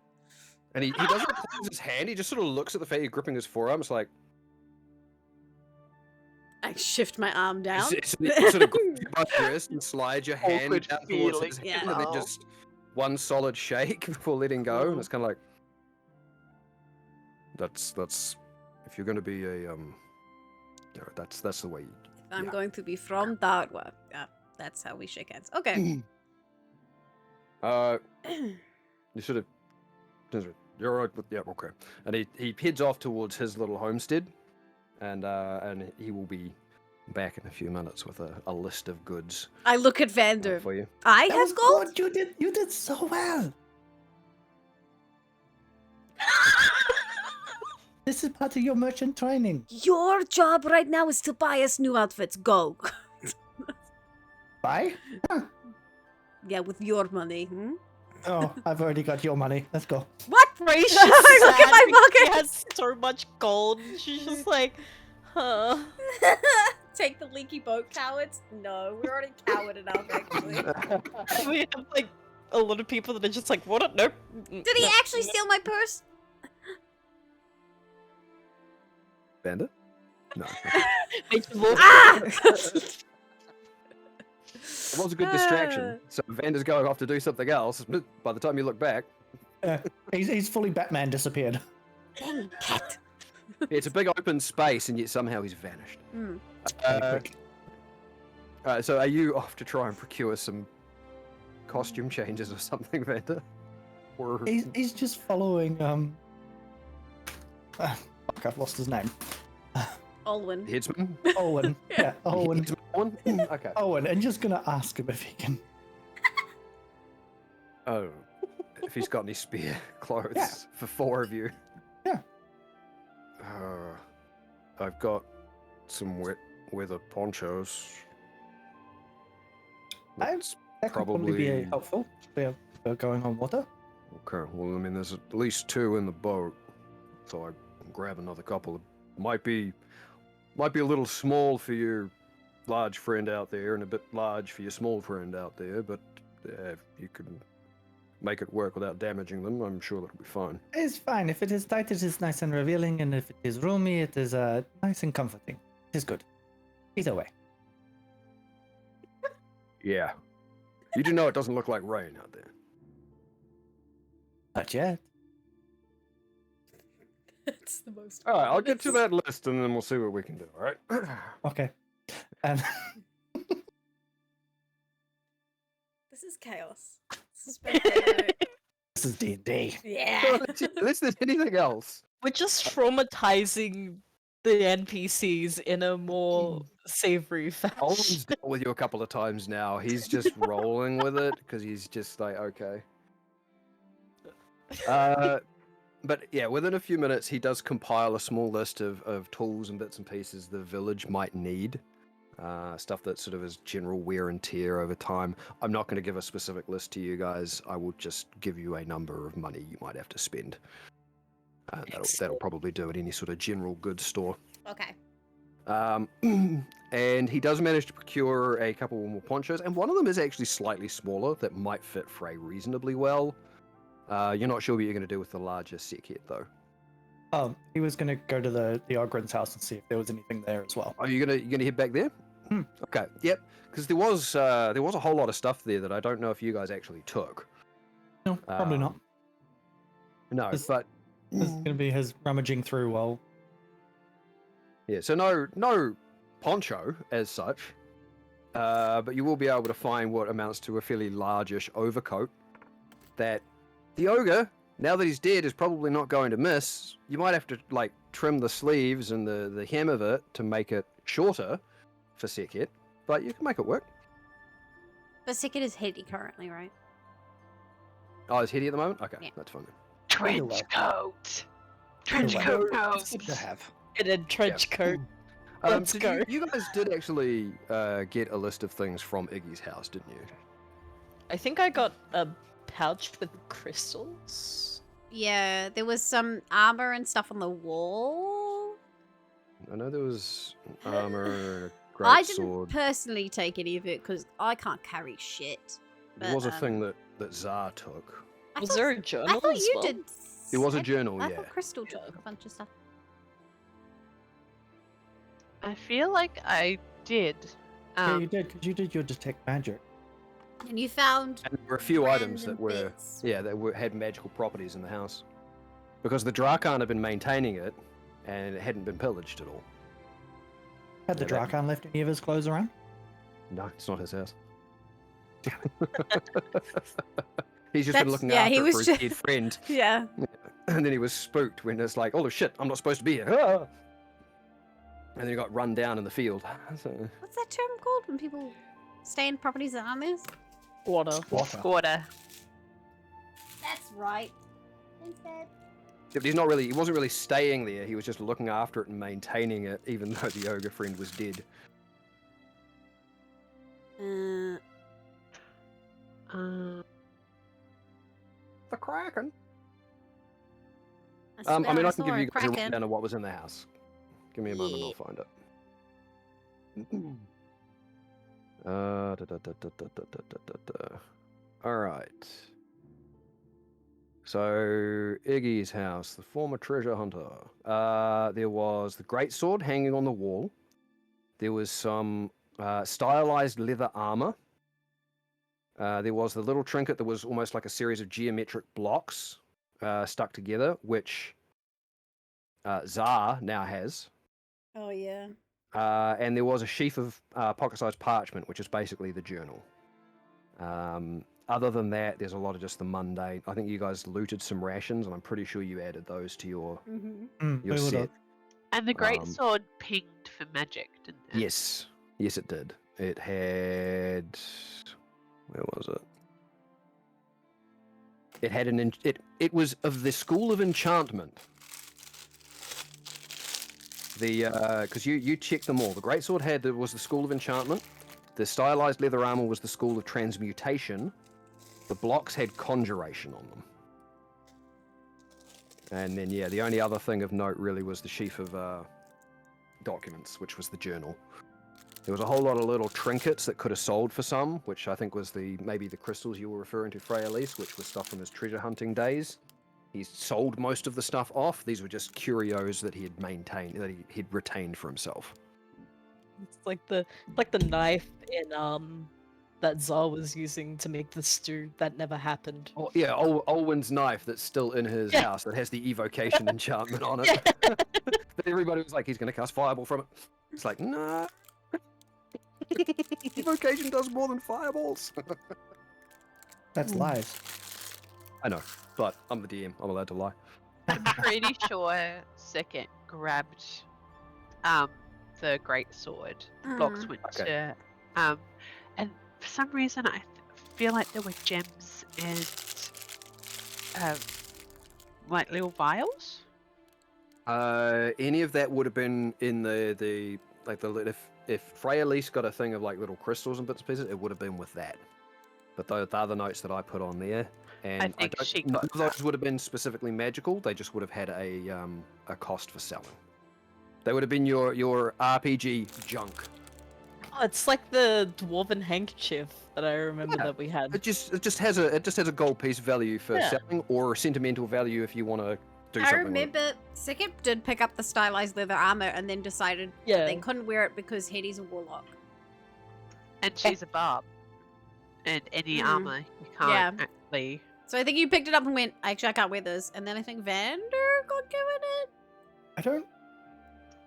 And he doesn't close his hand. He just sort of looks at the fact you're gripping his forearm. It's like... I shift my arm down. It sort of grabs you by the wrist and slides your hand Awkward down towards feeling. his hand, Yeah. and then just one solid shake before letting go. And it's kind of like... That's... If you're going to be a... Yeah, that's the way you... If I'm yeah. going to be from Darwa. Yeah, that's how we shake hands. Okay. You sort of... You're all right with... Yeah, okay. And he heads off towards his little homestead. And he will be back in a few minutes with a list of goods I look at Vander. for you. I That was have gold? good. You did so well. This is part of your merchant training. Your job right now is to buy us new outfits. Go. Bye. Yeah, with your money. Hmm? Oh, I've already got your money. Let's go. What? Ray's Look just at my sad because She pocket. has so much gold. She's just like, huh. Take the leaky boat, cowards? No, we're already coward enough, actually. We have like a lot of people that are just like, what? Nope. Did he actually steal my purse? Bandit? No. Ah! It was a good distraction. So Vander's going off to do something else. By the time you look back, He's fully Batman disappeared. Dang cat. it's a big open space, and yet somehow he's vanished. Hmm. So are you off to try and procure some costume changes or something, Vander? Or He's just following. Fuck, I've lost his name. Olwen. Headsman? Owen. Yeah, Owen. Headsman one? Okay. Owen, and just gonna ask him if he can. Oh, if he's got any spare clothes Yeah. for 4 of you. Yeah. I've got some wet weather ponchos. That's That could probably be Probably- helpful. We're going on water. okay. Well, I mean, there's at least 2 in the boat, so I can grab another couple. It might be a little small for your large friend out there, and a bit large for your small friend out there. But if you can make it work without damaging them, I'm sure that'll be fine. It's fine. If it is tight, it is nice and revealing, and if it is roomy, it is nice and comforting. It is good. Either way. Yeah. You do know it doesn't look like rain out there. Not yet. That's the most. All right, I'll get to that list, and then we'll see what we can do. All right. Okay. And This is chaos. This is bad. this This is D&D. Yeah. Unless there's anything else. We're just traumatizing the NPCs in a more savory fashion. Owen's dealt with you a couple of times now. He's just rolling with it because he's just like, okay. But yeah, within a few minutes, he does compile a small list of tools and bits and pieces the village might need. Stuff that sort of is general wear and tear over time. I'm not going to give a specific list to you guys. I will just give you a number of money you might have to spend. That'll probably do at any sort of general goods store. Okay. And he does manage to procure a couple more ponchos, and one of them is actually slightly smaller that might fit Frey reasonably well. You're not sure what you're going to do with the larger set head, though. He was going to go to the Ogren's house and see if there was anything there as well. Oh, you're gonna head back there? Okay, yep. Because there was a whole lot of stuff there that I don't know if you guys actually took. No, probably not. No, This- but This is going to be his rummaging through while... yeah. So no poncho as such, but you will be able to find what amounts to a fairly largish overcoat that the ogre, now that he's dead, is probably not going to miss. You might have to like trim the sleeves and the hem of it to make it shorter for Sekhet, but you can make it work. But Sekhet is heady currently, right? Oh, is Hetty at the moment? Okay, Yeah. that's fine then. Trench coat. Trench coat It's knows. good to have. In a trench coat. Let's Did go. You guys did actually get a list of things from Iggy's house, didn't you? I think I got a pouch with crystals. Yeah, there was some armor and stuff on the wall. I know there was armor and a great I didn't sword. personally take any of it because I can't carry shit. There was a but, thing that Zar took. I Was thought- there a journal I thought as you well? did. It was a Seb. journal, I yeah. thought Crystal took a bunch of stuff. I feel like I did. Yeah, you did, because you did your detect magic. And you found And there were a few items that random were, bits. had magical properties in the house. Because the Drakan had been maintaining it, and it hadn't been pillaged at all. Had the Yeah, that- Drakan left any of his clothes around? No, it's not his house. He's just been That's- looking yeah, after he it was for his just- dead friend. Yeah. And then he was spooked when it's like, oh shit, I'm not supposed to be here. Ah! And then he got run down in the field. So, What's that term called when people stay in properties that aren't theirs? Water. Squatter. That's right. Thanks, Dad. but he wasn't really staying there. He was just looking after it and maintaining it, even though the ogre friend was dead. The Kraken. I mean, I can give you guys a rundown of what was in the house. Give me a moment, Yeah. I'll find it. Da, da, da, da, da, da, da, da, da. All right. So, Iggy's house, the former treasure hunter. There was the greatsword hanging on the wall. There was some stylized leather armor. There was the little trinket that was almost like a series of geometric blocks stuck together, which Zar now has. Oh yeah. And there was a sheaf of pocket-sized parchment, which is basically the journal. Other than that, there's a lot of just the mundane. I think you guys looted some rations, and I'm pretty sure you added those to your We set. would've. And the great Um, sword pinged for magic, didn't it? Yes, yes, it did. It had. Where was it? It had an. It was of the school of enchantment. Because you checked them all. The greatsword was the school of enchantment. The stylized leather armor was the school of transmutation. The blocks had conjuration on them. And then the only other thing of note really was the sheaf of documents, which was the journal. There was a whole lot of little trinkets that could have sold for some, which I think was maybe the crystals you were referring to, Frey Elise, which was stuff from his treasure hunting days. He's sold most of the stuff off. These were just curios that he had maintained, that he'd retained for himself. It's like the knife in that Zar was using to make the stew that never happened. Oh yeah, Olwen's knife that's still in his Yeah. house that has the evocation enchantment on it. But everybody was like, he's going to cast fireball from it. It's like, nah. Evocation does more than fireballs. That's lies. I know, but I'm the DM. I'm allowed to lie. I'm pretty sure Sickit grabbed the great sword. The blocks went Okay. to and for some reason I feel like there were gems and like little vials. Any of that would have been in the if Freya at least got a thing of like little crystals and bits and pieces, it would have been with that. But the other notes that I put on there, and I think she none got of those would have been specifically magical. They just would have had a cost for selling. They would have been your RPG junk. Oh, it's like the dwarven handkerchief that I remember Yeah. that we had. It just has a gold piece value for Yeah. selling, or sentimental value if you want to do I something. with it. remember Sikip did pick up the stylized leather armor and then decided that they Yeah. couldn't wear it because Hetty's a warlock. and she's a barb. And any Mm. armor you can't Yeah. actually. So I think you picked it up and went, actually, I can't wear this. And then I think Vander got given it. I don't.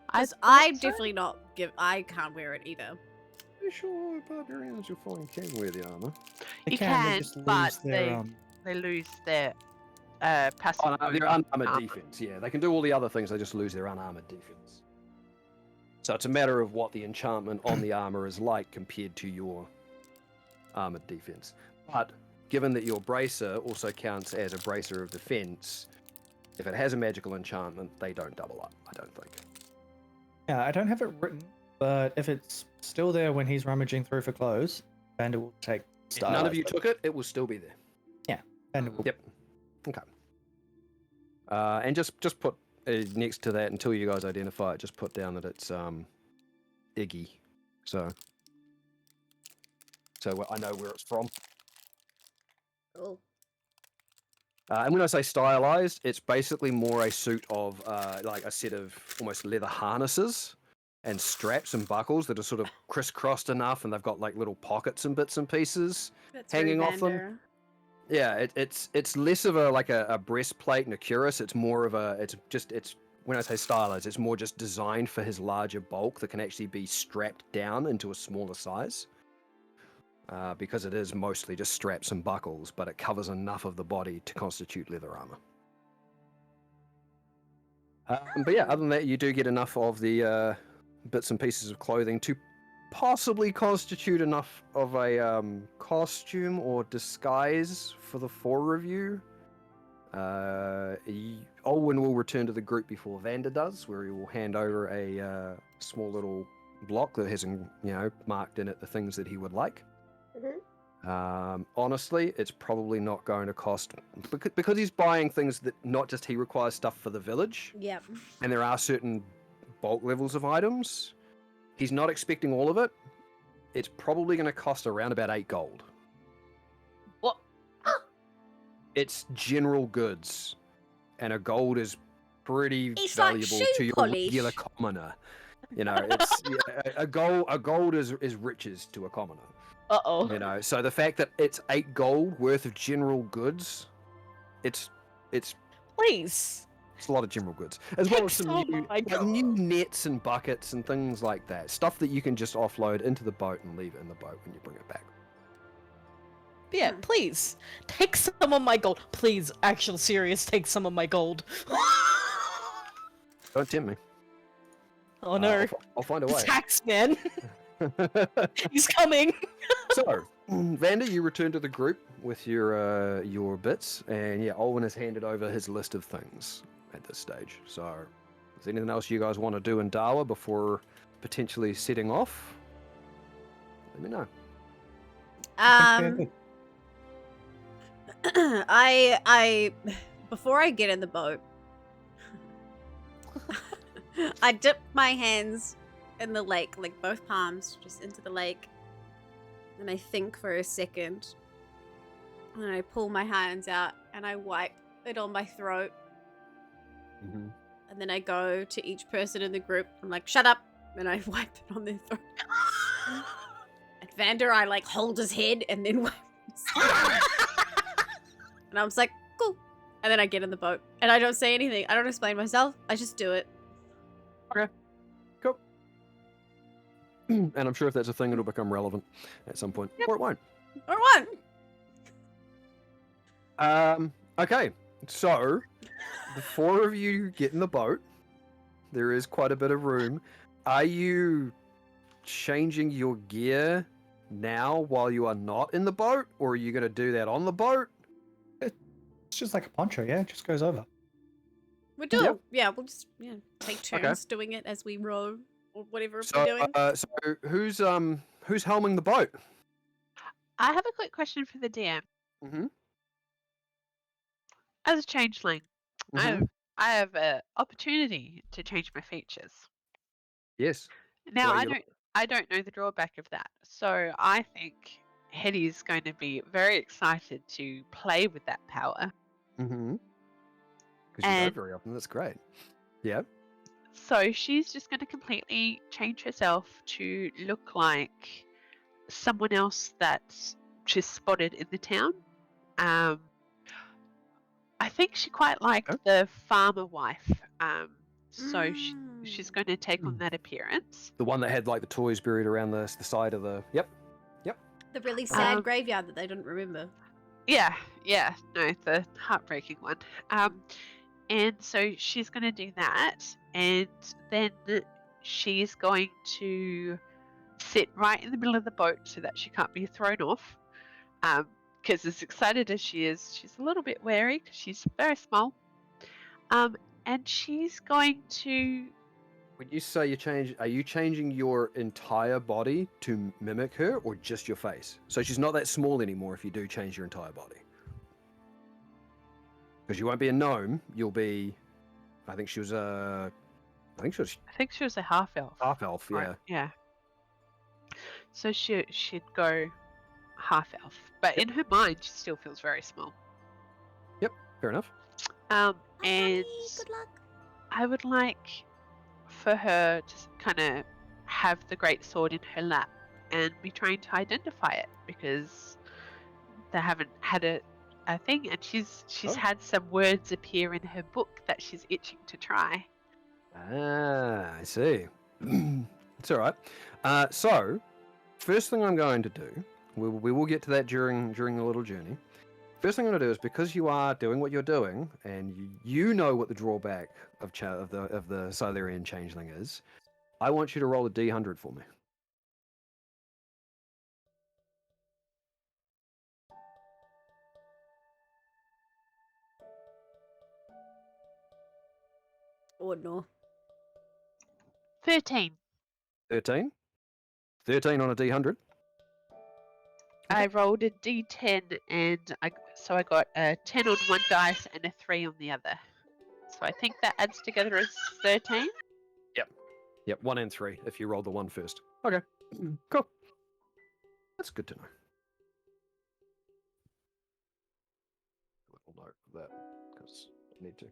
Because thought I so. definitely not give. I can't wear it either. Are you sure barbarians you'll find can wear the armor? They You can, can, they just lose but their they lose their passive. Oh, no, their move unarmored armor. defense. Yeah, they can do all the other things. They just lose their unarmored defense. So it's a matter of what the enchantment on the armor is like compared to your armored defense. But given that your bracer also counts as a bracer of defense, if it has a magical enchantment, they don't double up. I don't think. Yeah, I don't have it written, but if it's still there when he's rummaging through for clothes, Vander will take If style. none of you took it, it will still be there. Vander will. Yep. Okay. And just put next to that until you guys identify it. Just put down that it's Iggy. So I know where it's from. Cool. And when I say stylized, it's basically more a suit of like a set of almost leather harnesses and straps and buckles that are sort of crisscrossed enough, and they've got like little pockets and bits and pieces. That's Hanging very off them? Vander. Yeah, it's less of a breastplate and a cuirass. It's more of it's when I say stylized, it's more just designed for his larger bulk that can actually be strapped down into a smaller size. Because it is mostly just straps and buckles, but it covers enough of the body to constitute leather armor. But yeah, other than that, you do get enough of the bits and pieces of clothing to possibly constitute enough of a costume or disguise for the four of you. Olwen will return to the group before Vander does, where he will hand over a small little block that has, marked in it the things that he would like. Honestly, it's probably not going to cost because he's buying things that not just he requires stuff for the village, Yep. and there are certain bulk levels of items. He's not expecting all of it. It's probably going to cost around about 8 gold. What? It's general goods, and a gold is pretty It's like valuable shoe to your polish. regular commoner. It's a gold is riches to a commoner. Uh-oh. So the fact that it's 8 gold worth of general goods, it's Please. a lot of general goods, as well as some Oh new, my like God. new nets and buckets and things like that. Stuff that you can just offload into the boat and leave it in the boat when you bring it back. But yeah, please. Take some of my gold. Please, actual serious, take some of my gold. Don't tempt me. Oh no. I'll find a The way. tax man. He's coming. So, Vander, you return to the group with your bits, and yeah, Olwen has handed over his list of things at this stage. So, is there anything else you guys want to do in Darwa before potentially setting off? Let me know. I before I get in the boat, I dip my hands in the lake, like both palms, just into the lake. And I think for a second. And then I pull my hands out and I wipe it on my throat. Mm-hmm. And then I go to each person in the group. I'm like, shut up. And I wipe it on their throat. And Vander, I like hold his head and then wipe his And I was like, cool. And then I get in the boat. And I don't say anything. I don't explain myself. I just do it. Okay. Cool. And I'm sure if that's a thing, it'll become relevant at some point. Yep. Or it won't. Or what? Okay, so the four of you get in the boat. There is quite a bit of room. Are you changing your gear now while you are not in the boat, or are you going to do that on the boat? It's just like a poncho, yeah. It just goes over. We'll do Yep. Yeah, we'll just take Okay. turns doing it as we row or whatever So, we're doing. so who's helming the boat? I have a quick question for the DM. Mm-hmm. As a changeling, Mm-hmm. I have an opportunity to change my features. Yes. Now Well, I don't know the drawback of that. So I think Hetty's going to be very excited to play with that power. Mm-hmm. Because you And don't very often. That's great. Yeah. so she's just going to completely change herself to look like someone else that she's spotted in the town. I think she quite liked Okay. the farmer wife. So she's going to take on Mm. that appearance. The one that had like the toys buried around the side of the. Yep. The really sad Um, graveyard that they didn't remember. Yeah, no, the heartbreaking one. And so she's going to do that, and then she's going to sit right in the middle of the boat so that she can't be thrown off. Because as excited as she is, she's a little bit wary because she's very small. And she's going to. When you say are you changing your entire body to mimic her, or just your face? So she's not that small anymore if you do change your entire body. Because you won't be a gnome, you'll be. I think she was a half elf. half elf. Yeah. Right, yeah. So she'd go half elf, but in her mind, she still feels very small. Yep. Fair enough. And Good luck. I would like for her to kind of have the great sword in her lap and be trying to identify it because they haven't had a thing, and she's had some words appear in her book that she's itching to try. Ah, I see. It's all right. So, first thing I'm going to do, we will get to that during the little journey. First thing I'm going to do is, because you are doing what you're doing, and you know what the drawback of the Sylerian changeling is, I want you to roll a D100 for me. Oh no. 13. 13. 13 on a D100. I rolled a d10 and I got a 10 on one dice and a 3 on the other. So I think that adds together as 13. Yep, 1 and 3 if you roll the 1 first. Okay, cool. That's good to know. Little note of that, because I need to.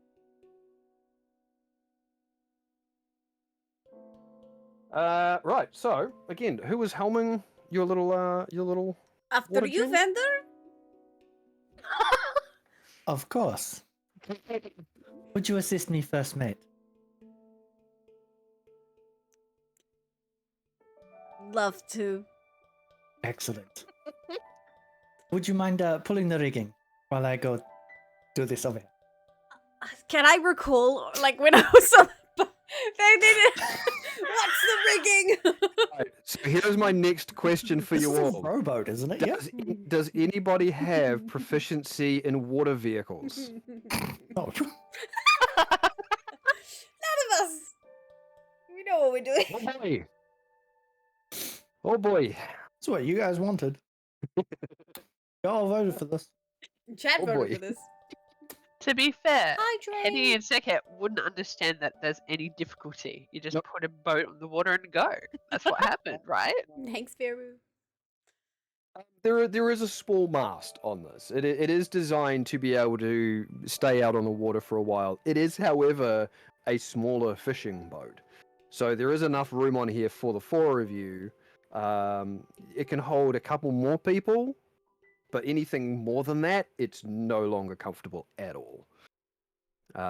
Right, so, again, who was helming your little After water you, genie? Vander? Of course. Would you assist me, first mate? Love to. Excellent. Would you mind pulling the rigging while I go do this over here? Can I recall, like, when I was on they did it. What's the rigging? Right, so here's my next question for This you is all. a rowboat, isn't it? Yeah. Does anybody have proficiency in water vehicles? Oh, None of us. We know what we're doing. Oh boy. Oh boy. that's what you guys wanted. You all voted for this. Chad Oh, voted boy. for this. To be fair, Hi, Henny Trey. and Sekhet wouldn't understand that there's any difficulty. You just Nope. put a boat on the water and go. That's what happened, right? Thanks, Beru. There is a small mast on this. It is designed to be able to stay out on the water for a while. It is, however, a smaller fishing boat. So there is enough room on here for the four of you. It can hold a couple more people, but anything more than that, it's no longer comfortable at all.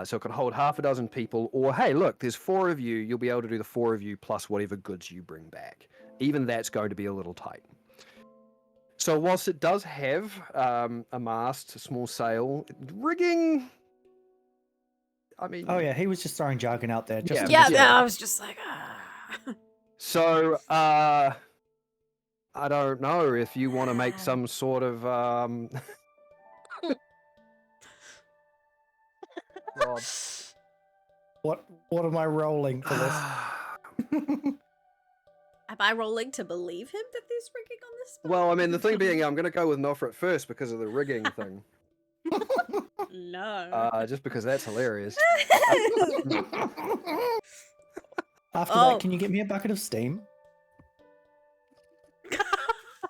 So it can hold half a dozen people, or hey, look, there's four of you. You'll be able to do the four of you plus whatever goods you bring back. Even that's going to be a little tight. So whilst it does have a mast, a small sail, rigging. I mean. Oh yeah, he was just throwing jargon out there. Just Yeah. Yeah, I was just like, So I don't know if you want to make some sort of God. What am I rolling for this? Am I rolling to believe him that there's rigging on this boat? Well, I mean, the thing being, I'm going to go with Nofrit first because of the rigging thing. No. Just because that's hilarious. After that, can you get me a bucket of steam?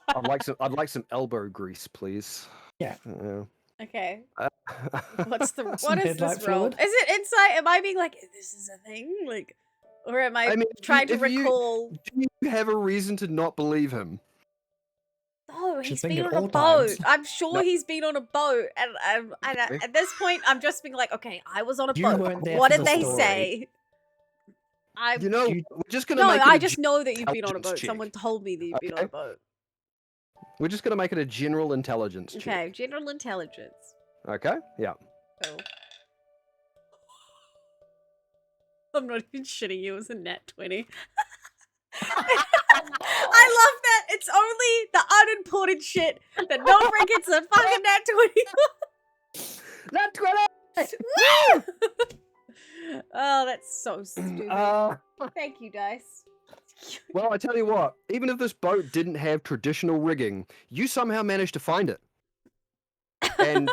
I'd like some elbow grease, please. Yeah. Okay. Uh, What Some is headlight this roll? fluid? Is it insight? Am I being like, this is a thing? Like, or am I, I mean, trying to if you- recall? Do you have a reason to not believe him? Oh, Should he's think been at on a all boat. times. I'm sure No. he's been on a boat, and Okay. at this point, I'm just being like, okay, I was on a You boat. weren't there What for did the they story. say? I You know, You- we're just going to no, make it I a just know that you've been on a intelligence boat. check. Someone told me that you've been on a Okay. boat. We're just going to make it a general intelligence check. Okay, general intelligence. Okay? Yeah. Oh. I'm not even shitting you. It was a nat 20. I love that. It's only the unimportant shit that no friend gets a fucking nat 20. Not 20! Woo! Oh, that's so stupid. Thank you, Dice. Well, I tell you what, even if this boat didn't have traditional rigging, you somehow managed to find it. And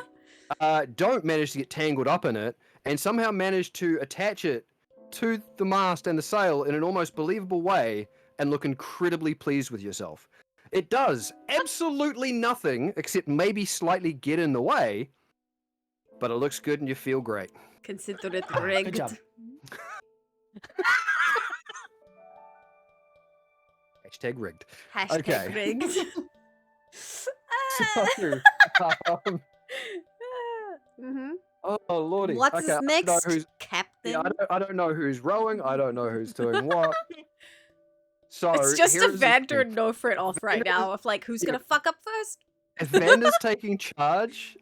don't manage to get tangled up in it, and somehow manage to attach it to the mast and the sail in an almost believable way and look incredibly pleased with yourself. It does absolutely nothing except maybe slightly get in the way, but it looks good and you feel great. Consider it Good rigged. job. Hashtag rigged. Hashtag Okay. rigged. So, Mm-hmm. oh lordy. What's Okay, I don't know next, who's- Captain? Yeah, I don't know who's rowing. I don't know who's doing what. So It's just a here's the Vander thing. and Nofrit off right now of like, who's gonna fuck up first? If Vander's taking charge,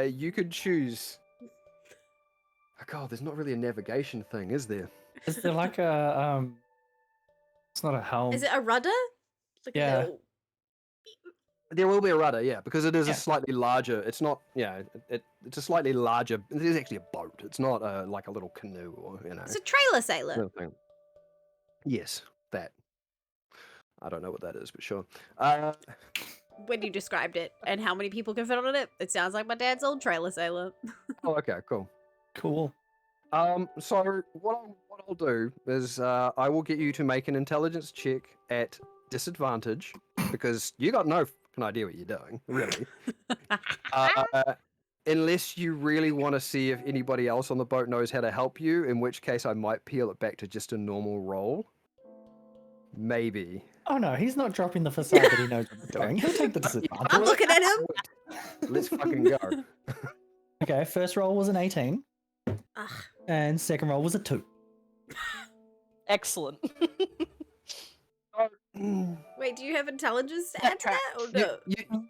you could choose. Oh god, there's not really a navigation thing, is there? Is there like a It's not a helm. Is it a rudder? It's like Yeah. a little... There will be a rudder, yeah, because it is Yeah. a slightly larger. It's not, yeah, it's a slightly larger. It is actually a boat. It's not like a little canoe or It's a trailer sailor. little thing. Yes, that. I don't know what that is, but sure. When you described it and how many people can fit on it, it sounds like my dad's old trailer sailor. Oh, okay, cool. Cool. So what I'll do is I will get you to make an intelligence check at disadvantage because you got no fucking idea what you're doing, really. Unless you really want to see if anybody else on the boat knows how to help you, in which case I might peel it back to just a normal roll. Maybe. Oh no, he's not dropping the facade that he knows what he's doing. He'll take the disadvantage. I'm looking at him. Let's fucking go. Okay, first roll was an 18, Ugh. and second roll was a 2. Excellent. Wait, do you have intelligence to add to that? Or no?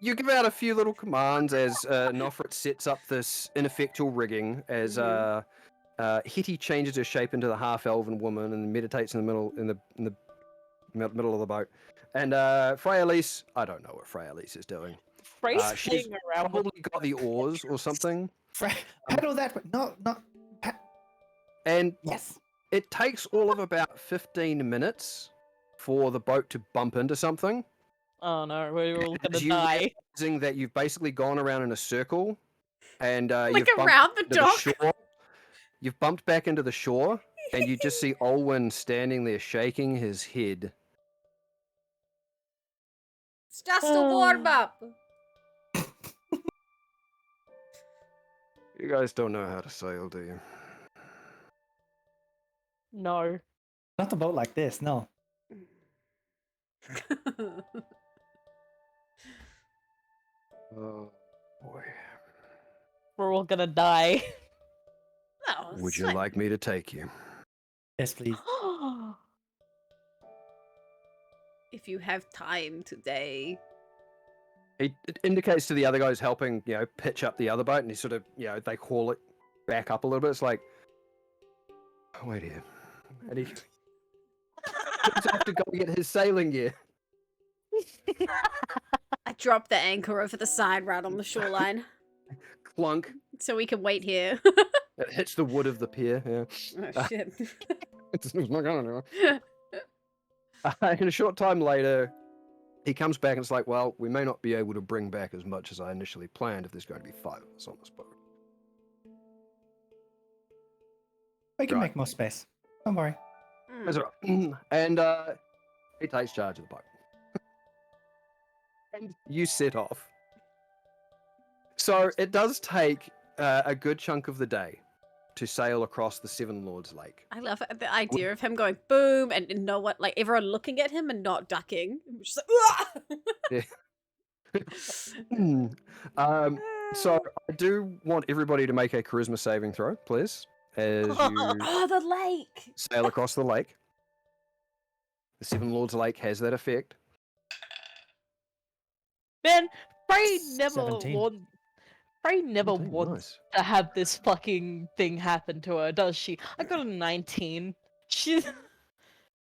You give out a few little commands as Nofrit sets up this ineffectual rigging as Hetty changes her shape into the half-elven woman and meditates in the middle of the boat. And Freya-Lise, I don't know what Freya-Lise is doing. Freya's She's playing around with probably got the oars or something. Pedal that way. No. And Yes. it takes all of about 15 minutes for the boat to bump into something. Oh no, we're all gonna You die. realizing that you've basically gone around in a circle, and Like you've bumped around the into dock? shore. You've bumped back into the shore, and you just see Olwen standing there shaking his head. It's just a warm up. You guys don't know how to sail, do you? No. Not the boat like this, no. Oh boy. We're all gonna die. No, it's Would you fine. like me to take you? Yes, please. If you have time today. It indicates to the other guys helping, pitch up the other boat, and he sort of, they haul it back up a little bit. It's like, oh, wait here. And he goes off to go get his sailing gear. I dropped the anchor over the side right on the shoreline. Clunk. So we can wait here. It hits the wood of the pier, yeah. Oh, shit. It's not going to. And a short time later, he comes back and it's like, well, we may not be able to bring back as much as I initially planned if there's going to be 5 of us on this boat. We can Right. make more space. Don't worry. That's all right. And he takes charge of the boat. And you set off. So it does take a good chunk of the day to sail across the Seven Lords Lake. I love the idea of him going boom and no one, like everyone looking at him and not ducking. Just like, So I do want everybody to make a charisma saving throw, please, as you oh, the lake. sail across the lake. The Seven Lords Lake has that effect. Man, Frey never 17. wants Nice. to have this fucking thing happen to her, does she? I got a 19. She's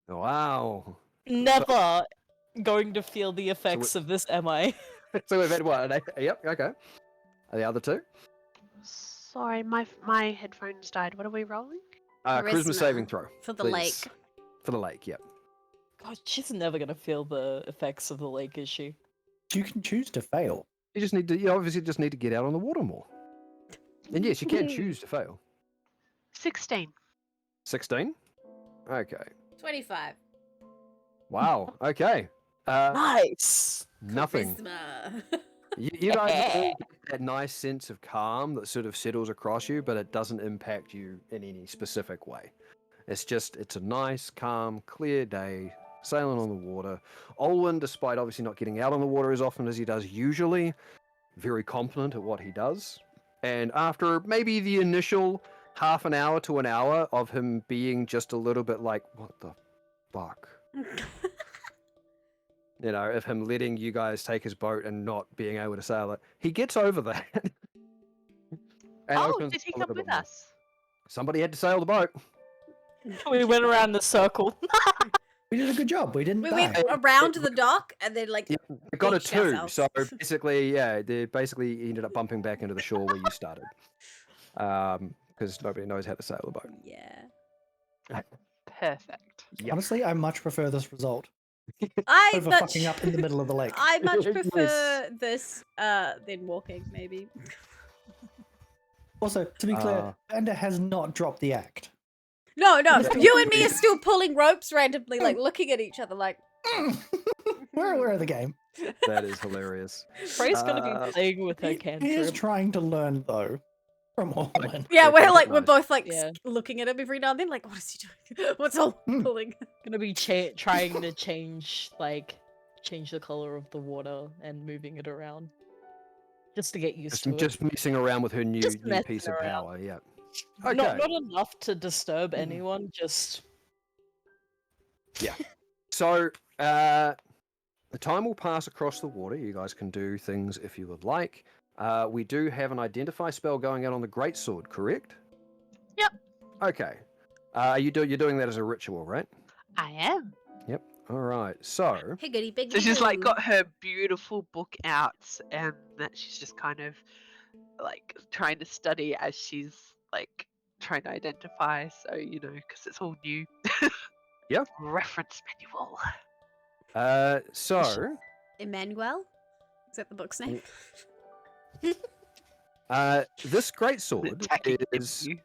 Wow. never going to feel the effects of this, am I? So we've had what? Yep, okay. The other two? Sorry, my headphones died. What are we rolling? Charisma Charisma saving throw. for the please. lake. For the lake, yep. God, she's never gonna feel the effects of the lake, is she? You can choose to fail. You obviously just need to get out on the water more. And yes, you can choose to fail. 16. 16? Okay. 25. Wow, okay. Nice! Nothing. Charisma. You guys all get that nice sense of calm that sort of settles across you, but it doesn't impact you in any specific way. It's a nice, calm, clear day, sailing on the water. Olwen, despite obviously not getting out on the water as often as he does usually, very confident at what he does. And after maybe the initial half an hour to an hour of him being just a little bit like, what the fuck? Of him letting you guys take his boat and not being able to sail it, he gets over that. And Oh, opens did he a come little with bit more. us? Somebody had to sail the boat. We went around the circle. We did a good job. We didn't We die. went around the dock and then like Yeah, it got a beached 2, ourselves. so basically, they basically ended up bumping back into the shore where you started. Because nobody knows how to sail a boat. Yeah. Perfect. Yep. Honestly, I much prefer this result I over much, fucking up in the middle of the lake. I much Yes. prefer this than walking, maybe. Also, to be clear, Vanda has not dropped the act. No, Yeah. you and me are still pulling ropes randomly, like looking at each other like We're aware of the game. That is hilarious. Frey's gonna be playing with her He is cantrip. trying to learn, though, from Orlin. yeah, Okay, we're nice. both like Yeah. looking at him every now and then, like, what is he doing? What's all pulling? Gonna be trying to change the color of the water and moving it around. Just to get used to it. Just messing around with her new Just piece messing of around. power, yeah. Okay. Not enough to disturb anyone, just So, the time will pass across the water. You guys can do things if you would like. We do have an identify spell going out on the greatsword, correct? Yep. Okay. You're doing that as a ritual, right? I am. Yep. All right. So, Hey, goody big. So she's like got her beautiful book out, and that she's just kind of like trying to study as she's like trying to identify. So because it's all new. Yeah. Reference manual. so Emmanuel. Is that the book's name? this greatsword Attacking is you.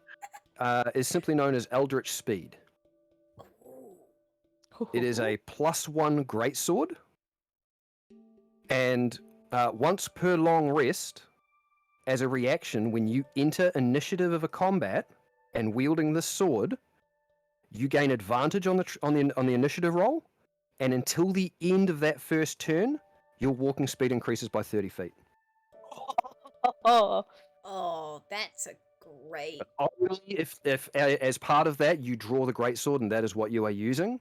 simply known as Eldritch Speed. It is a +1 greatsword, and once per long rest, as a reaction, when you enter initiative of a combat and wielding this sword, you gain advantage on the initiative roll, and until the end of that first turn, your walking speed increases by 30 feet. oh, Oh, that's a great. Only if as part of that you draw the greatsword and that is what you are using,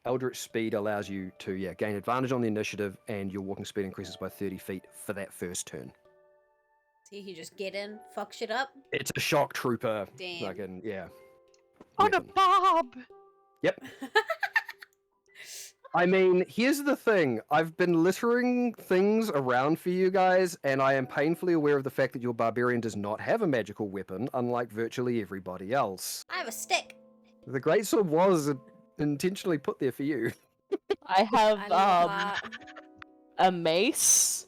Eldritch Speed allows you to gain advantage on the initiative, and your walking speed increases by 30 feet for that first turn. So you just get in, fuck shit up. It's a shock trooper. Damn. Fucking, On a weapon. bob! Yep. I mean, here's the thing. I've been littering things around for you guys, and I am painfully aware of the fact that your barbarian does not have a magical weapon, unlike virtually everybody else. I have a stick. The greatsword was intentionally put there for you. I have I love that. a mace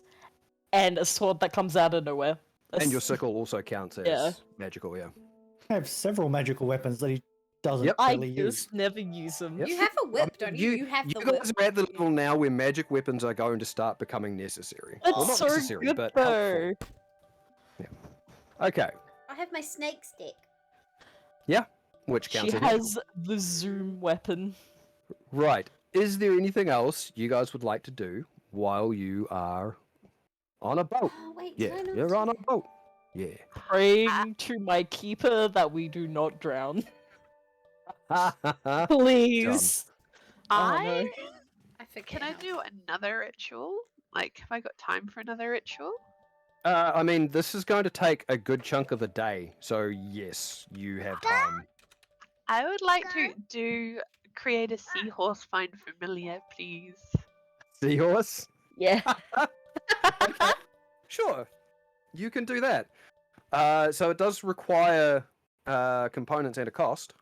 and a sword that comes out of nowhere. And your sickle also counts as magical, I have several magical weapons that he doesn't Yep. I really use. just never use them. Yep. You have a whip, don't you? You have you the guys whip. are at the level now where magic weapons are going to start becoming necessary. That's Well, not so necessary, good but though. helpful. Okay. I have my snake stick. Which counts She as magical. has the zoom weapon. Right. Is there anything else you guys would like to do while you are on a boat? Oh, wait, Yeah, did I not you're on a do- boat. Yeah. Praying to my keeper that we do not drown. Done. Please. Oh, I no. I forget. Can I how- do another ritual? Like, have I got time for another ritual? I mean, this is going to take a good chunk of the day, so yes, you have time. I would like to create a seahorse find familiar, please. Seahorse? Yeah. Okay. Sure. You can do that. So it does require components and a cost.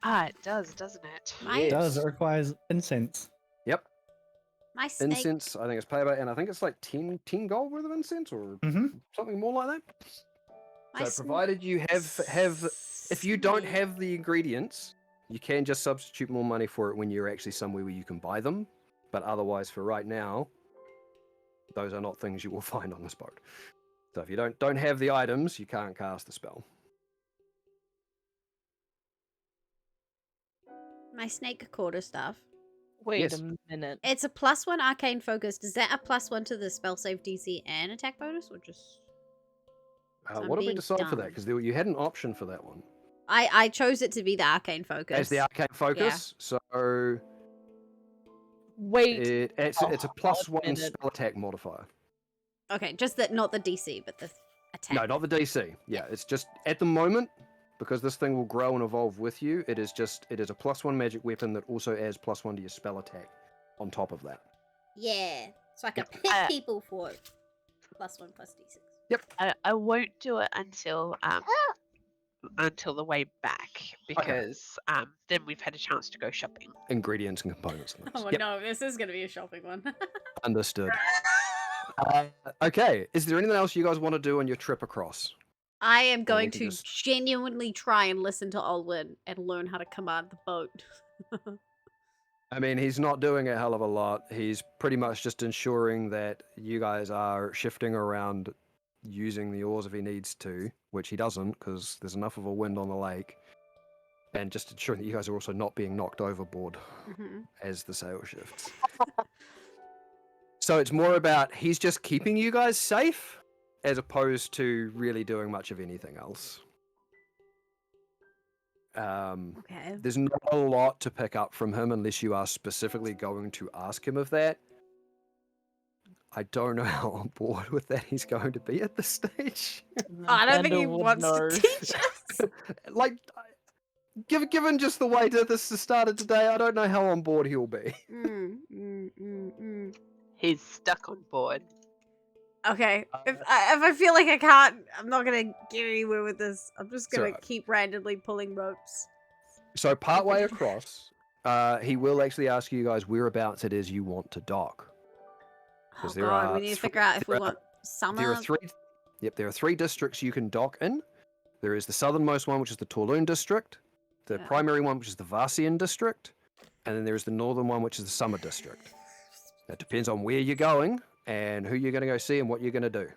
Ah, it does, doesn't it? My, It does. Yes. It requires incense. Yep. my snake. Incense, I think it's payable, and I think it's like 10 gold worth of incense or Mm-hmm. something more like that. my So provided you have, if you don't snake- have the ingredients, you can just substitute more money for it when you're actually somewhere where you can buy them. But otherwise, for right now, those are not things you will find on this boat. So if you don't have the items, you can't cast the spell. My snake quarter staff. Wait Yes. a minute. It's a +1 arcane focus. Does that a +1 to the spell save DC and attack bonus, or just? So I'm What did we being decide for that? dumb. Because you had an option for that one. I chose it to be the arcane focus. As the arcane focus, so Wait. it's a Oh, +1 minute. spell attack modifier. Okay, just that, not the DC, but the attack. No, not the DC. Yeah, it's just at the moment, because this thing will grow and evolve with you. It is a +1 magic weapon that also adds +1 to your spell attack on top of that. Yeah, so I can Yep. hit people for it. +1 +D6. I won't do it until the way back because then we've had a chance to go shopping. Ingredients and components. And things. Oh Yep, no, this is gonna be a shopping one. understood. Okay, is there anything else you guys want to do on your trip across? I am we going can to just- genuinely try and listen to Olwyn and learn how to command the boat. I mean, he's not doing a hell of a lot. He's pretty much just ensuring that you guys are shifting around using the oars if he needs to, which he doesn't because there's enough of a wind on the lake. And just ensuring that you guys are also not being knocked overboard Mhm. as the sail shifts. So it's more about he's just keeping you guys safe as opposed to really doing much of anything else. Okay. There's not a lot to pick up from him unless you are specifically going to ask him of that. I don't know how on board with that he's going to be at this stage. I don't think he Xander would wants know. to teach us. Like, given just the way that this has started today, I don't know how on board he'll be. He's stuck on board. Okay, if I feel like I can't, I'm not gonna get anywhere with this. I'm just gonna alright. keep randomly pulling ropes. So partway across, he will actually ask you guys whereabouts it is you want to dock. Oh 'Cause there god, are we need to three- figure out if we there are- want summer. There are three. Yep, there are three districts you can dock in. There is the southernmost one, which is the Torloon district, the Yeah. primary one, which is the Varsian district, and then there is the northern one, which is the Summer district. It depends on where you're going and who you're going to go see and what you're going to do.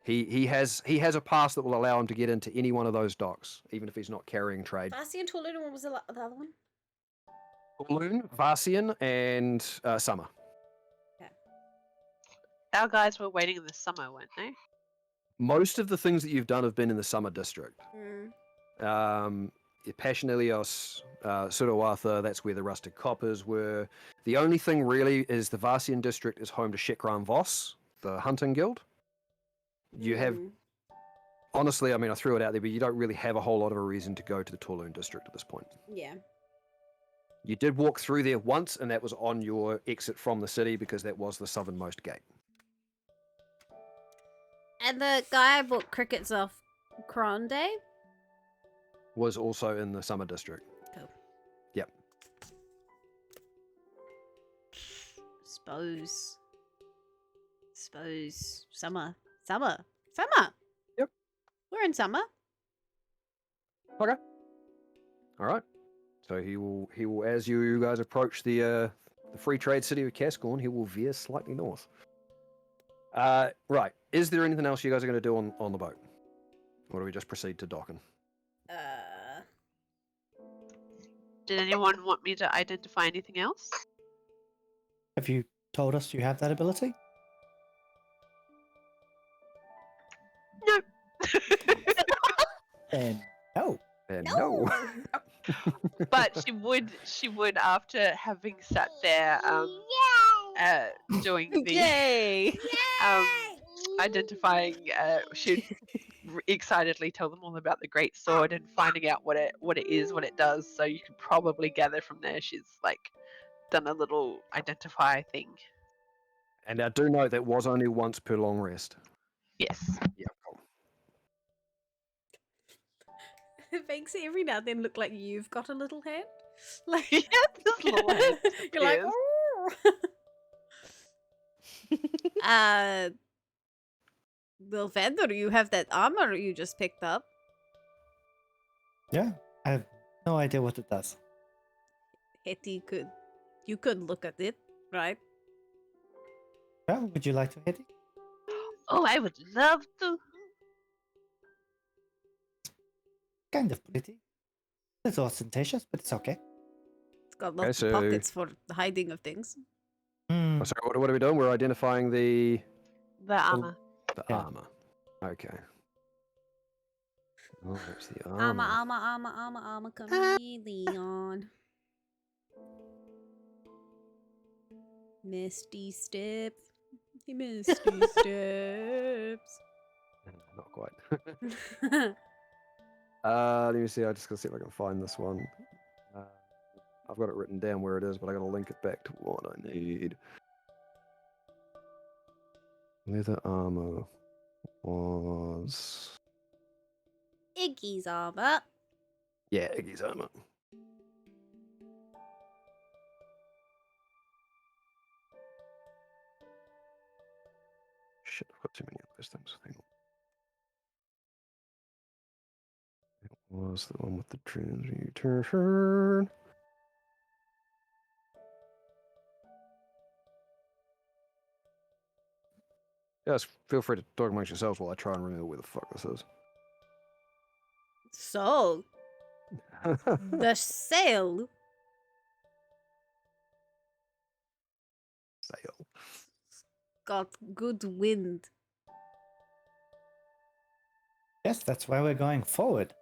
He has a pass that will allow him to get into any one of those docks, even if he's not carrying trade. Darcy and Torloon, what was the other one? Torloon, Varsian, and Summer. Our guys were waiting in the summer, weren't they? Most of the things that you've done have been in the Summer district. Passionilios, Sudoartha, that's where the rusted coppers were. The only thing really is the Varsian district is home to Shekran Voss, the hunting guild. You have, honestly, I mean, I threw it out there, but you don't really have a whole lot of a reason to go to the Torloon district at this point. Yeah. You did walk through there once, and that was on your exit from the city because that was the southernmost gate. And the guy I bought crickets off Cronde? Was also in the summer district. Cool. Yep. Suppose. Summer. Yep. We're in summer. Okay. All right. So he will as you guys approach the free trade city of Kasqorn, he will veer slightly north. Right. Is there anything else you guys are going to do on the boat? Or do we just proceed to docking? Did anyone want me to identify anything else? Have you told us you have that ability? No. Then no. No. But she would after having sat there doing the Yay! identifying she'd excitedly tell them all about the great sword and finding out what it is, what it does. So you can probably gather from there she's like done a little identify thing. And I do note that was only once per long rest. Yes. Yeah, cool. It makes it every now and then look like you've got a little hand. Like Yeah, this little hand you're like, appears. Well, Vander, you have that armor you just picked up. Yeah, I have no idea what it does. Hetty you could look at it, right? Well, would you like to hit it? Oh, I would love to. Kind of pretty. It's ostentatious, but it's okay. It's got lots of pockets for the hiding of things. Hmm. Oh, sorry, what are we doing? We're identifying the armor. The armor. Okay. Oh, that's the armor. Armor, chameleon. Misty steps. Misty steps. Not quite. Let me see. I just gotta see if I can find this one. I've got it written down where it is, but I gotta link it back to what I need. Leather armor was. Iggy's armor. Yeah, Iggy's armor. Shit, I've got too many of those things. Hang on. It was the one with the transmutation. Guys, feel free to talk amongst yourselves while I try and remember where the fuck this is. So, the sail. Sail. Got good wind. Yes, that's why we're going forward.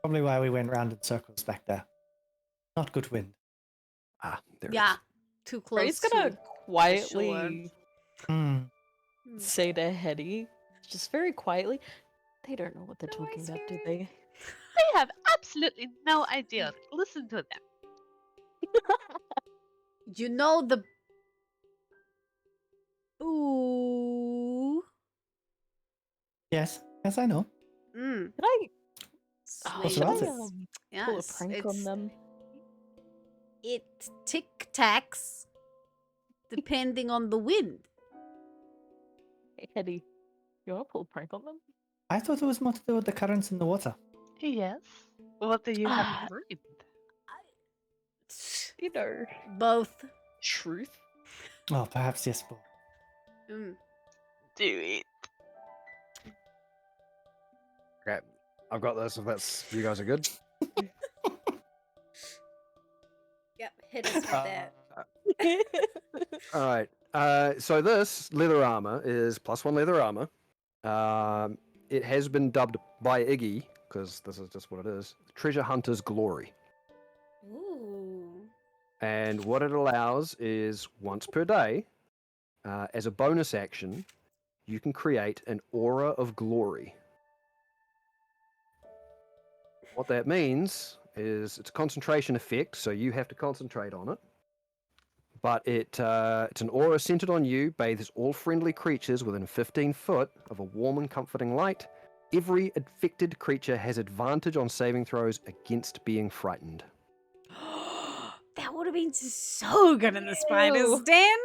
Probably why we went round in circles back there. Not good wind. Ah, there Yeah, it is. too close. Ray's gonna to quietly Hmm. say to Hetty, just very quietly, they don't know what they're No, talking it's about, do very- they? They have absolutely no idea. Listen to them. You know the. Ooh. Yes, yes, I know. Mm. Should I, Sway. should I about it? pull a Yes, prank on them? It tic tacs depending on the wind. Hey, Hetty, you want to pull a prank on them? I thought it was more to do with the currents in the water. Yes. What do you have in mind? You know, Both. truth. Oh, perhaps yes, but Mm. Do it. Okay, I've got this. If that's you guys are good. Yep, hit us with that. All right. So this leather armor is +1 leather armor. It has been dubbed by Iggy, because this is just what it is, Treasure Hunter's Glory. Ooh. And what it allows is once per day, as a bonus action, you can create an aura of glory. What that means is it's a concentration effect, so you have to concentrate on it. But it's an aura centered on you, bathes all friendly creatures within 15 foot of a warm and comforting light. Every infected creature has advantage on saving throws against being frightened. That would have been so good in the Spider's Ew. Den.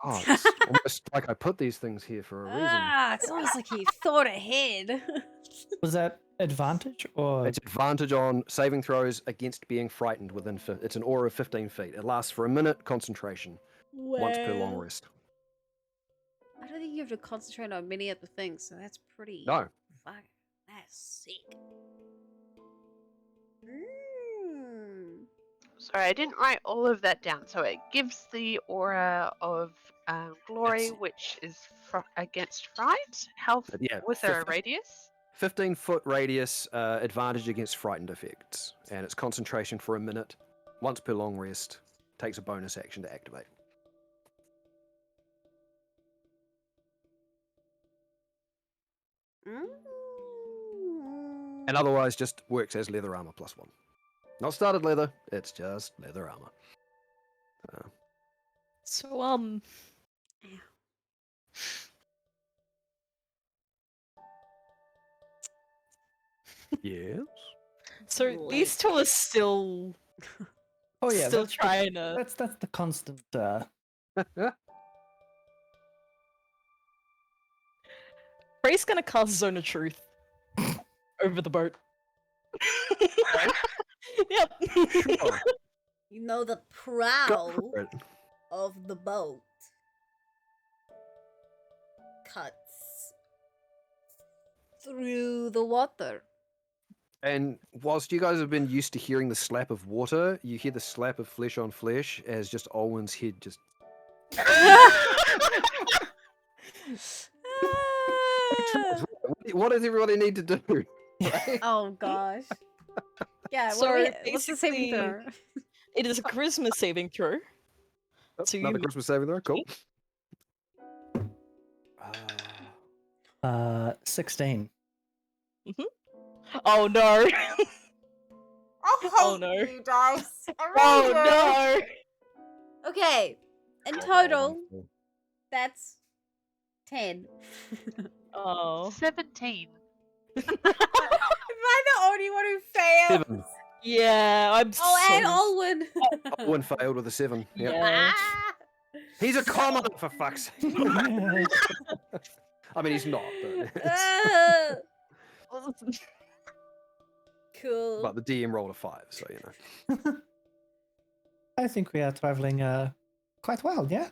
Oh, it's almost like I put these things here for a reason. Ah, it's almost like he thought ahead. Was that advantage or It's advantage on saving throws against being frightened within. It's an aura of 15 feet. It lasts for a minute. Concentration once per long rest. I don't think you have to concentrate on many other things, so that's pretty. No. Fuck, that's sick. Mm. Sorry, I didn't write all of that down. So it gives the aura of glory, It's- which is against fright. How Yeah, was there a radius? 15-foot radius, advantage against frightened effects, and it's concentration for a minute, once per long rest. Takes a bonus action to activate. Mm. And otherwise, just works as leather armor +1. Not started leather. It's just leather armor. So, Yes. so these two are still oh yeah, still that's trying to. that's the constant Frey's gonna cast Zone of Truth over the boat. Yep. Sure. You know the Go prow for it. of the boat cuts through the water. And whilst you guys have been used to hearing the slap of water, you hear the slap of flesh on flesh as just Olwen's head just. What does everybody need to do? Right? Oh gosh. Yeah, So what's the saving basically- throw? It is a charisma saving throw. Oh, So another you- Christmas saving throw. Cool. 16. Oh no! Oh no. you dice. Oh no! Okay. In total, that's 10. Oh. 17. Am I the only one who failed? 7. Yeah, I'm Oh, and so... Olwen. Olwen failed with a 7. Yep. Yeah. Ah! He's a commoner, for fuck's sake. I mean, he's not, but, Ah! Cool. but the DM rolled a 5, so you know. I think we are traveling quite well, yeah?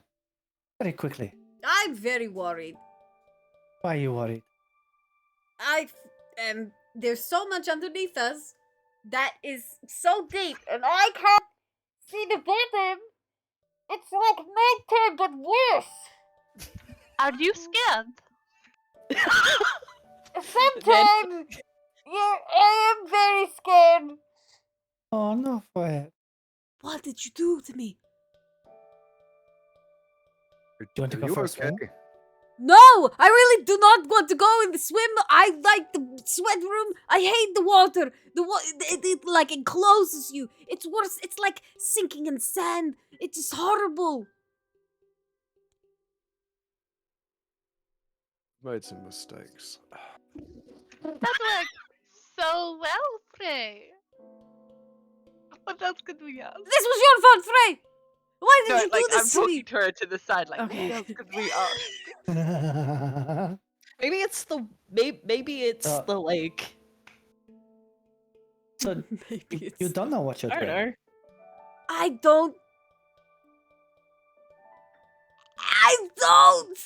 Very quickly. I'm very worried. Why are you worried? There's so much underneath us that is so deep, and I can't see the bottom. It's like nighttime, but worse. Are you scared? Sometimes, yeah, I am very scared. Oh, no, Fred. What did you do to me? Do you want to Are go you for a swim? okay? No, I really do not want to go in the swim. I like the sweat room. I hate the water. It like encloses you. It's worse. It's like sinking in sand. It's just horrible. Made some mistakes. That worked so well, Frey. What else could we ask? This was your fault, Frey. Why did No, you like, do I'm this to talking me? to her to the side, like, Okay. what else could we ask? Maybe it's the... Maybe it's Uh, the, like... So Maybe you don't know what you're I don't doing. know. I don't. I don't.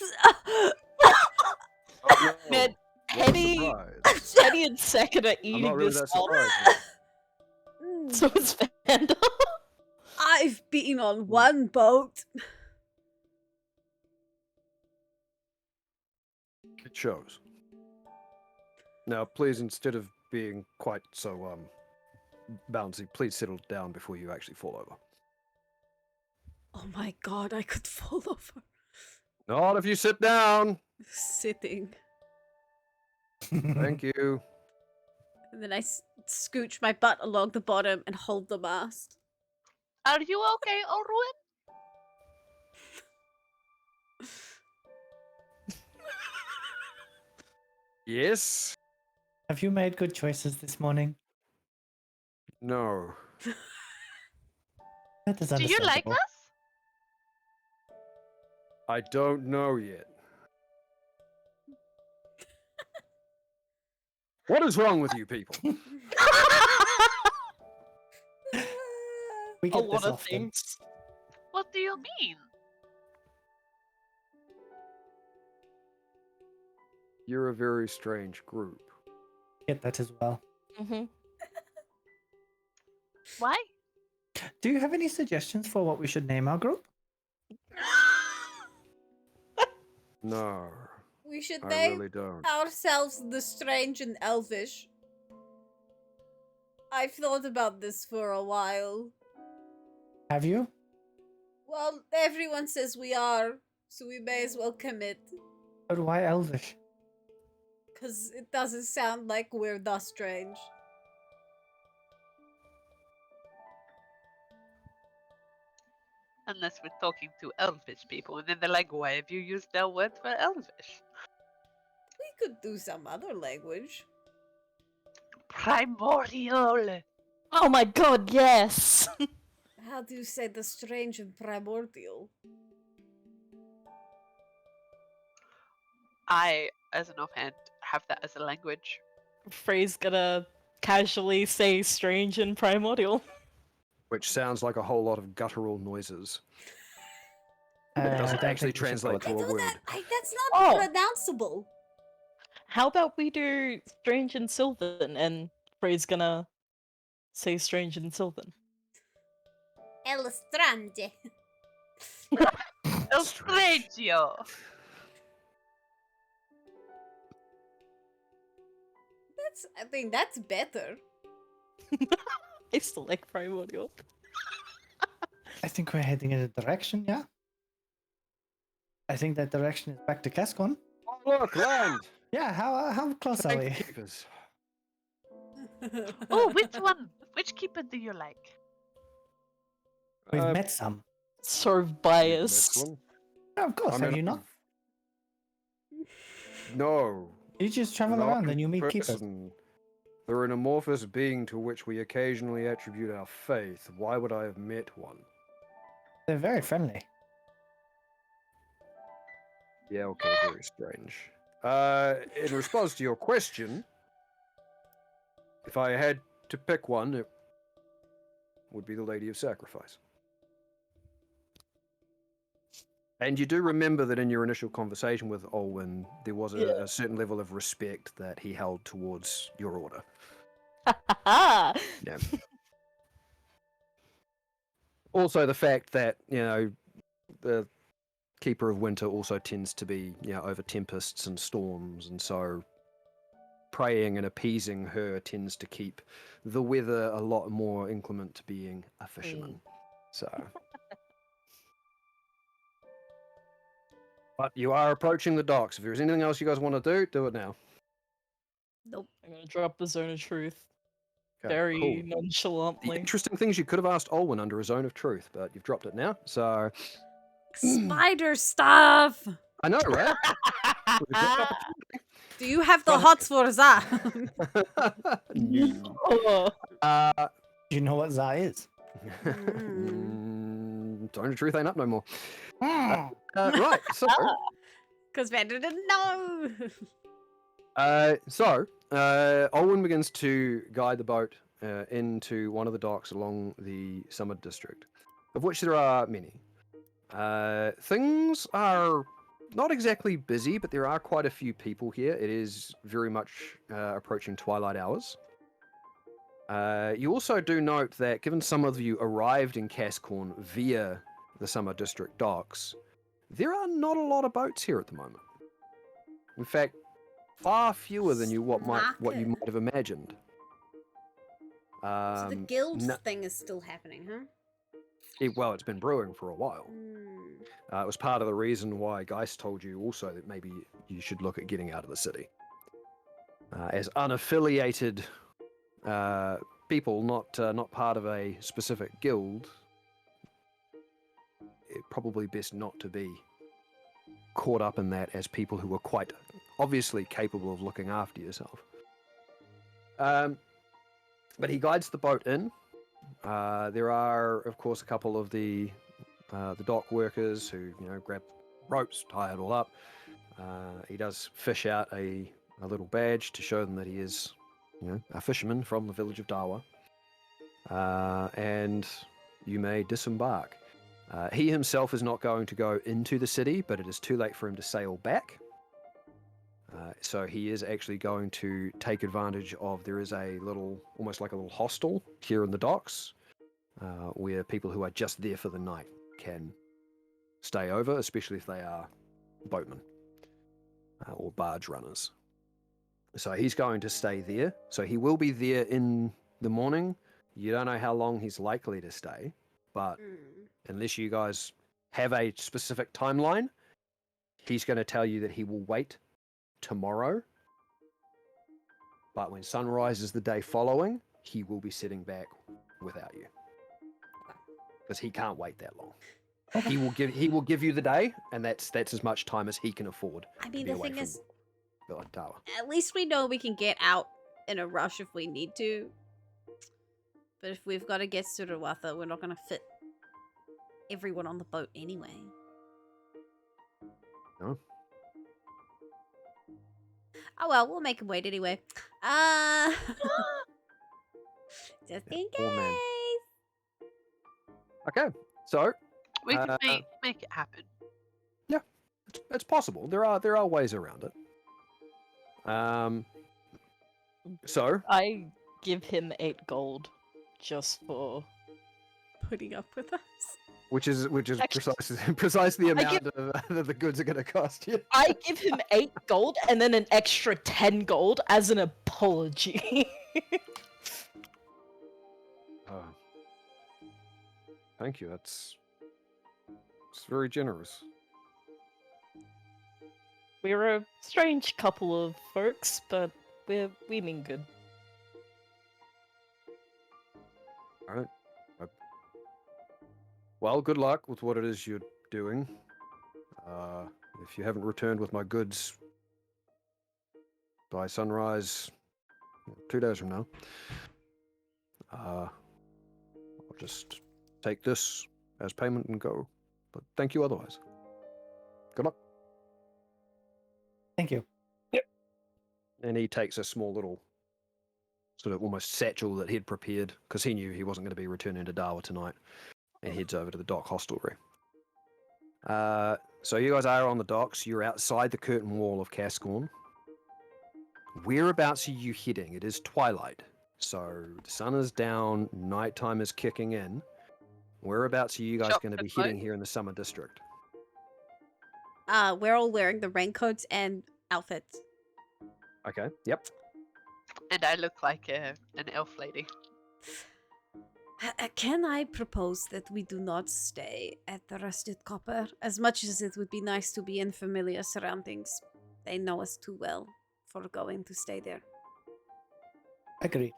Oh, no. Man, What a Hetty... surprise. Hetty and Second are I'm eating not really this that up. surprised. So it's Vanda. I've been on one boat. It shows. Now, please, instead of being quite so bouncy, please settle down before you actually fall over. Oh my god, I could fall over. Not if you sit down. Sitting. Thank you. And then I scooch my butt along the bottom and hold the mast. Are you okay, Orwin? Yes. Have you made good choices this morning? No. That is Do you like understandable. us? I don't know yet. What is wrong with you people? We A get lot this of often. things. What do you mean? You're a very strange group. Get that as well. Mm-hmm. Why? Do you have any suggestions for what we should name our group? No, We should I name really don't. ourselves the Strange and Elvish. I've thought about this for a while. Have you? Well, everyone says we are, so we may as well commit. But why Elvish? Because it doesn't sound like we're the strange. Unless we're talking to elvish people, and then they're like, why have you used that word for elvish? We could do some other language. Primordial! Oh my god, yes! How do you say the strange and primordial? I, as an offhand, have that as a language. Frey's gonna casually say strange and primordial. Which sounds like a whole lot of guttural noises. I It doesn't don't actually think we should go translate with to I a do word. that. That's not Oh. pronounceable. How about we do strange and Sylvan, and Frey's gonna say strange and Sylvan. El strange. El Strangio! I think that's better. I still like primordial. I think we're heading in a direction, yeah? I think that direction is back to Kasqorn. Oh, look, land! Yeah, how close are Thank we? the keepers. Oh, which one? Which keeper do you like? We've Uh, met some. Sort of you've met biased. some. Oh, of course, I have mean, you not? No. You just travel not around in and you meet keepers. person. They're an amorphous being to which we occasionally attribute our faith. Why would I have met one? They're very friendly. Yeah, okay, very strange. In response to your question, if I had to pick one, it would be the Lady of Sacrifice. And you do remember that in your initial conversation with Olwyn, there was a certain level of respect that he held towards your order. Yeah. Also, the fact that, the Keeper of Winter also tends to be, over tempests and storms, and so praying and appeasing her tends to keep the weather a lot more inclement to being a fisherman. So. But you are approaching the docks. If there's anything else you guys want to do it now. Nope. I'm gonna drop the zone of truth. Okay, Very cool. The nonchalantly. interesting things you could have asked Olwyn under a zone of truth, but you've dropped it now. So Spider stuff. I know, right? It was a great opportunity. Do you have the hots for that? No. Oh. Do you know what Za is? Zone of truth ain't up no more. Hmm. Right, so Because Vander didn't know. Olwyn begins to guide the boat into one of the docks along the Summer District, of which there are many. Things are not exactly busy, but there are quite a few people here. It is very much approaching twilight hours. You also do note that given some of you arrived in Kasqorn via the Summer District docks, there are not a lot of boats here at the moment. In fact, far fewer than what you Market. might have imagined. So the guild no- thing is still happening, huh? well, it's been brewing for a while. Hmm. It was part of the reason why Geist told you also that maybe you should look at getting out of the city. As unaffiliated people, not part of a specific guild, it's probably best not to be caught up in that as people who are quite obviously capable of looking after yourself. But he guides the boat in. There are, of course, a couple of the dock workers who, grab ropes, tie it all up. He does fish out a little badge to show them that he is, a fisherman from the village of Darwa. And you may disembark. He himself is not going to go into the city, but it is too late for him to sail back. So he is actually going to take advantage of, there is a little, almost like a little hostel here in the docks, where people who are just there for the night can stay over, especially if they are boatmen or barge runners. So he's going to stay there. So he will be there in the morning. You don't know how long he's likely to stay, but unless you guys have a specific timeline, he's going to tell you that he will wait tomorrow. But when sunrise is the day following, he will be sitting back without you. Because he can't wait that long. He will give you the day, and that's as much time as he can afford. I mean, the thing is, Darwa. at least we know we can get out in a rush if we need to. But if we've got to get to Rawatha, we're not going to fit everyone on the boat anyway. No. Oh well, we'll make him wait anyway. Just in Poor man. case. Okay, so We can make it happen. yeah, it's possible. There are ways around it. So I give him 8 gold just for Putting up with us. which is Actually, precisely the amount give- that the goods are going to cost you. I give him 8 gold and then an extra 10 gold as an apology. Thank you. It's very generous. We're a strange couple of folks, but we mean good. All right. Well, good luck with what it is you're doing. If you haven't returned with my goods by sunrise 2 days from now, I'll just take this as payment and go. But thank you otherwise. Good luck. Thank you. And he takes a small little sort of almost satchel that he'd prepared because he knew he wasn't going to be returning to Darwa tonight, and heads over to the dock hostelry. So you guys are on the docks. You're outside the curtain wall of Kasqorn. Whereabouts are you heading? It is twilight, so the sun is down, nighttime is kicking in. Whereabouts are you guys going to be heading here in the Summer District? We're all wearing the raincoats and outfits. Okay, yep. And I look like an elf lady. Can I propose that we do not stay at the Rusted Copper? As much as it would be nice to be in familiar surroundings, they know us too well for going to stay there. Agreed.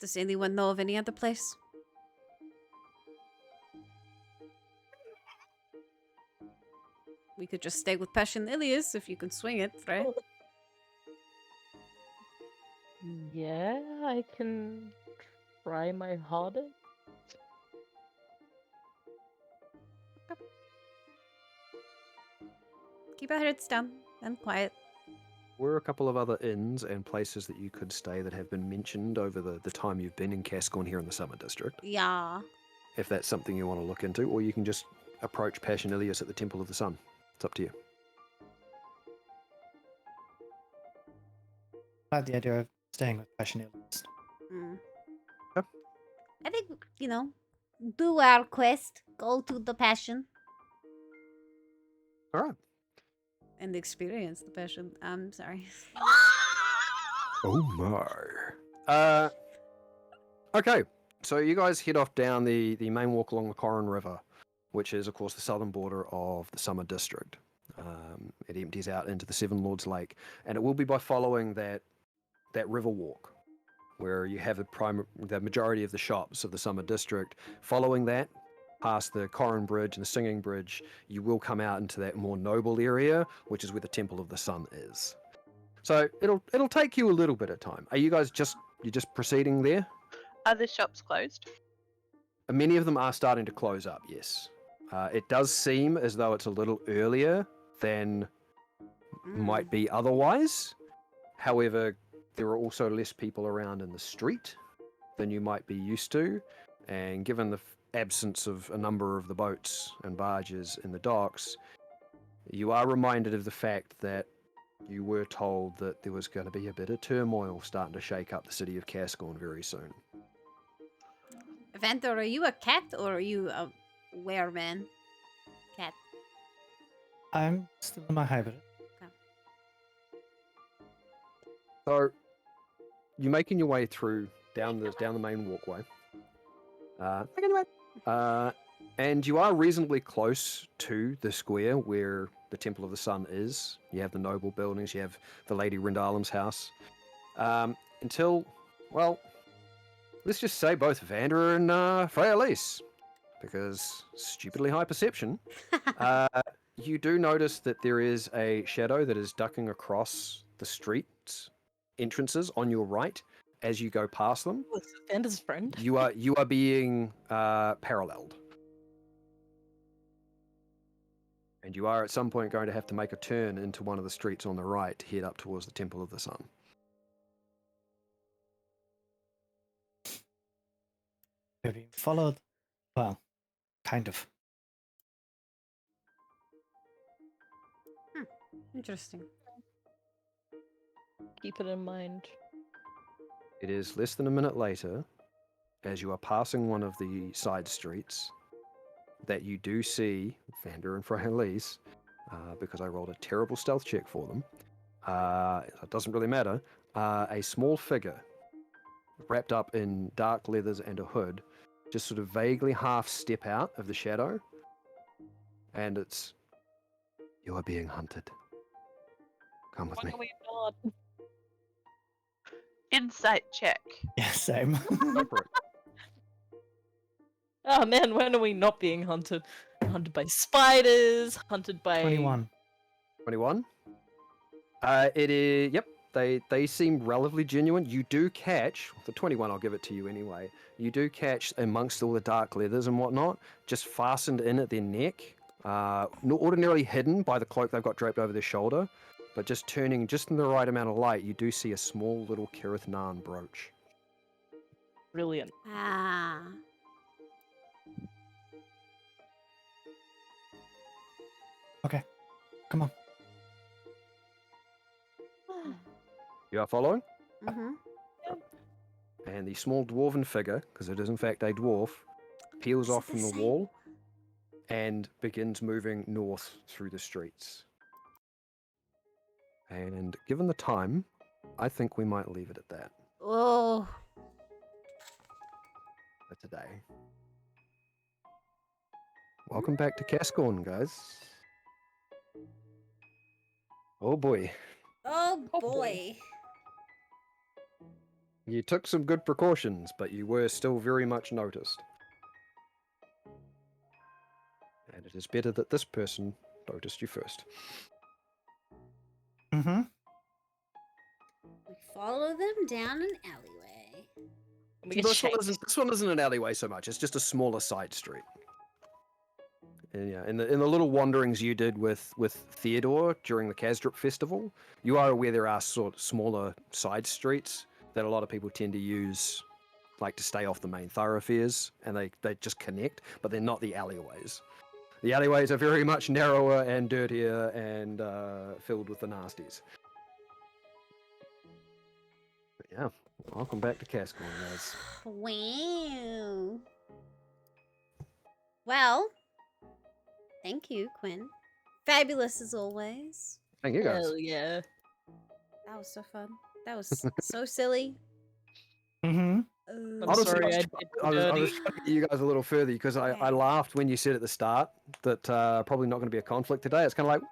Does anyone know of any other place? We could just stay with Passion Ilias if you can swing it, right? Yeah, I can try my hardest. Keep our heads down and quiet. Were a couple of other inns and places that you could stay that have been mentioned over the time you've been in Kasqorn here in the Summer District. Yeah. If that's something you want to look into, or you can just approach Passion Ilias at the Temple of the Sun. It's up to you. I like the idea of staying with Passionate. Yep. I think, do our quest. Go to the Passion. All right. And the experience, the passion. I'm sorry. Oh my. Okay, so you guys head off down the main walk along the Kasqorn River, which is, of course, the southern border of the Summer District. It empties out into the Seven Lords Lake, and it will be by following that river walk, where you have the majority of the shops of the Summer District. Following that, past the Kasqorn Bridge and the Singing Bridge, you will come out into that more noble area, which is where the Temple of the Sun is. So it'll take you a little bit of time. Are you guys just proceeding there? Are the shops closed? Many of them are starting to close up, yes. It does seem as though it's a little earlier than might be otherwise. However, there are also less people around in the street than you might be used to. And given the absence of a number of the boats and barges in the docks, you are reminded of the fact that you were told that there was going to be a bit of turmoil starting to shake up the city of Kasqorn very soon. Vanta, are you a cat or are you a wereman? Cat. I'm still in my hybrid. So, you're making your way through down the main walkway. And you are reasonably close to the square where the Temple of the Sun is. You have the noble buildings, you have the Lady Rendalem's house. Until, well, let's just say both Vander and Freya Lise, because stupidly high perception. You do notice that there is a shadow that is ducking across the street's entrances on your right as you go past them. Vander's friend. You are being paralleled. And you are at some point going to have to make a turn into one of the streets on the right to head up towards the Temple of the Sun. We're being followed. Well, kind of. Interesting. Keep it in mind. It is less than a minute later, as you are passing one of the side streets, that you do see Vander and Freya Lise, because I rolled a terrible stealth check for them. It doesn't really matter. A small figure wrapped up in dark leathers and a hood just sort of vaguely half step out of the shadow, and it's, you are being hunted. Come with me. When are we not? Insight check. Yeah, same. Go for it. Oh man, when are we not being hunted? Hunted by spiders, hunted by 21. 21? It is, yep, they seem relatively genuine. You do catch, the 21 I'll give it to you anyway, you do catch amongst all the dark leathers and whatnot, just fastened in at their neck, not ordinarily hidden by the cloak they've got draped over their shoulder, but just turning just in the right amount of light, you do see a small little Kirith Nan brooch. Brilliant. Ah. Okay, come on. You are following? Mm-hmm. And the small dwarven figure, because it is in fact a dwarf, peels Is it off the from the same? wall and begins moving north through the streets. And given the time, I think we might leave it at that Oh. for today. Welcome back to Kasqorn, guys. Oh boy. Oh Oh, boy. boy. You took some good precautions, but you were still very much noticed. And it is better that this person noticed you first. Mm-hmm. We follow them down an alleyway. We get This one, chased. this one isn't an alleyway so much. It's just a smaller side street. And yeah, in the little wanderings you did with Theodore during the Kasdrup festival, you are aware there are sort of smaller side streets that a lot of people tend to use, like to stay off the main thoroughfares, and they just connect, but they're not the alleyways. The alleyways are very much narrower and dirtier and filled with the nasties. But yeah, welcome back to Kasqorn, guys. Wow. Well, thank you, Quinn. Fabulous as always. Thank you guys. Hell yeah. That was so fun. That was so silly. Mm-hmm. I'm Honestly, sorry, I I was, did I, was, I dirty. was trying to get you guys a little further because I laughed when you said at the start that probably not going to be a conflict today. It's kind of like,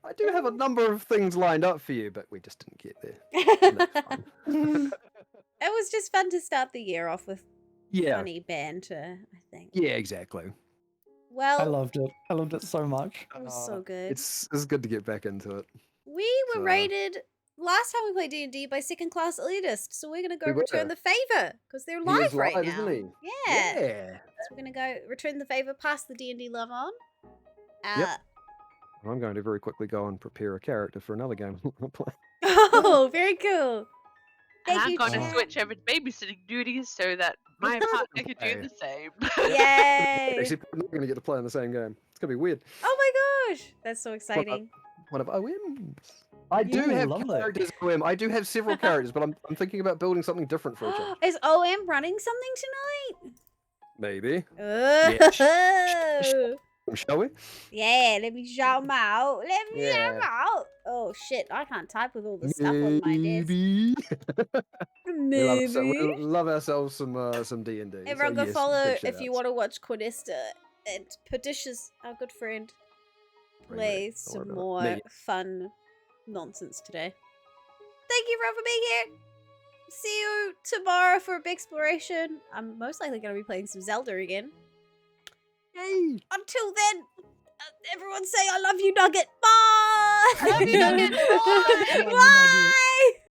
I do have a number of things lined up for you, but we just didn't get there. And that's fine. It was just fun to start the year off with Yeah, funny banter, I think. yeah, exactly. Well, I loved it. I loved it so much. it was so good. It's good to get back into it. We were So- rated last time we played D&D by second class elitists, so we're gonna go We were. return the favor because they're He live is right live, now. isn't he? Yeah. Yeah. So we're gonna go return the favor, pass the D&D love on. Yep. I'm going to very quickly go and prepare a character for another game I'm playing. Oh, very cool. And Thank I'm you, going to Chad. switch over to babysitting duties so that my partner can do the same. Yay! Actually, we're not going to get to play in the same game. It's going to be weird. Oh my gosh, that's so exciting. One of OMs. I do Ooh, have lovely. characters OM. I do have several characters, but I'm thinking about building something different for a change. Is OM running something tonight? Maybe. Oh. Shall we? Yeah, let me shout them out. Let me shout 'em Yeah. out. Oh shit, I can't type with all the stuff on my desk. Maybe. Maybe. We love ourselves some D&D. Everyone so go yes, follow big if you shout-outs. want to watch Cornesta and Pedicious, our good friend, Bring play it. Don't some worry about it. more Me. fun nonsense today. Thank you everyone for being here. See you tomorrow for a big exploration. I'm most likely going to be playing some Zelda again. Yay! Until then, everyone say I love you, Nugget. Bye. I love you, Nugget. Bye. Bye.